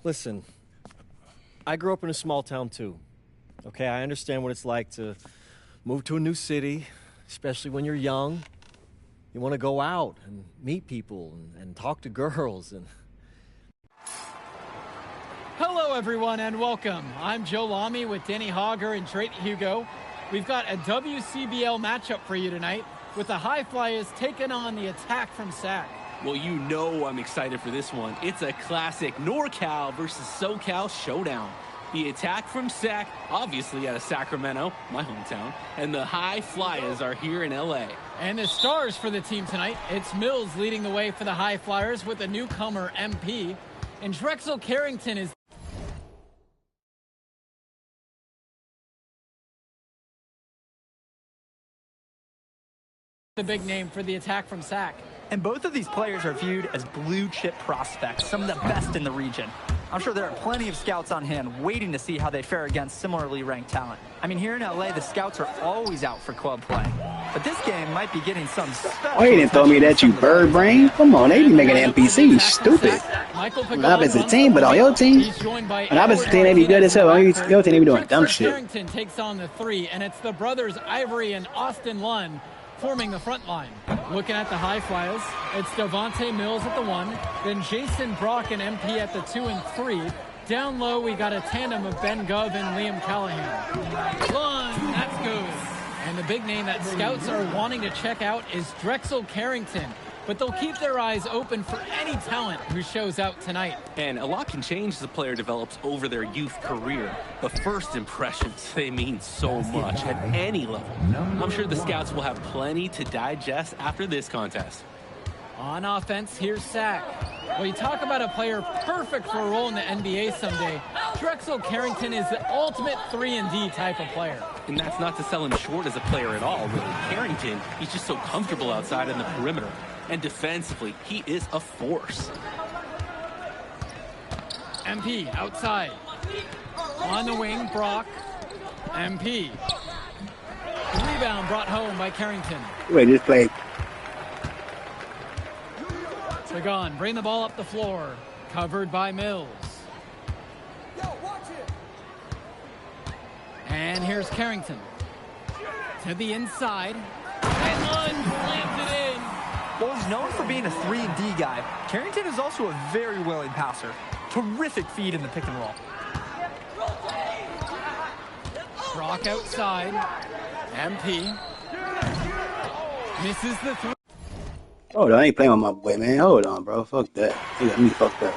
Listen, I grew up in a small town too. Okay, I understand what it's like to move to a new city, especially when you're young. You want to go out and meet people and talk to girls and... Hello, everyone, and welcome. I'm Joe Lamy with Danny Hogger and Drayton Hugo. We've got a WCBL matchup for you tonight with the High Flyers taking on the Attack from Sac. Well, you know I'm excited for this one. It's a classic NorCal versus SoCal showdown. The Attack from Sac, obviously out of Sacramento, my hometown, and the High Flyers are here in LA. And the stars for the team tonight, it's Mills leading the way for the High Flyers with the newcomer MP, and Drexel Carrington is the big name for the Attack from Sac. And both of these players are viewed as blue chip prospects, some of the best in the region. I'm sure there are plenty of scouts on hand waiting to see how they fare against similarly ranked talent. I mean, here in LA, the scouts are always out for club play. But this game might be getting some special... Oh, you didn't throw me that, you bird brain. Come on, they be making NPCs stupid. On the opposite team, but on your team, on the opposite team, they be good as hell. On your team, they be doing dumb shit. Carrington takes on the three, and it's the brothers Ivory and Austin Lunn forming the front line. Looking at the High Flyers, it's Devontae Mills at the 1, then Jason Brock and MP at the 2 and 3. Down low, we got a tandem of Ben Gov and Liam Callahan. Lunn, that's good. And the big name that scouts are wanting to check out is Drexel Carrington. But they'll keep their eyes open for any talent who shows out tonight. And a lot can change as a player develops over their youth career. But first impressions, they mean so much at any level. I'm sure the scouts will have plenty to digest after this contest. On offense, here's Sac. Well, you talk about a player perfect for a role in the NBA someday. Drexel Carrington is the ultimate 3-and-D type of player. And that's not to sell him short as a player at all, really. Carrington, he's just so comfortable outside in the perimeter. And defensively, he is a force. MP outside. On the wing, Brock. MP. Rebound brought home by Carrington. Wait, this play. Sagan, bring the ball up the floor. Covered by Mills. And here's Carrington. To the inside. And Lunn slams it in. Well, he's known for being a 3-and-D guy. Carrington is also a very willing passer. Terrific feed in the pick and roll. Brock outside. MP. Misses the three. Hold on, I ain't playing with my boy, man. Hold on, bro. Fuck that. He got me fucked up.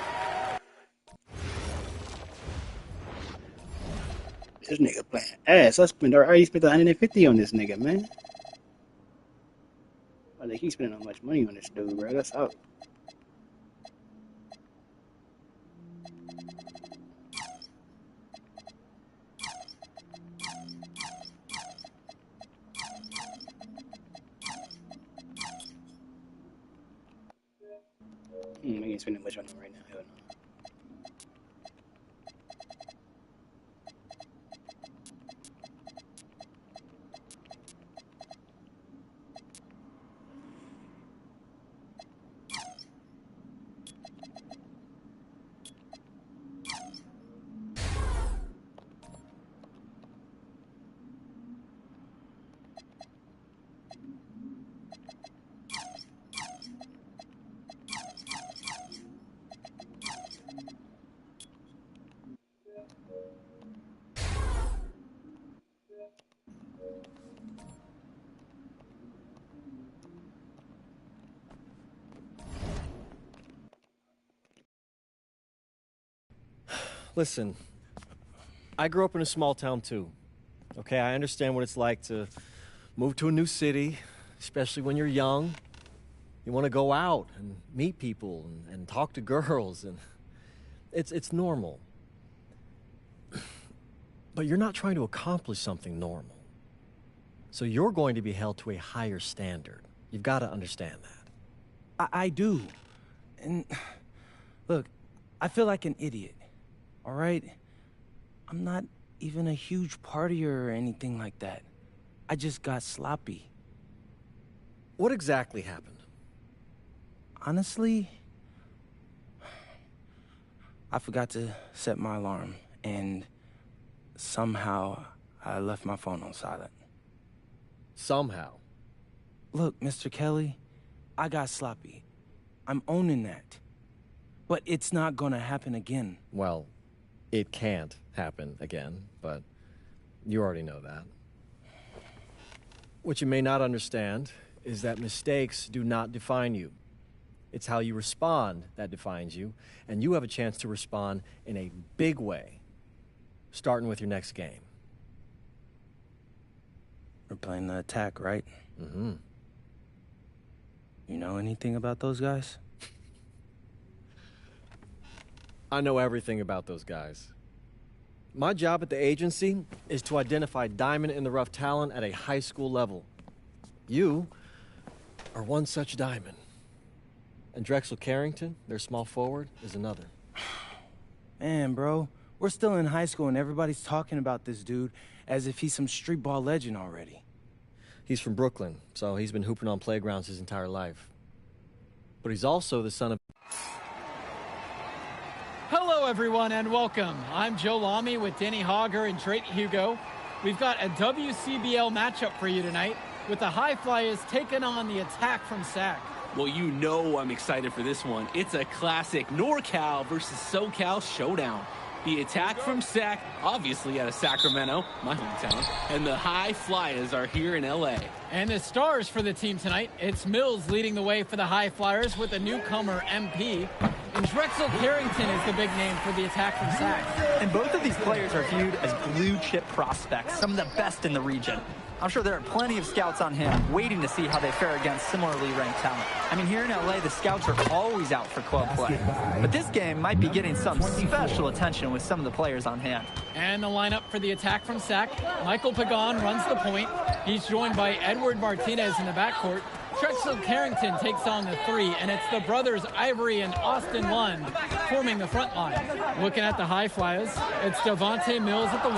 This nigga playing ass. I already spent 150 on this nigga, man. I think he's spending how much money on this dude, bro. That's out. I ain't spending much on him right now. Hell no. Listen, I grew up in a small town too. Okay, I understand what it's like to move to a new city, especially when you're young. You want to go out and meet people and talk to girls, and it's normal. But you're not trying to accomplish something normal. So you're going to be held to a higher standard. You've got to understand that. I do. And look, I feel like an idiot. All right? I'm not even a huge partier or anything like that. I just got sloppy. What exactly happened? Honestly, I forgot to set my alarm, and somehow I left my phone on silent. Somehow? Look, Mr. Kelly, I got sloppy. I'm owning that. But it's not gonna happen again. Well, it can't happen again, but you already know that. What you may not understand is that mistakes do not define you. It's how you respond that defines you, and you have a chance to respond in a big way, starting with your next game. We're playing the attack, right? Mm-hmm. You know anything about those guys? I know everything about those guys. My job at the agency is to identify diamond-in-the-rough talent at a high school level. You are one such diamond. And Drexel Carrington, their small forward, is another. Man, bro, we're still in high school and everybody's talking about this dude as if he's some street ball legend already. He's from Brooklyn, so he's been hooping on playgrounds his entire life. But he's also the son of... Hello, everyone, and welcome. I'm Joe Lamy with Danny Hogger and Drake Hugo. We've got a WCBL matchup for you tonight with the High Flyers taking on the Attack from SAC. Well, you know I'm excited for this one. It's a classic NorCal versus SoCal showdown. The Attack from SAC, obviously out of Sacramento, my hometown, and the High Flyers are here in LA. And the stars for the team tonight, it's Mills leading the way for the High Flyers with a newcomer MP. And Drexel Carrington is the big name for the Attack from SAC. And both of these players are viewed as blue-chip prospects, some of the best in the region. I'm sure there are plenty of scouts on hand waiting to see how they fare against similarly ranked talent. I mean, here in LA, the scouts are always out for club play. But this game might be getting some special attention with some of the players on hand. And the lineup for the Attack from SAC, Michael Pagan runs the point. He's joined by Edward Martinez in the backcourt. Drexel Carrington takes on the three, and it's the brothers Ivory and Austin Lund forming the front line. Looking at the High Flyers, it's Devontae Mills at the 1,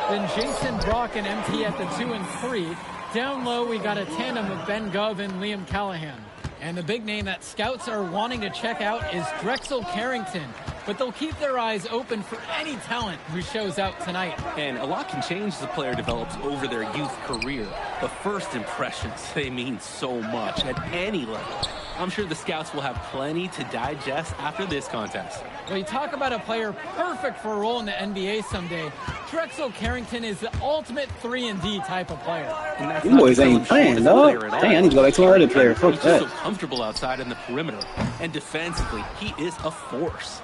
then Jason Brock and MT at the 2 and 3. Down low, we got a tandem of Ben Gov and Liam Callahan. And the big name that scouts are wanting to check out is Drexel Carrington. But they'll keep their eyes open for any talent who shows out tonight. And a lot can change as the player develops over their youth career. But first impressions, they mean so much at any level. I'm sure the scouts will have plenty to digest after this contest. Well, you talk about a player perfect for a role in the NBA someday. Drexel Carrington is the ultimate 3-and-D type of player. You boys ain't playing, dog. Dang, I need to go back to my early player. Fuck He's that. just so comfortable outside in the perimeter. And defensively, he is a force.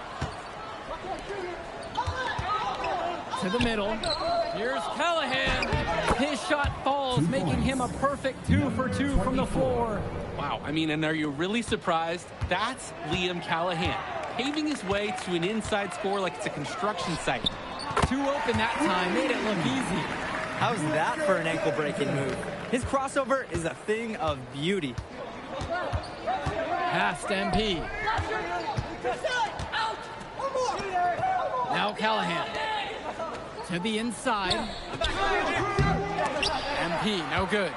To the middle. Here's Callahan. His shot falls, making him a perfect 2 for 2 from the floor. Wow, I mean, and are you really surprised? That's Liam Callahan, paving his way to an inside score like it's a construction site. Too open that time, made it look easy. How's that for an ankle-breaking move? His crossover is a thing of beauty. Fast MP. Now Callahan. To the inside. MP, no good.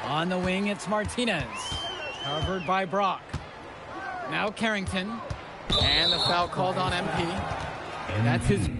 On the wing, it's Martinez. Covered by Brock. Now Carrington. And the foul called on MP. That's his...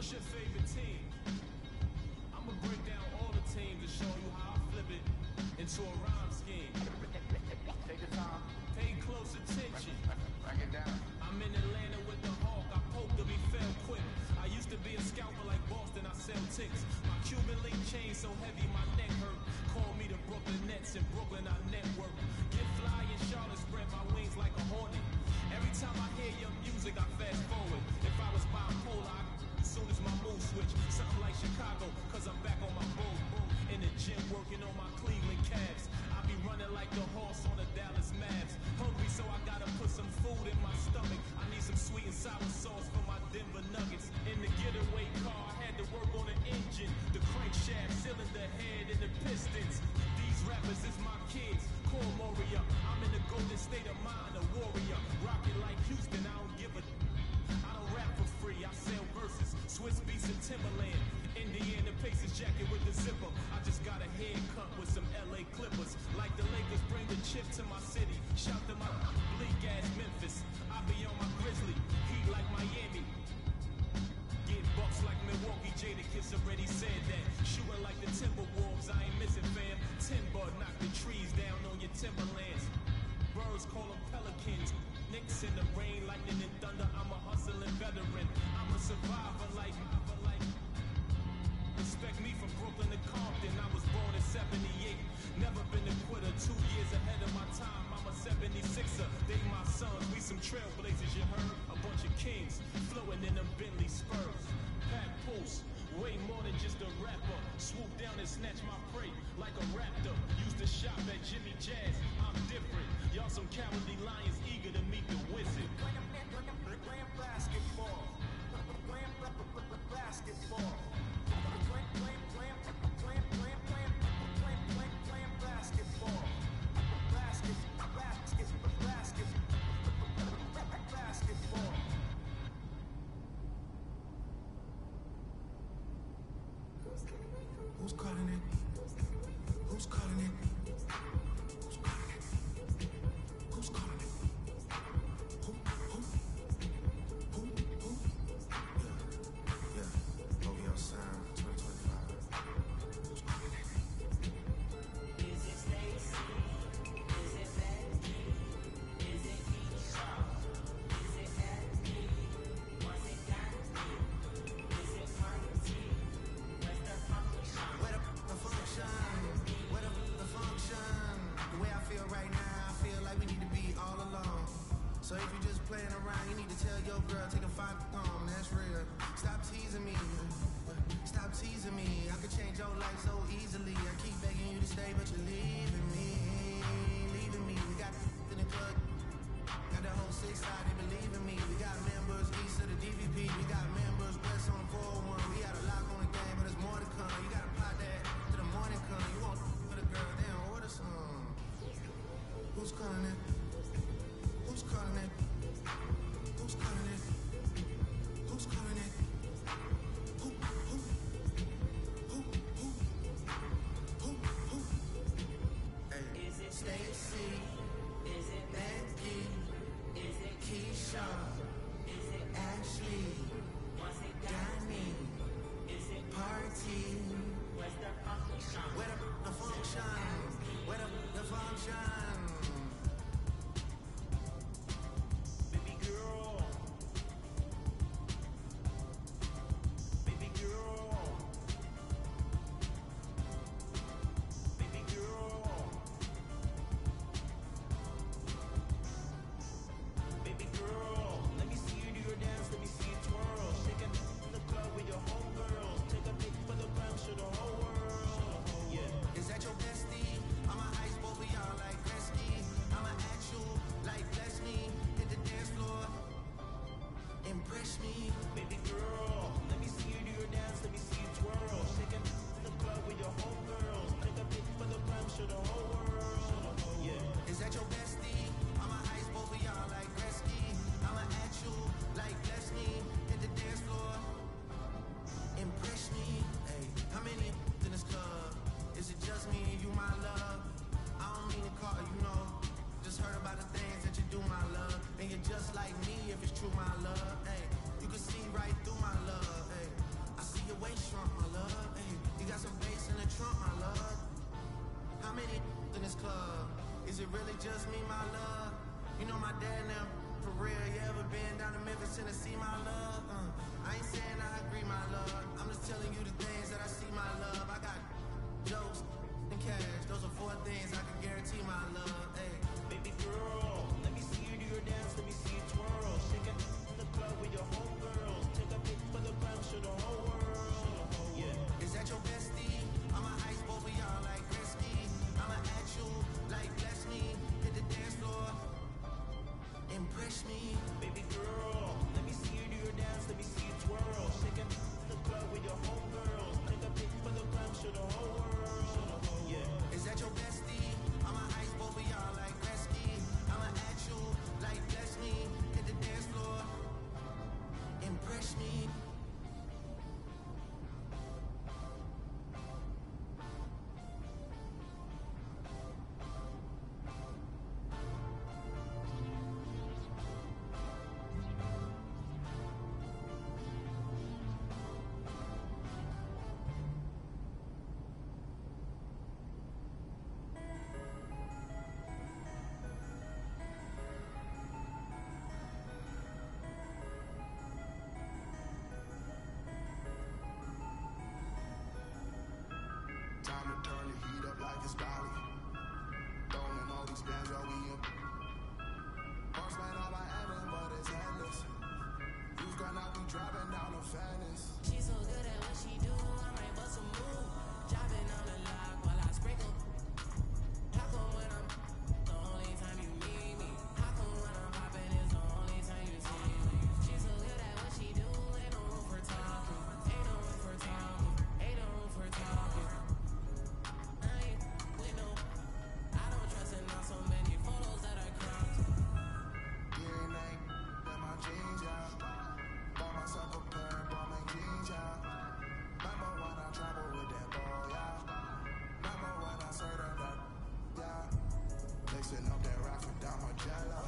What's your favorite team? I'ma break down all the teams to show you how I flip it into a rhyme scheme. Take your time. Pay close attention. Break it down. I'm in Atlanta with the Hawk. I poked him, he fell quick. I used to be a scalper like Boston. I sell ticks. My Cuban link chain so heavy my neck hurt. Call me the Brooklyn Nets. In Brooklyn I network. Get fly in Charlotte, spread my wings like a hornet. Every time I hear your music, I fast forward. If I was bipolar, as soon as my mood switch, something like Chicago, cause I'm back on my boat. In the gym working on my Cleveland Cavs. I be running like the horse on the Dallas Mavs. Hungry, so I gotta put some food in my stomach. I need some sweet and sour sauce for my Denver Nuggets. In the getaway car, I had to work on the engine, the crankshaft, cylinder head, and the pistons. These rappers is my kids, Core Warrior. I'm in the golden state of mind, a warrior. Rockin' like Houston, I don't give a. I don't rap for free, I sell verses. Swiss beats and Timberland. Indiana Pacers jacket with the zipper. I just got a haircut with some LA Clippers. Like the Lakers bring the chip to my city. Shout to my bleak ass Memphis. I be on my Grizzly, heat like Miami. Get bucks like Milwaukee, Jada Kiss already said that. Shooting like the Timberwolves, I ain't missing fam. Timber knock the trees down on your Timberlands. Birds call them pelicans. Knicks in the rain, lightning and thunder. I'm a hustling veteran. I'm a survivor like. Respect me from Brooklyn to Compton. I was born in 78. Never been a quitter. 2 years ahead of my time. I'm a 76er. They my sons. We some trailblazers, you heard? A bunch of kings flowing in them Bentley Spurs. Pat Pulse. Way more than just a rapper. Swoop down and snatch my prey like a raptor. Used to shop at Jimmy Jazz. I'm different. Y'all some cowardly lions eager to meet the wizard. Playing basketball. Playing basketball. Playing basketball. Basketball. Who's calling it? Who's calling it? Who's calling it? Who's calling it? Who? Yeah. OVO Sound 2025. Who's calling it? Is it Stacy? Is it Becky? Is it Keisha? Is it Eddie? Was it Gandhi? Is it Marty? Where's the function? Where the function? The way I feel right now, I feel like we need to be all alone. So if you're just playing around, you need to tell your girl, take a fight home, that's real. Stop teasing me. Stop teasing me. I could change your life so easily. I keep begging you to stay, but you're leaving me. Leaving me. We got in the club. Got the whole 6 side, they believe in me. We got members east of the DVP. We got members west on the 401. We got a lock on the game, but there's more to come. You gotta plot that to the morning come. You want with a girl, they don't order some. Who's calling it? Who's calling it? Who's calling it? Who's calling it? Who? Hey. Is it Stacy? Is it Becky? Is it Keisha? Is it Ashley? Was it Danny? Is it Party? Where's the function? Where the function? Where the function? Baby girl. Baby girl. Baby girl. Baby girl. Let me see you do your dance. Let me see you twirl. Shake it in the club with your homegirls. Take a pic for the gram, show the whole world. Yeah. it really just me, my love? You know my dad now, for real. You ever been down to Memphis, Tennessee, my love? I ain't saying I agree, my love. I'm just telling you the things that I see, my love. I got jokes and cash. Those are 4 things I can guarantee, my love. Hey, baby girl, let me see you do your dance. Let me see you twirl. Shake it in the club with your homegirls. Take a pic for the gram, show the whole world. Yeah, is that your bestie? I'ma ice both of y'all like Gretzky. I'ma act you like bless me. Hit the dance floor, impress me. Baby girl, let me see you do your dance. Let me see you twirl. Shake it in the club with your homegirls. Take a pic for the gram, show the whole world. Yeah, is that your bestie? I'ma ice both of y'all like Gretzky. I'ma act you like bless me. Hit the dance floor, impress me. Time to turn the heat up like it's Bali. Throwing all these bands, yo, we in. Horseman on my Evan, but it's endless. You've gone out, we driving down the fatness. She's so good at what she do, I might bust a move. Driving on the lock while I sprinkle. How come when I'm the only time you need me? How come when I'm popping is the only time you see me? She's so good at what she do, ain't no room for talking. Ain't no room for talking. Ain't no room for talking. So many photos that I cropped. DNA in my jeans, yeah. Bought myself a pair of Balmain jeans, yeah. Remember when I traveled with that boy, yeah. Remember when I served up that, yeah. Mixing up that rock with down my jello.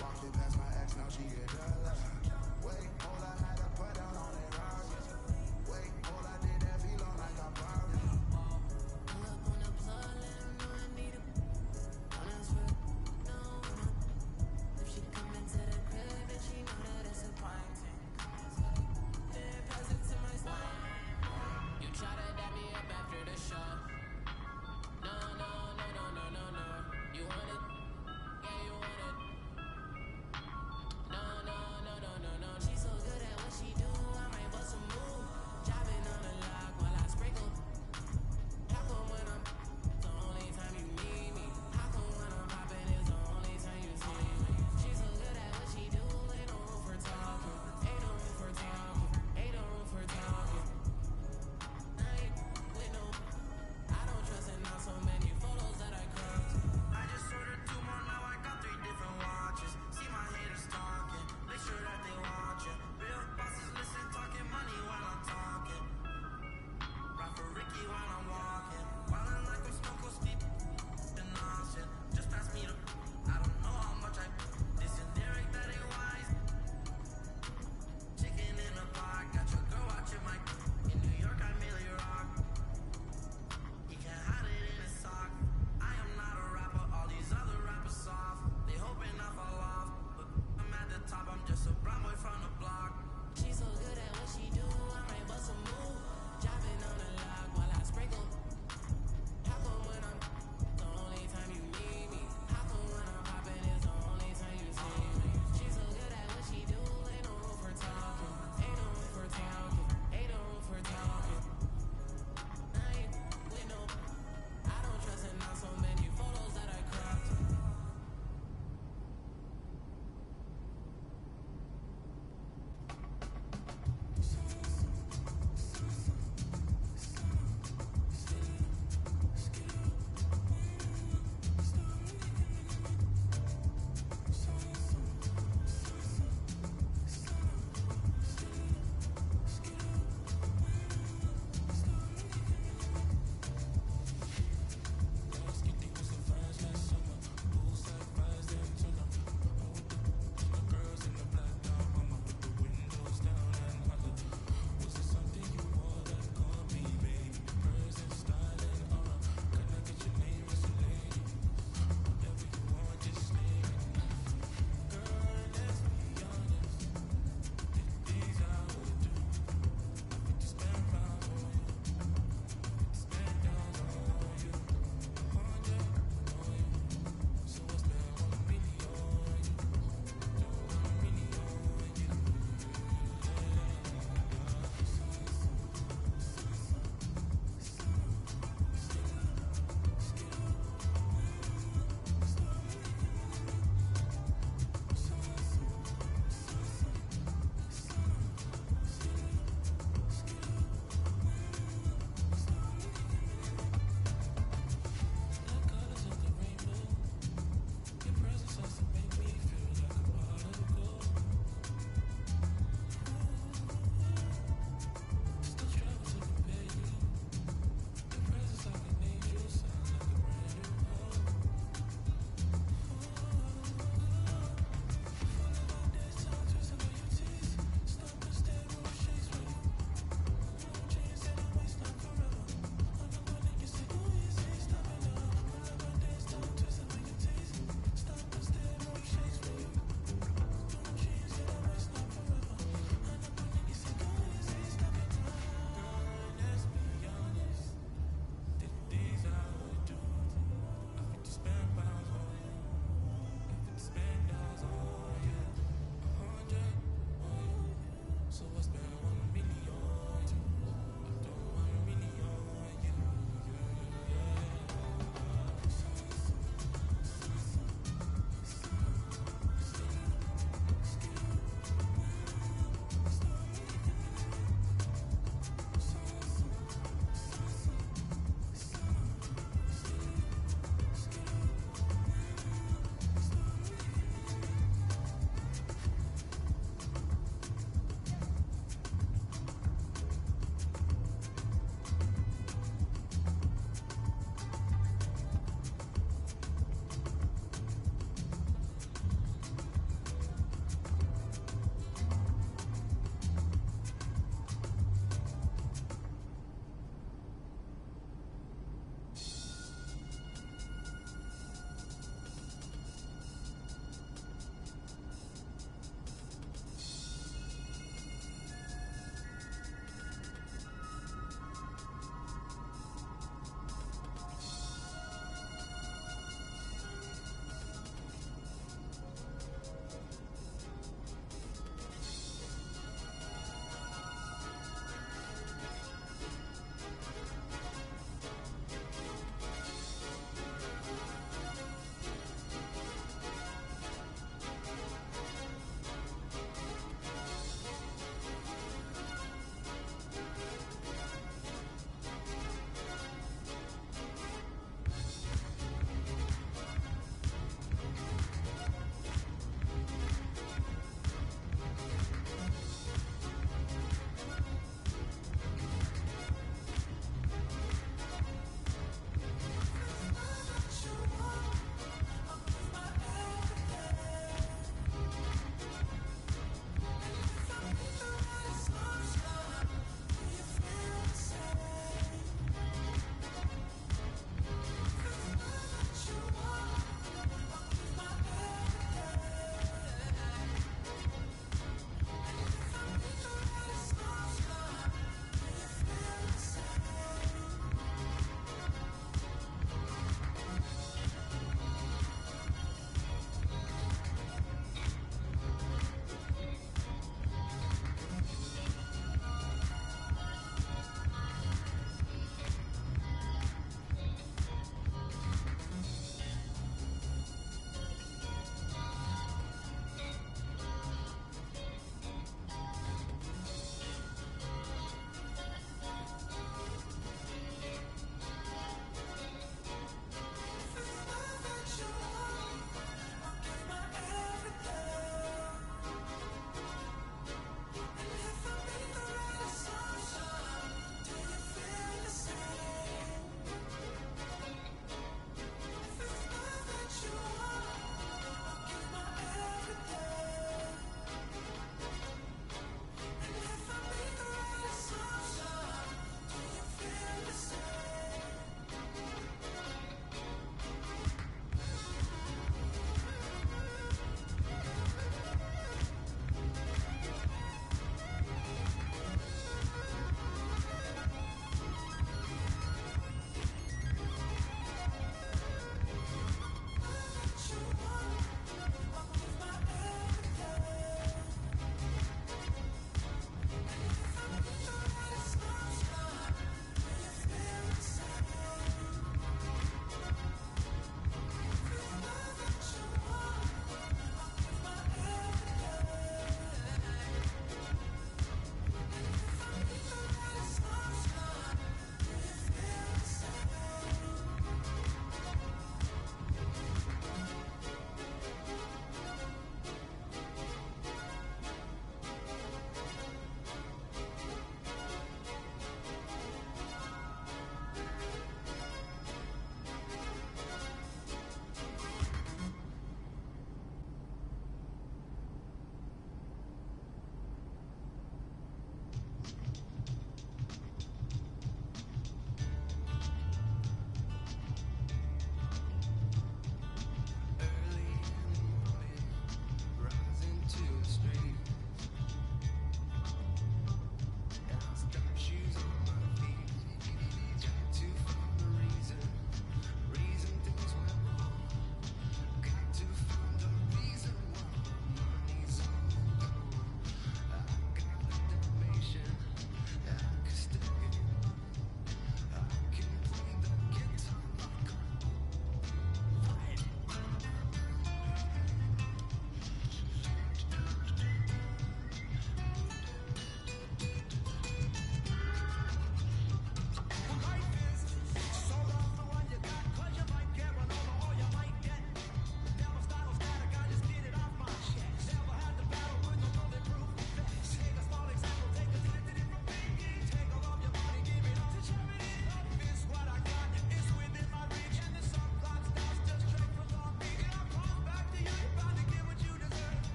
Walking past my ex, now she get jealous. Wait, all I had to put down on that rock. Wait, all I did that feel like I'm borrowing. Pull up on the plug, let him know I need him. If she come into the crib and she know that it's appointing, then pass it to my side. You try to dab me up after the show. No, no, no, no, no, no, no. You want it? Yeah, you want it. No, no, no, no,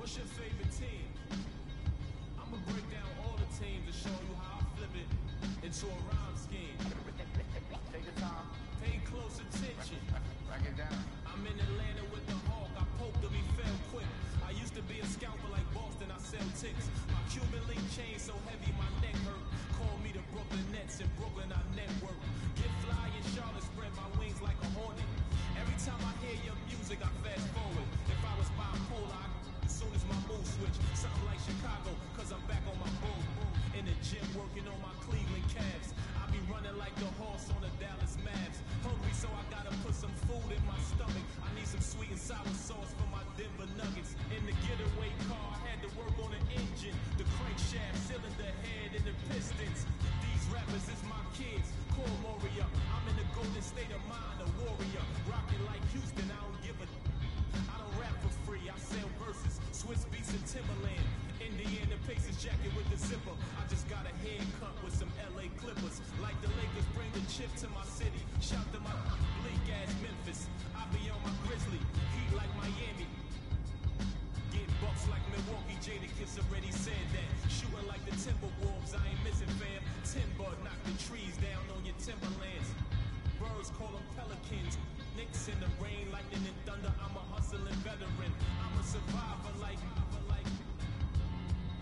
What's your favorite team? I'ma break down all the teams and show you how I flip it into a rhyme scheme. Take your time. Pay close attention. Break it down. I'm in Atlanta with the Hawk. I poked him, he fell quick. I used to be a scalper like Boston. I sell ticks. My Cuban link chain so heavy my neck hurt. Call me the Brooklyn Nets. In Brooklyn I network. Get fly in Charlotte, spread my wings like a hornet. Every time I hear your music, I fast forward. If I was bipolar, as soon as my mood switch, something like Chicago, cause I'm back on my boom. In the gym working on my Cleveland Cavs. I be running like the horse on the Dallas Mavs. Hungry, so I gotta put some food in my stomach. I need some sweet and sour sauce for my Denver Nuggets. In the getaway car, I had to work on the engine, the crankshaft, cylinder head, and the pistons. These rappers is my kids, Core Warrior. I'm in the golden state of mind, a warrior. Rockin' like Houston, I don't give a. I don't rap for free, I sell verses, Swiss beats and Timberland. Indiana Pacers jacket with the zipper. I just got a haircut with some LA Clippers. Like the Lakers bring the chip to my city. Shout to my bleak ass Memphis. I be on my Grizzly, heat like Miami. Get bucks like Milwaukee, Jadakiss already said that. Shooting like the Timberwolves, I ain't missing fam. Timber, knock the trees down on your timberlands. Birds call them pelicans. Knicks in the rain, lightning and thunder. I'm a hustling veteran. I'm a survivor like.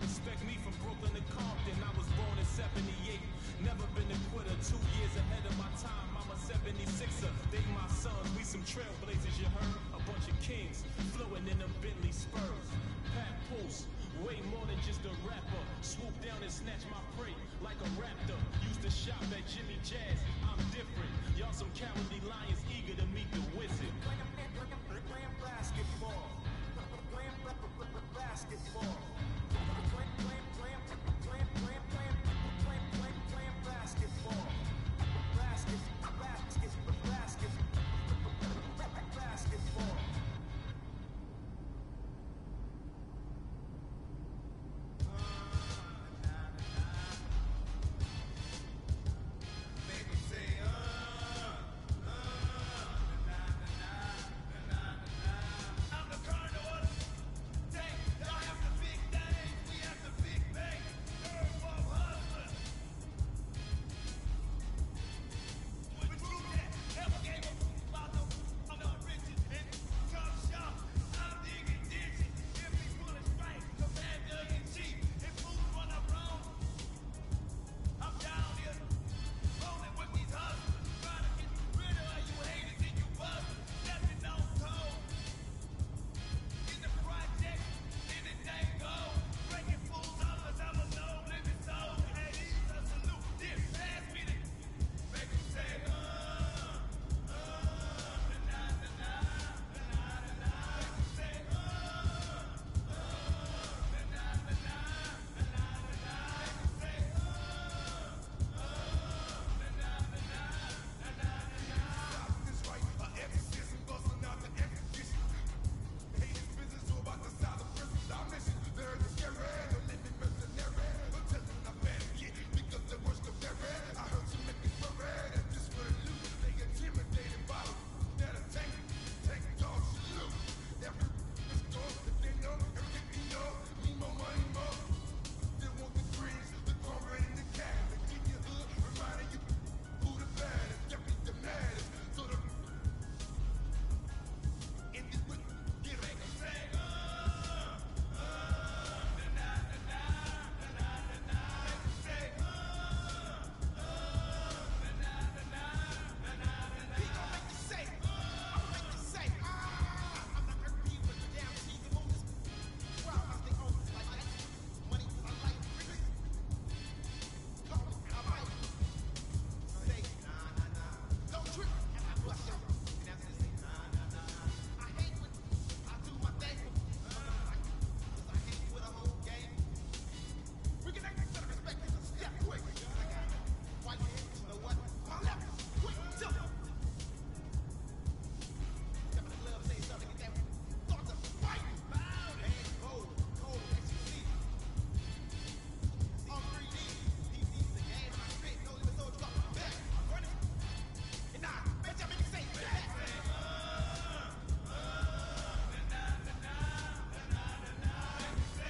Respect me from Brooklyn to Compton. I was born in 78. Never been a quitter. 2 years ahead of my time. I'm a 76er. They my sons. We some trailblazers, you heard? A bunch of kings flowing in them Bentley Spurs. Pat Pulse, way more than just a rapper. Swoop down and snatch my prey like a raptor. Used to shop at Jimmy Jazz. I'm different. Y'all some cowardly lions eager to meet the wizard. Playing basketball. Playing basketball. I'm the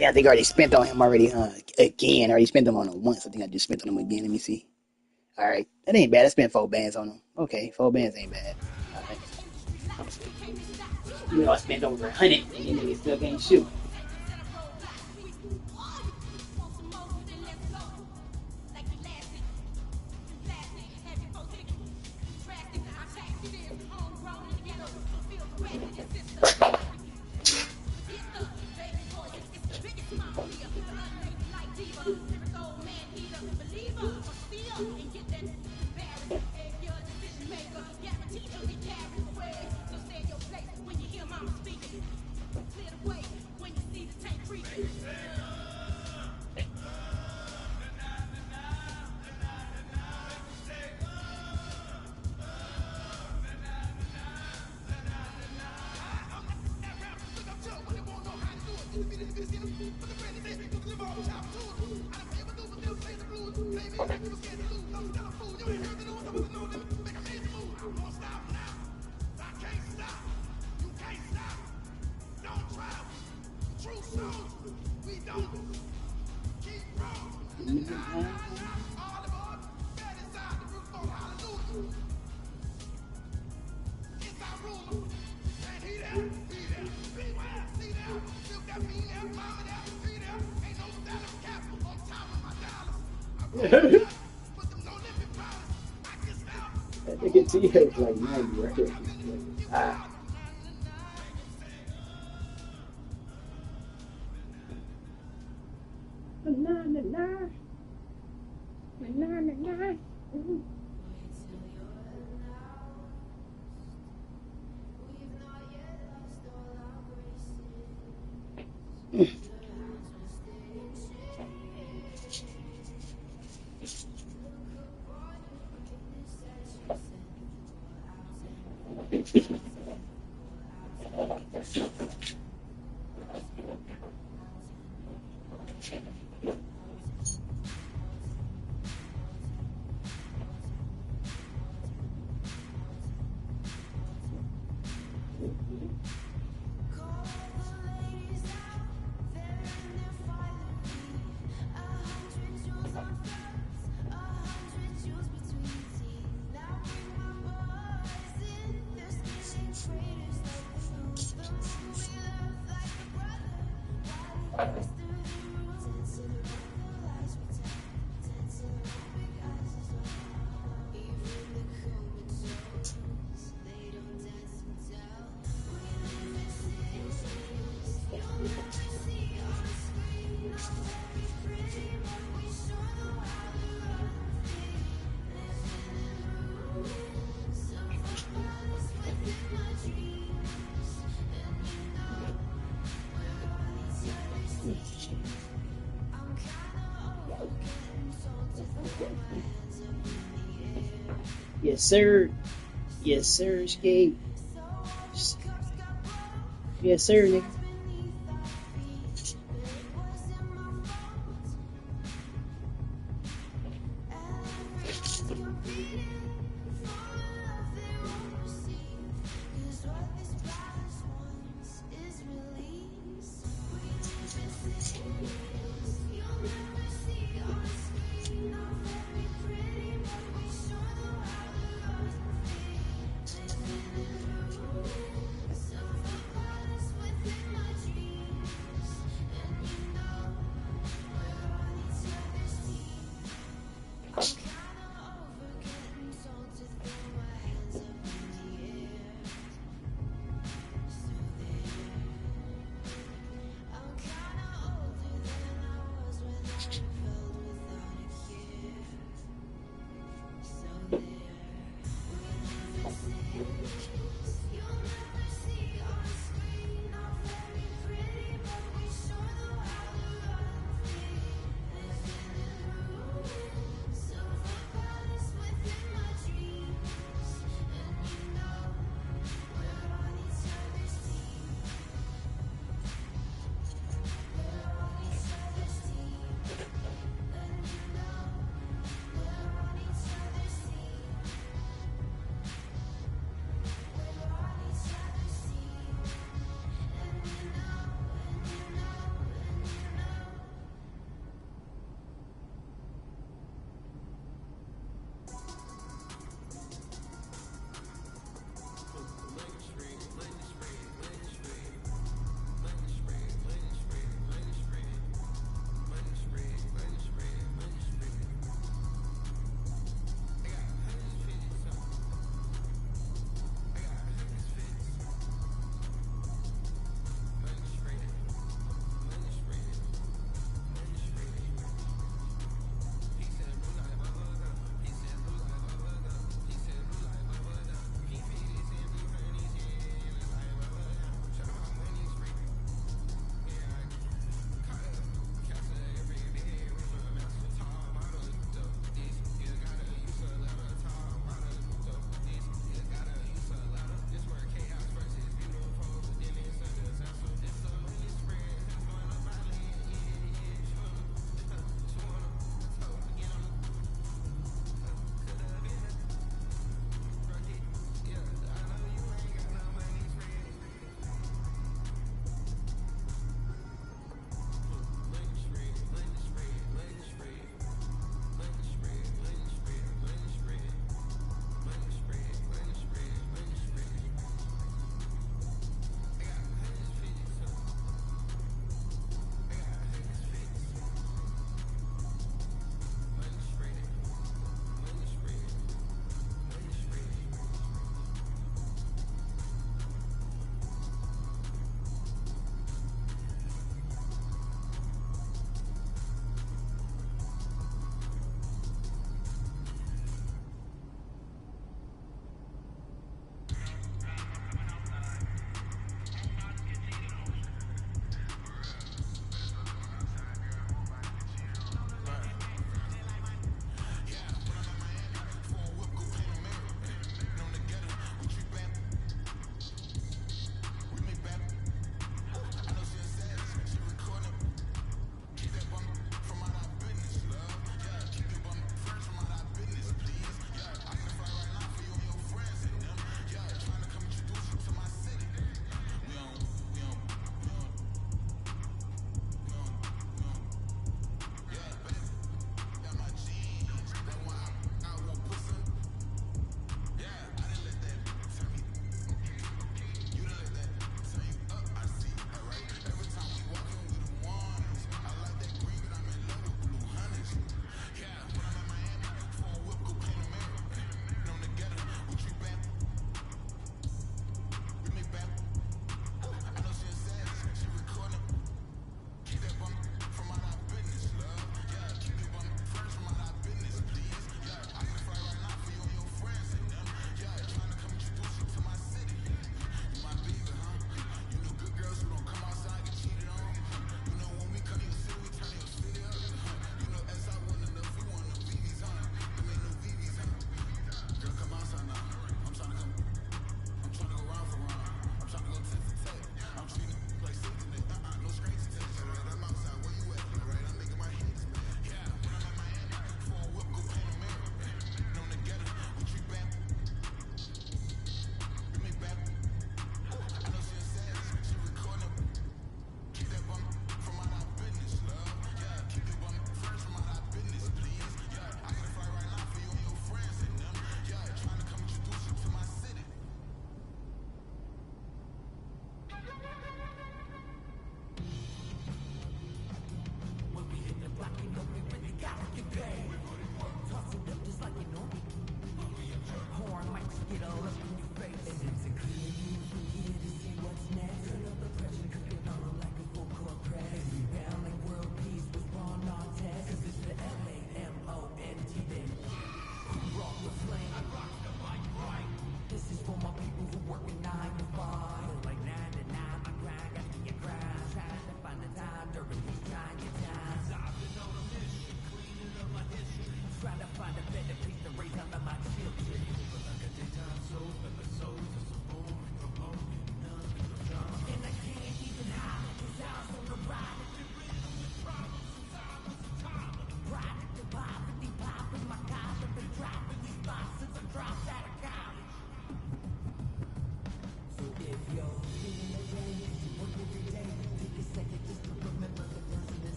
Yeah, I think I already spent on him already, again. I already spent them on him once. I think I just spent on him again. Let me see. All right. That ain't bad. I spent 4 bands on him. Okay, 4 bands ain't bad. All right. You know, I spent over 100 and you niggas still can't shoot. I think it's like 90 right there. Ah. Yes, sir. Yes, sir, Escape. Yes, sir, nigga.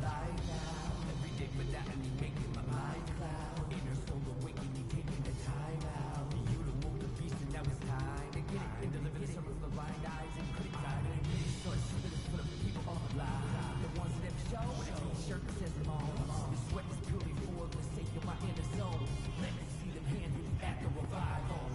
life now. Every day monotony making my mind cloud. Inner soul awakening, taking the time out. You don't want the beast and now it's time to get it. And deliver the sermon from the blind eyes and critics eye. And get it short, something that's full of people online. The ones that never show, and a t-shirt that says them all. The sweat is purely for the sake of my inner soul. Let me see them handle it at the revival.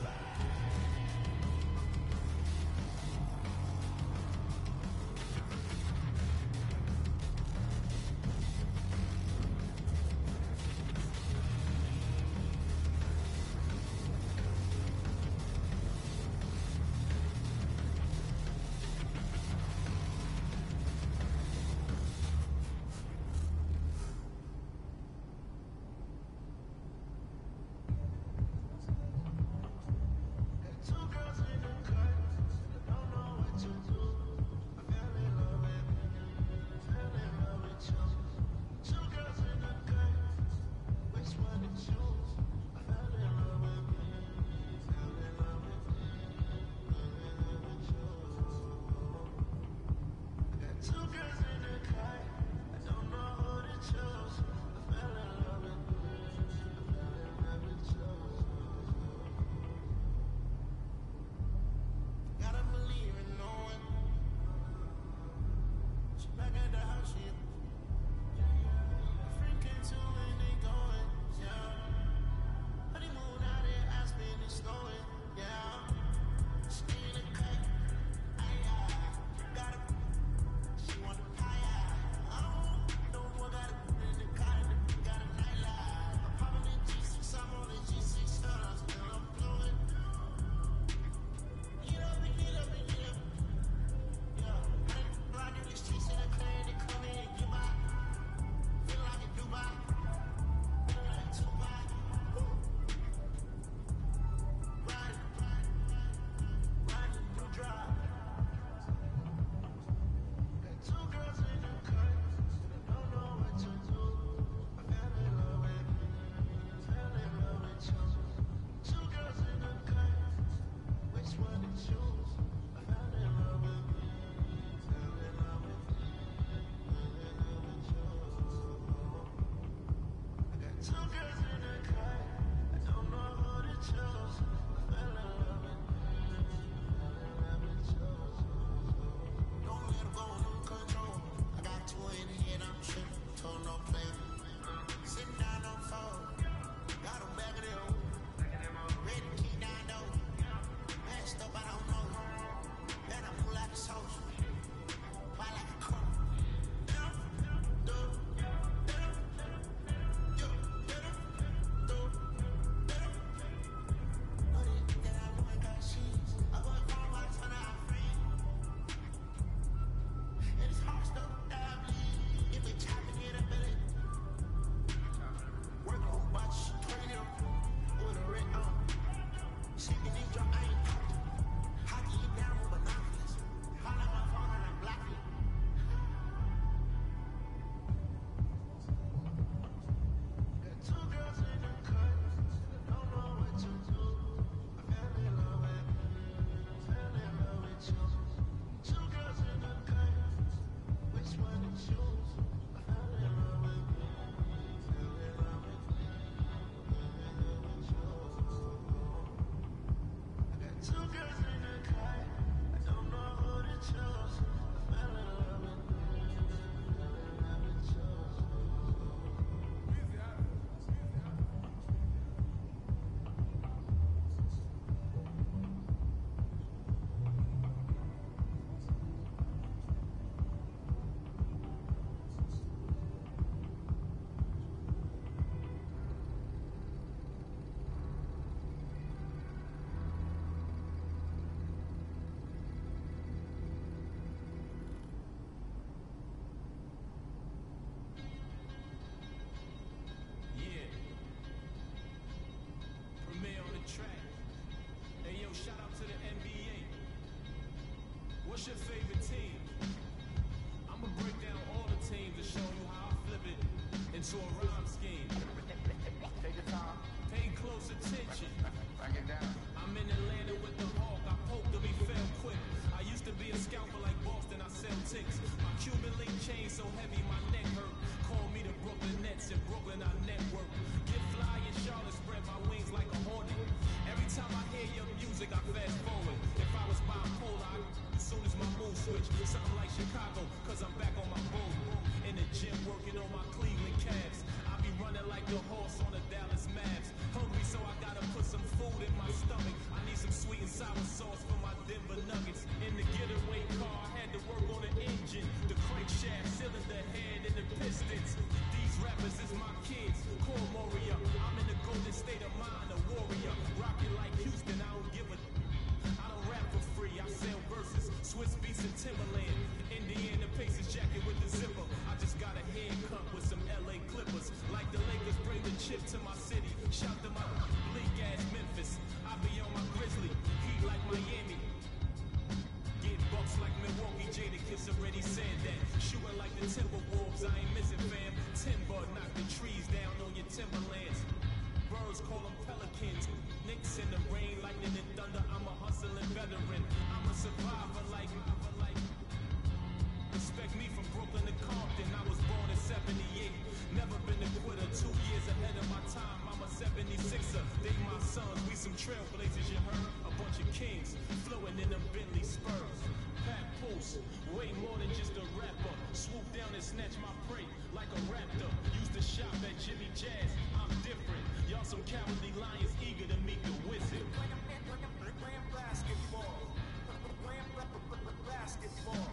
What's your favorite team? I'ma break down all the teams to show you how I flip it into a rhyme scheme. Take your time. Pay close attention. Break it down. I'm in Atlanta with the Hawk. I poke to be fell quick. I used to be a scalper like Boston. I sell ticks. My Cuban link chain so heavy my neck hurt. Miami. Get bucks like Milwaukee, Jadakiss already said that. Shooting like the Timberwolves, I ain't missing, fam. Timber, knock the trees down on your timberlands. Birds call them pelicans. Knicks in the rain, lightning and thunder. I'm a hustling veteran. I'm a survivor like. Respect me from Brooklyn to Compton. I was born in 78. Never been a quitter. 2 years ahead of my time. I'm a 76er. They my sons. We some trailblazers, you heard? A bunch of kings flowing in them Bentley Spurs. Pat Pulse, way more than just a rapper. Swoop down and snatch my prey like a raptor. Used to shop at Jimmy Jazz. I'm different. Y'all some cowardly lions eager to meet the wizard. Basketball. Basketball.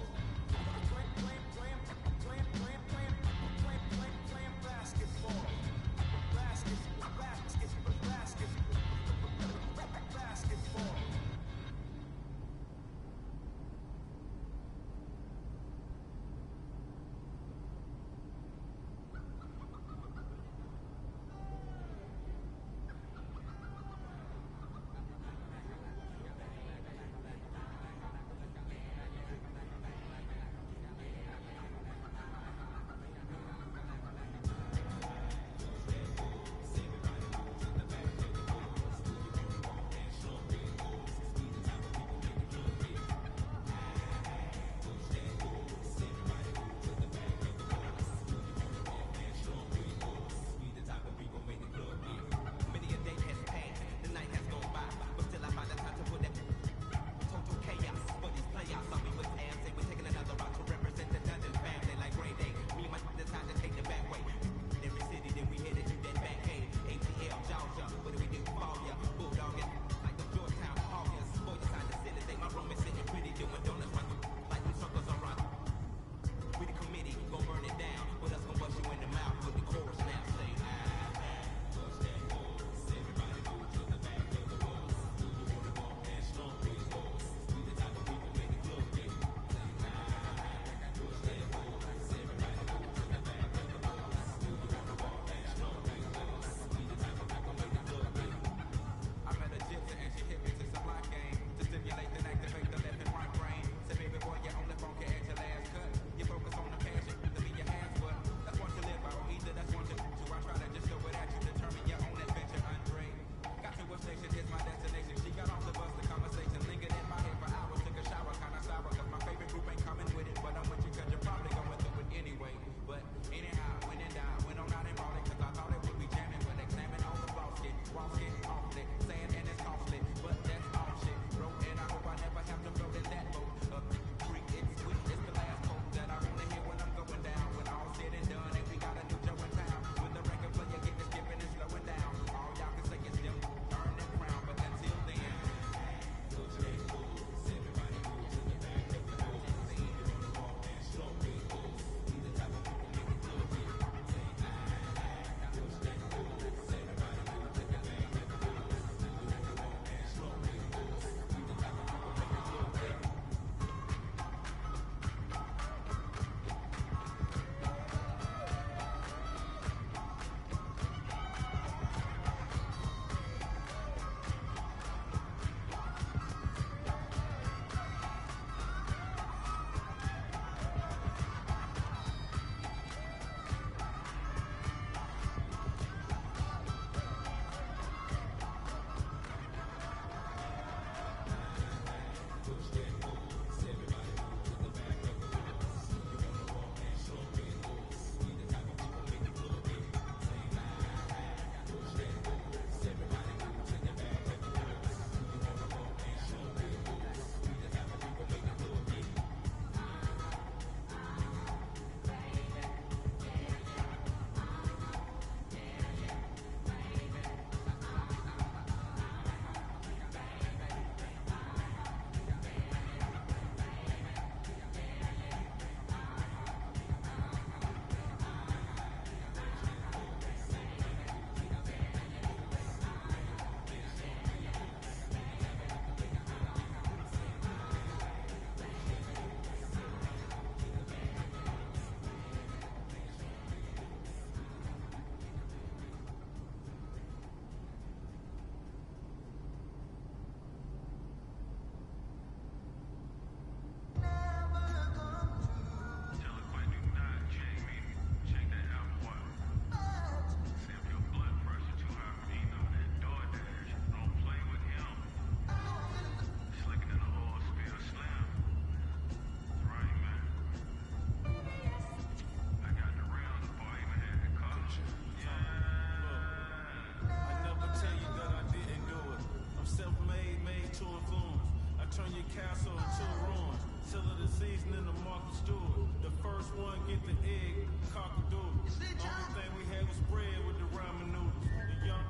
one get the egg, cock-a-doodle. Only thing we had was bread with the ramen noodles. The young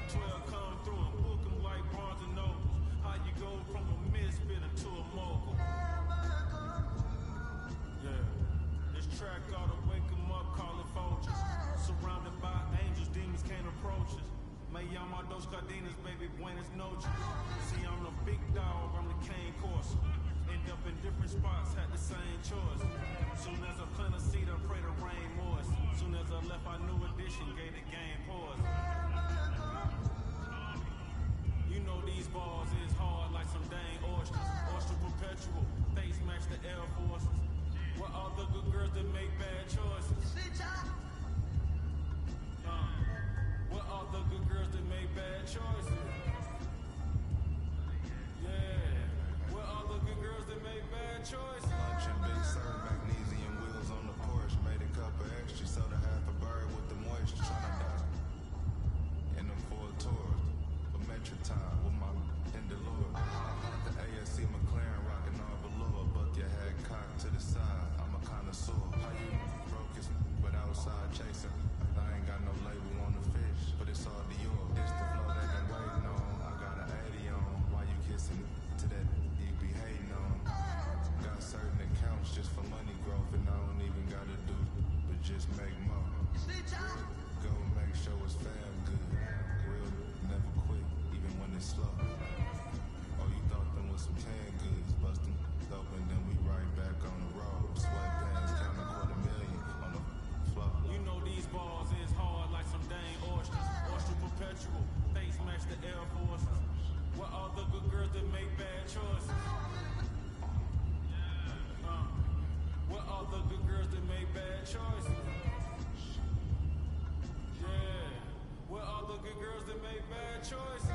12 come through and book 'em like Barnes and Nobles. How you go from a misfit to a mogul? Yeah, this track ought to wake 'em up, call it vultures. Surrounded by angels, demons can't approach us. Me llamo dos cadenas, baby, buenas noches. See, I'm the big dog, I'm the cane course. End up in different spots, had the same choice. Soon as I plant a seed, I pray the rain moist. Soon as I left, I knew addition gave the game pause. You know these balls is hard like some dang oysters. Oyster perpetual, face match the Air Forces. What all the good girls that make bad choices? What all the good girls that make bad choices? Yeah. What all the good girls that make bad choices? Lunch and Big Sur, magnesium wheels on the Porsche. Made a couple extra, sold a half a bird with the moisture. Tryna die in them Ford Tours. For Metro time with my Indolore. The ASC McLaren rocking all velour. Buck your head cocked to the side. I'm a connoisseur. How you broke it, but outside chasing. I ain't got no label on the fish, but it's all Dior. This the flow they been waiting on. I got an 80 on. Why you kissing to that you be hating on? Got certain accounts just for money growth, and I don't even gotta do but just make more. Go make sure it's fam good. Real never quit, even when it's slow. Oh, you thought them was some canned goods, bust them open, then we right back on the road. Sweatpants, counting $250,000 on the floor. You know these balls is hard like some dang oysters. Oyster perpetual, face match the Air Forces. What all the good girls that make bad choices? What all the good girls that make bad choices? Yeah. What all the good girls that make bad choices?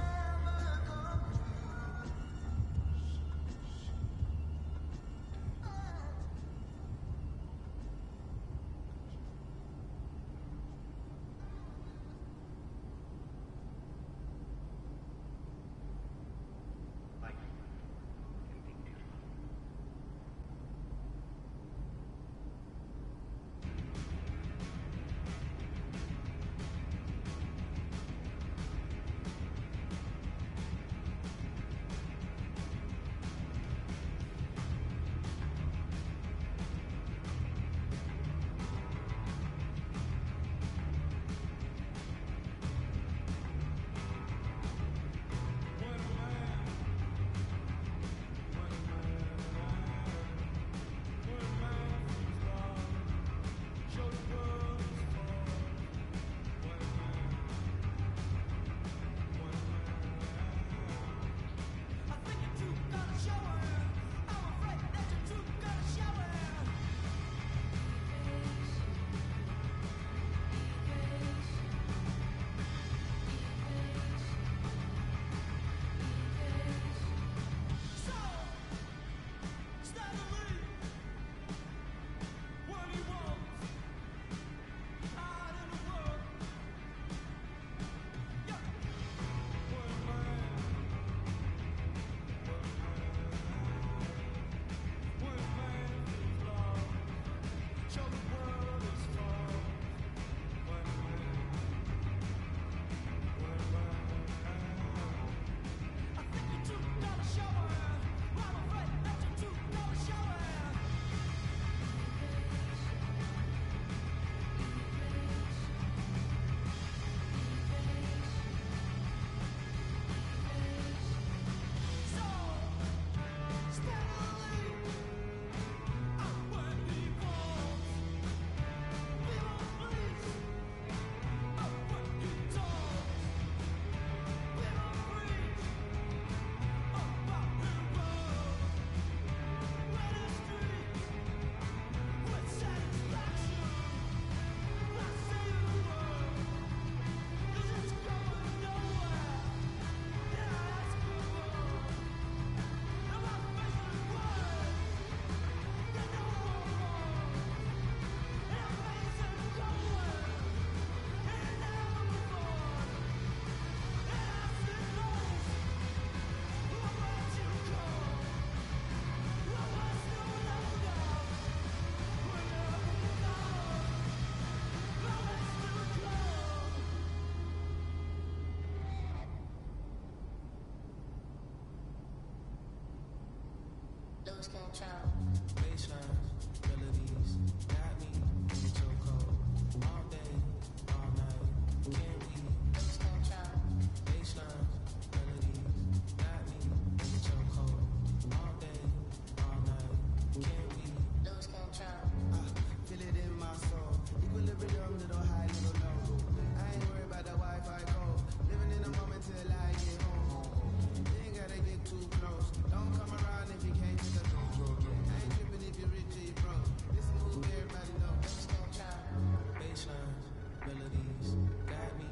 Lose control. Baseline, melodies, got me in the chokehold. All day, all night, can we? Lose control. Baseline, melodies, got me in the chokehold. All day, all night, can we? Lose control. Feel it in my soul. Equilibrium, little high, little low. I ain't worried about the Wi-Fi code. Living in the moment till I get home. You ain't gotta get too close. Don't come around if you can't get the control. I ain't tripping if you're rich or you're broke. This move everybody knows. Lose control. Baselines, melodies, got me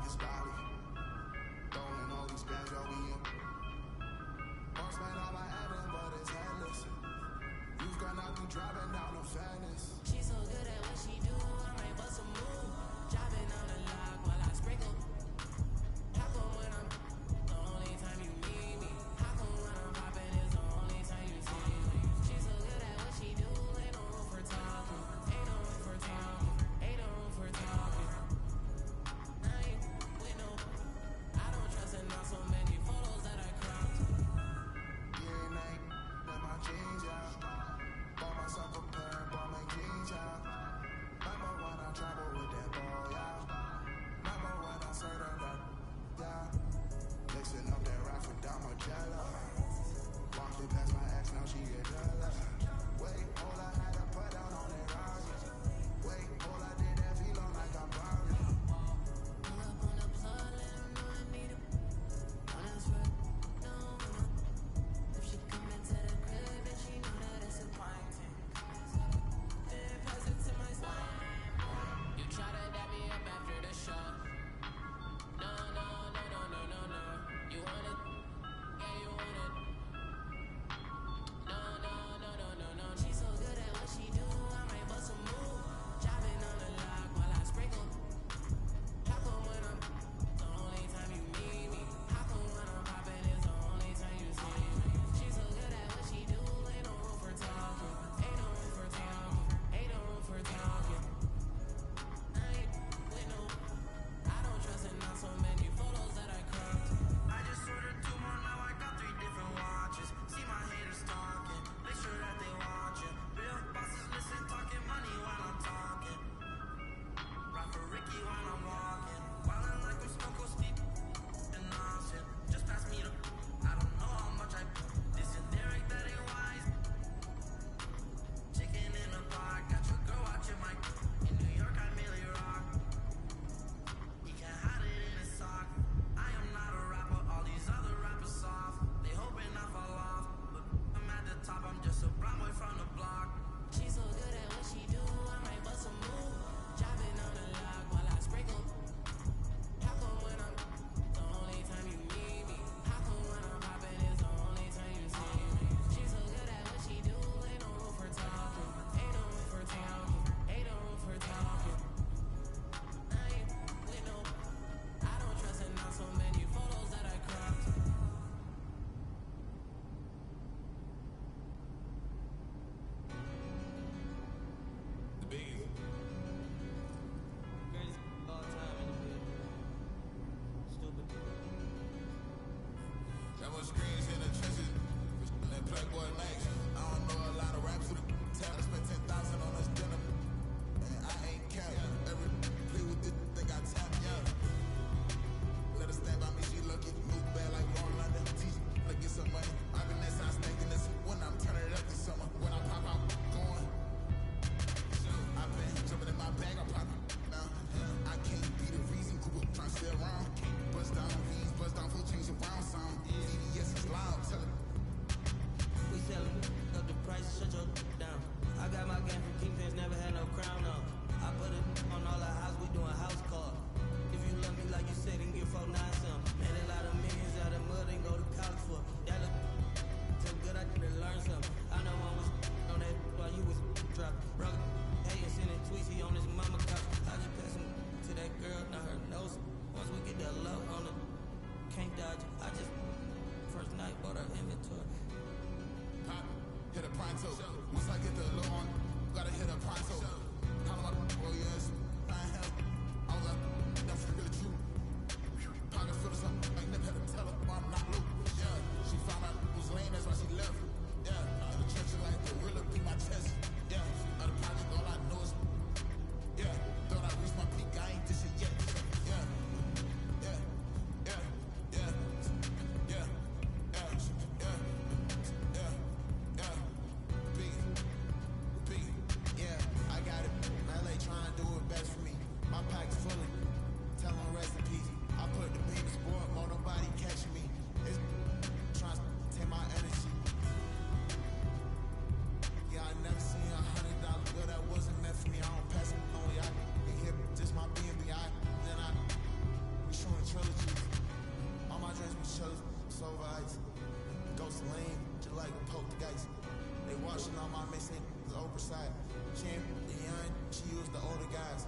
it's Bali. Throwing all these bands, yo, we in. Horseman on my Adam, but it's headless. You've got nothing driving down no fairness. She's so good at what she do, I might bust a move. Driving on the log while I sprinkle. How come when I'm the only time you need me? How come when I'm popping is the only time you see me? She's so good at what she do, ain't no room for talking. Ain't no room for talking. Ain't no room for talking. I ain't with no. I don't trust her, not so many photos that I cropped. Yeah, night, let my jeans out. Bought myself a pair, bought my jeans out. Remember when I travel with that ball, yeah. Remember when I said that, yeah. Mixing up that rock with Dom Margiela. Walked it past my ex, now she get jealous. Wait, all I had to put out on that rock. Wait, all I did that feel on like I'm buried. Pull up on the plug, let 'em know I need 'em. Don't ask for no one. If she come into the crib, then she know that it's a fine thing. Then pass it to my side. You try to dab me up after the show. No, no, no, no, no, no, no. You want it? Yeah, you want it. No, no, no, no, no, no. She's so good at what she do, I might bust a move. Driving on the log while I sprinkle. How come when I'm the only time you need me? How come when I'm popping is the only time you see me? She's so good at what she do, ain't no room for talking. Ain't no room for talking. Ain't no room for talking. I ain't with no. I don't trust her, not so many photos that I cropped. I just ordered 2 more, now I got 3 different watches. See my haters talking, make sure that they watching. Real bosses listen, talking money when I'm talking. Ride for Ricky when I'm walking. Wildin' like I'm Stone Cold Steve and Austin. Just pass me the. I don't know how much I. This and Derek, that ain't wise. Chicken in a pot, got your girl watching my. In New York, I merely rock. You can't hide it in a sock. I am not a rapper, all these other rappers soft. They hoping I fall off, but I'm at the top, I'm just a brown boy from the block. She's so good at what she do, I might bust a move. Driving on the log while I sprinkle. How come when I'm the only time you need me? How come when I'm popping is the only time you see me? She's so good at what she do, ain't no room for talking. Ain't no room for talking. Ain't no room for talking. I ain't with no. I don't trust her, not so many photos that I cropped. The biggest. Greatest all time in the building. Stupid. Got more screens in the trenches than Playboy Max. I don't know a lot of raps with a tap. I spent 10,000 on this dinner, and I ain't cap. Every play with this thing I tap, yeah. Let her stand by me, she lucky. Move bad like Lauren London. Teach me to get some money. I've been that side stinking this when I'm turning it up this summer. When I pop out, going. I've been jumping in my bag, I'm popping now. I can't be the reason Cooper trying to stay around. Bust down V's, bust down full change around sound. CVS is loud, tell it. We sellin' up the price, shut your down. I got my game from Kingpins, never had no crown on. I put it on all the house, we doing house call. If you love me like you said, then give 4-9 some. Made a lot of millions out of mud and go to college for. That look so good, I need to learn something. I know one was on that while you was dropping. Brother, hey, and sending tweets, he on his mama couch. I just passed him to that girl, now her nose. Once we get that love on it, can't dodge it. I just, first night, bought her inventory. Pop, hit a pronto. Once I get the low on, gotta hit a pronto. Call my oh yes, I have. I was like, that's really true. Pocket full of something, I ain't never had to tell her, I'm not blue. Yeah, she found out it was lame, that's why she left. Yeah, in the church like the gorilla beat my chest. Yeah, out of pocket, all I know is. Yeah, thought I reached my peak, I ain't this shit yet. Yeah, yeah, yeah, yeah, yeah, yeah, yeah, yeah, yeah. Big, yeah, I got it. LA trying to do it best for me. My side. Champ, the young, she used the older guys.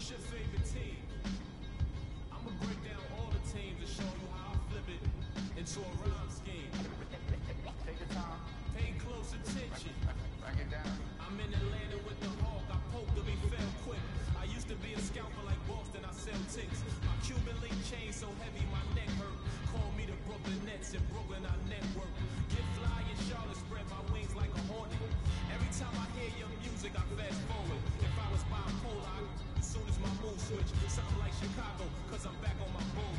What's your favorite team? I'ma break down all the teams and show you how I flip it into a rhyme scheme. Take your time. Pay close attention. Break it down. I'm in Atlanta with the Hawk. I poke to be fell quick. I used to be a scalper like Boston. I sell ticks. My Cuban link chain so heavy my neck hurt. Call me the Brooklyn Nets. In Brooklyn I network. Get fly in Charlotte. Spread my wings like a hornet. Every time I hear your music, I fast forward. If I was bipolar, as soon as my mood switch, something like Chicago, cause I'm back on my boat.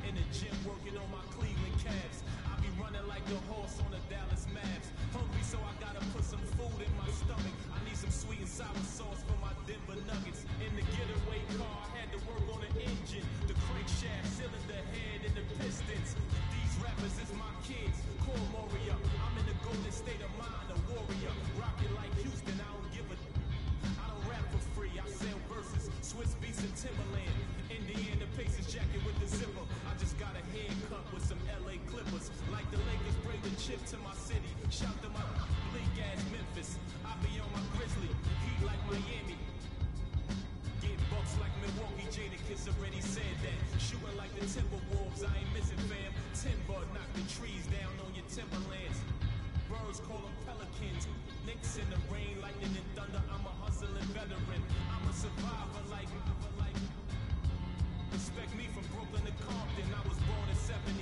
In the gym working on my Cleveland Cavs. I be running like the horse on the Dallas Mavs. Hungry, so I gotta put some food in my stomach. I need some sweet and sour sauce for my Denver Nuggets. In the getaway car, I had to work on the engine, the crankshaft, cylinder head, and the pistons. These rappers is my kids, call Moria. I'm in the golden state of mind, a warrior. Rockin' like Houston, I don't give a. I don't rap for free, I sell verses. Swiss beats and Timberland. Indiana Pacers jacket with the zipper. I just got a haircut with some LA Clippers. Like the Lakers bring the chip to my city. Shout to my bleak ass Memphis. I be on my Grizzly. Heat like Miami. Get bucks like Milwaukee. Jadakiss already said that. Shooting like the Timberwolves. I ain't missing, fam. Timber knock the trees down on your timberlands. Birds call them pelicans. Knicks in the rain, lightning and thunder. I'm a hustling veteran. I'm a survivor like. Respect me from Brooklyn to Compton. I was born in 78.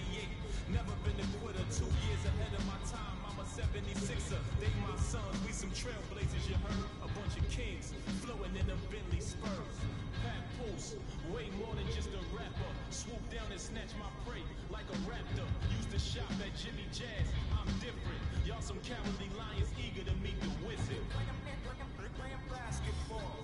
Never been a quitter. 2 years ahead of my time. I'm a 76er. They my sons. We some trailblazers, you heard? A bunch of kings flowing in them Bentley Spurs. Pat Pulse, way more than just a rapper. Swoop down and snatch my prey like a raptor. Used to shop at Jimmy Jazz. I'm different. Y'all some cowardly lions eager to meet the wizard. Playing basketball.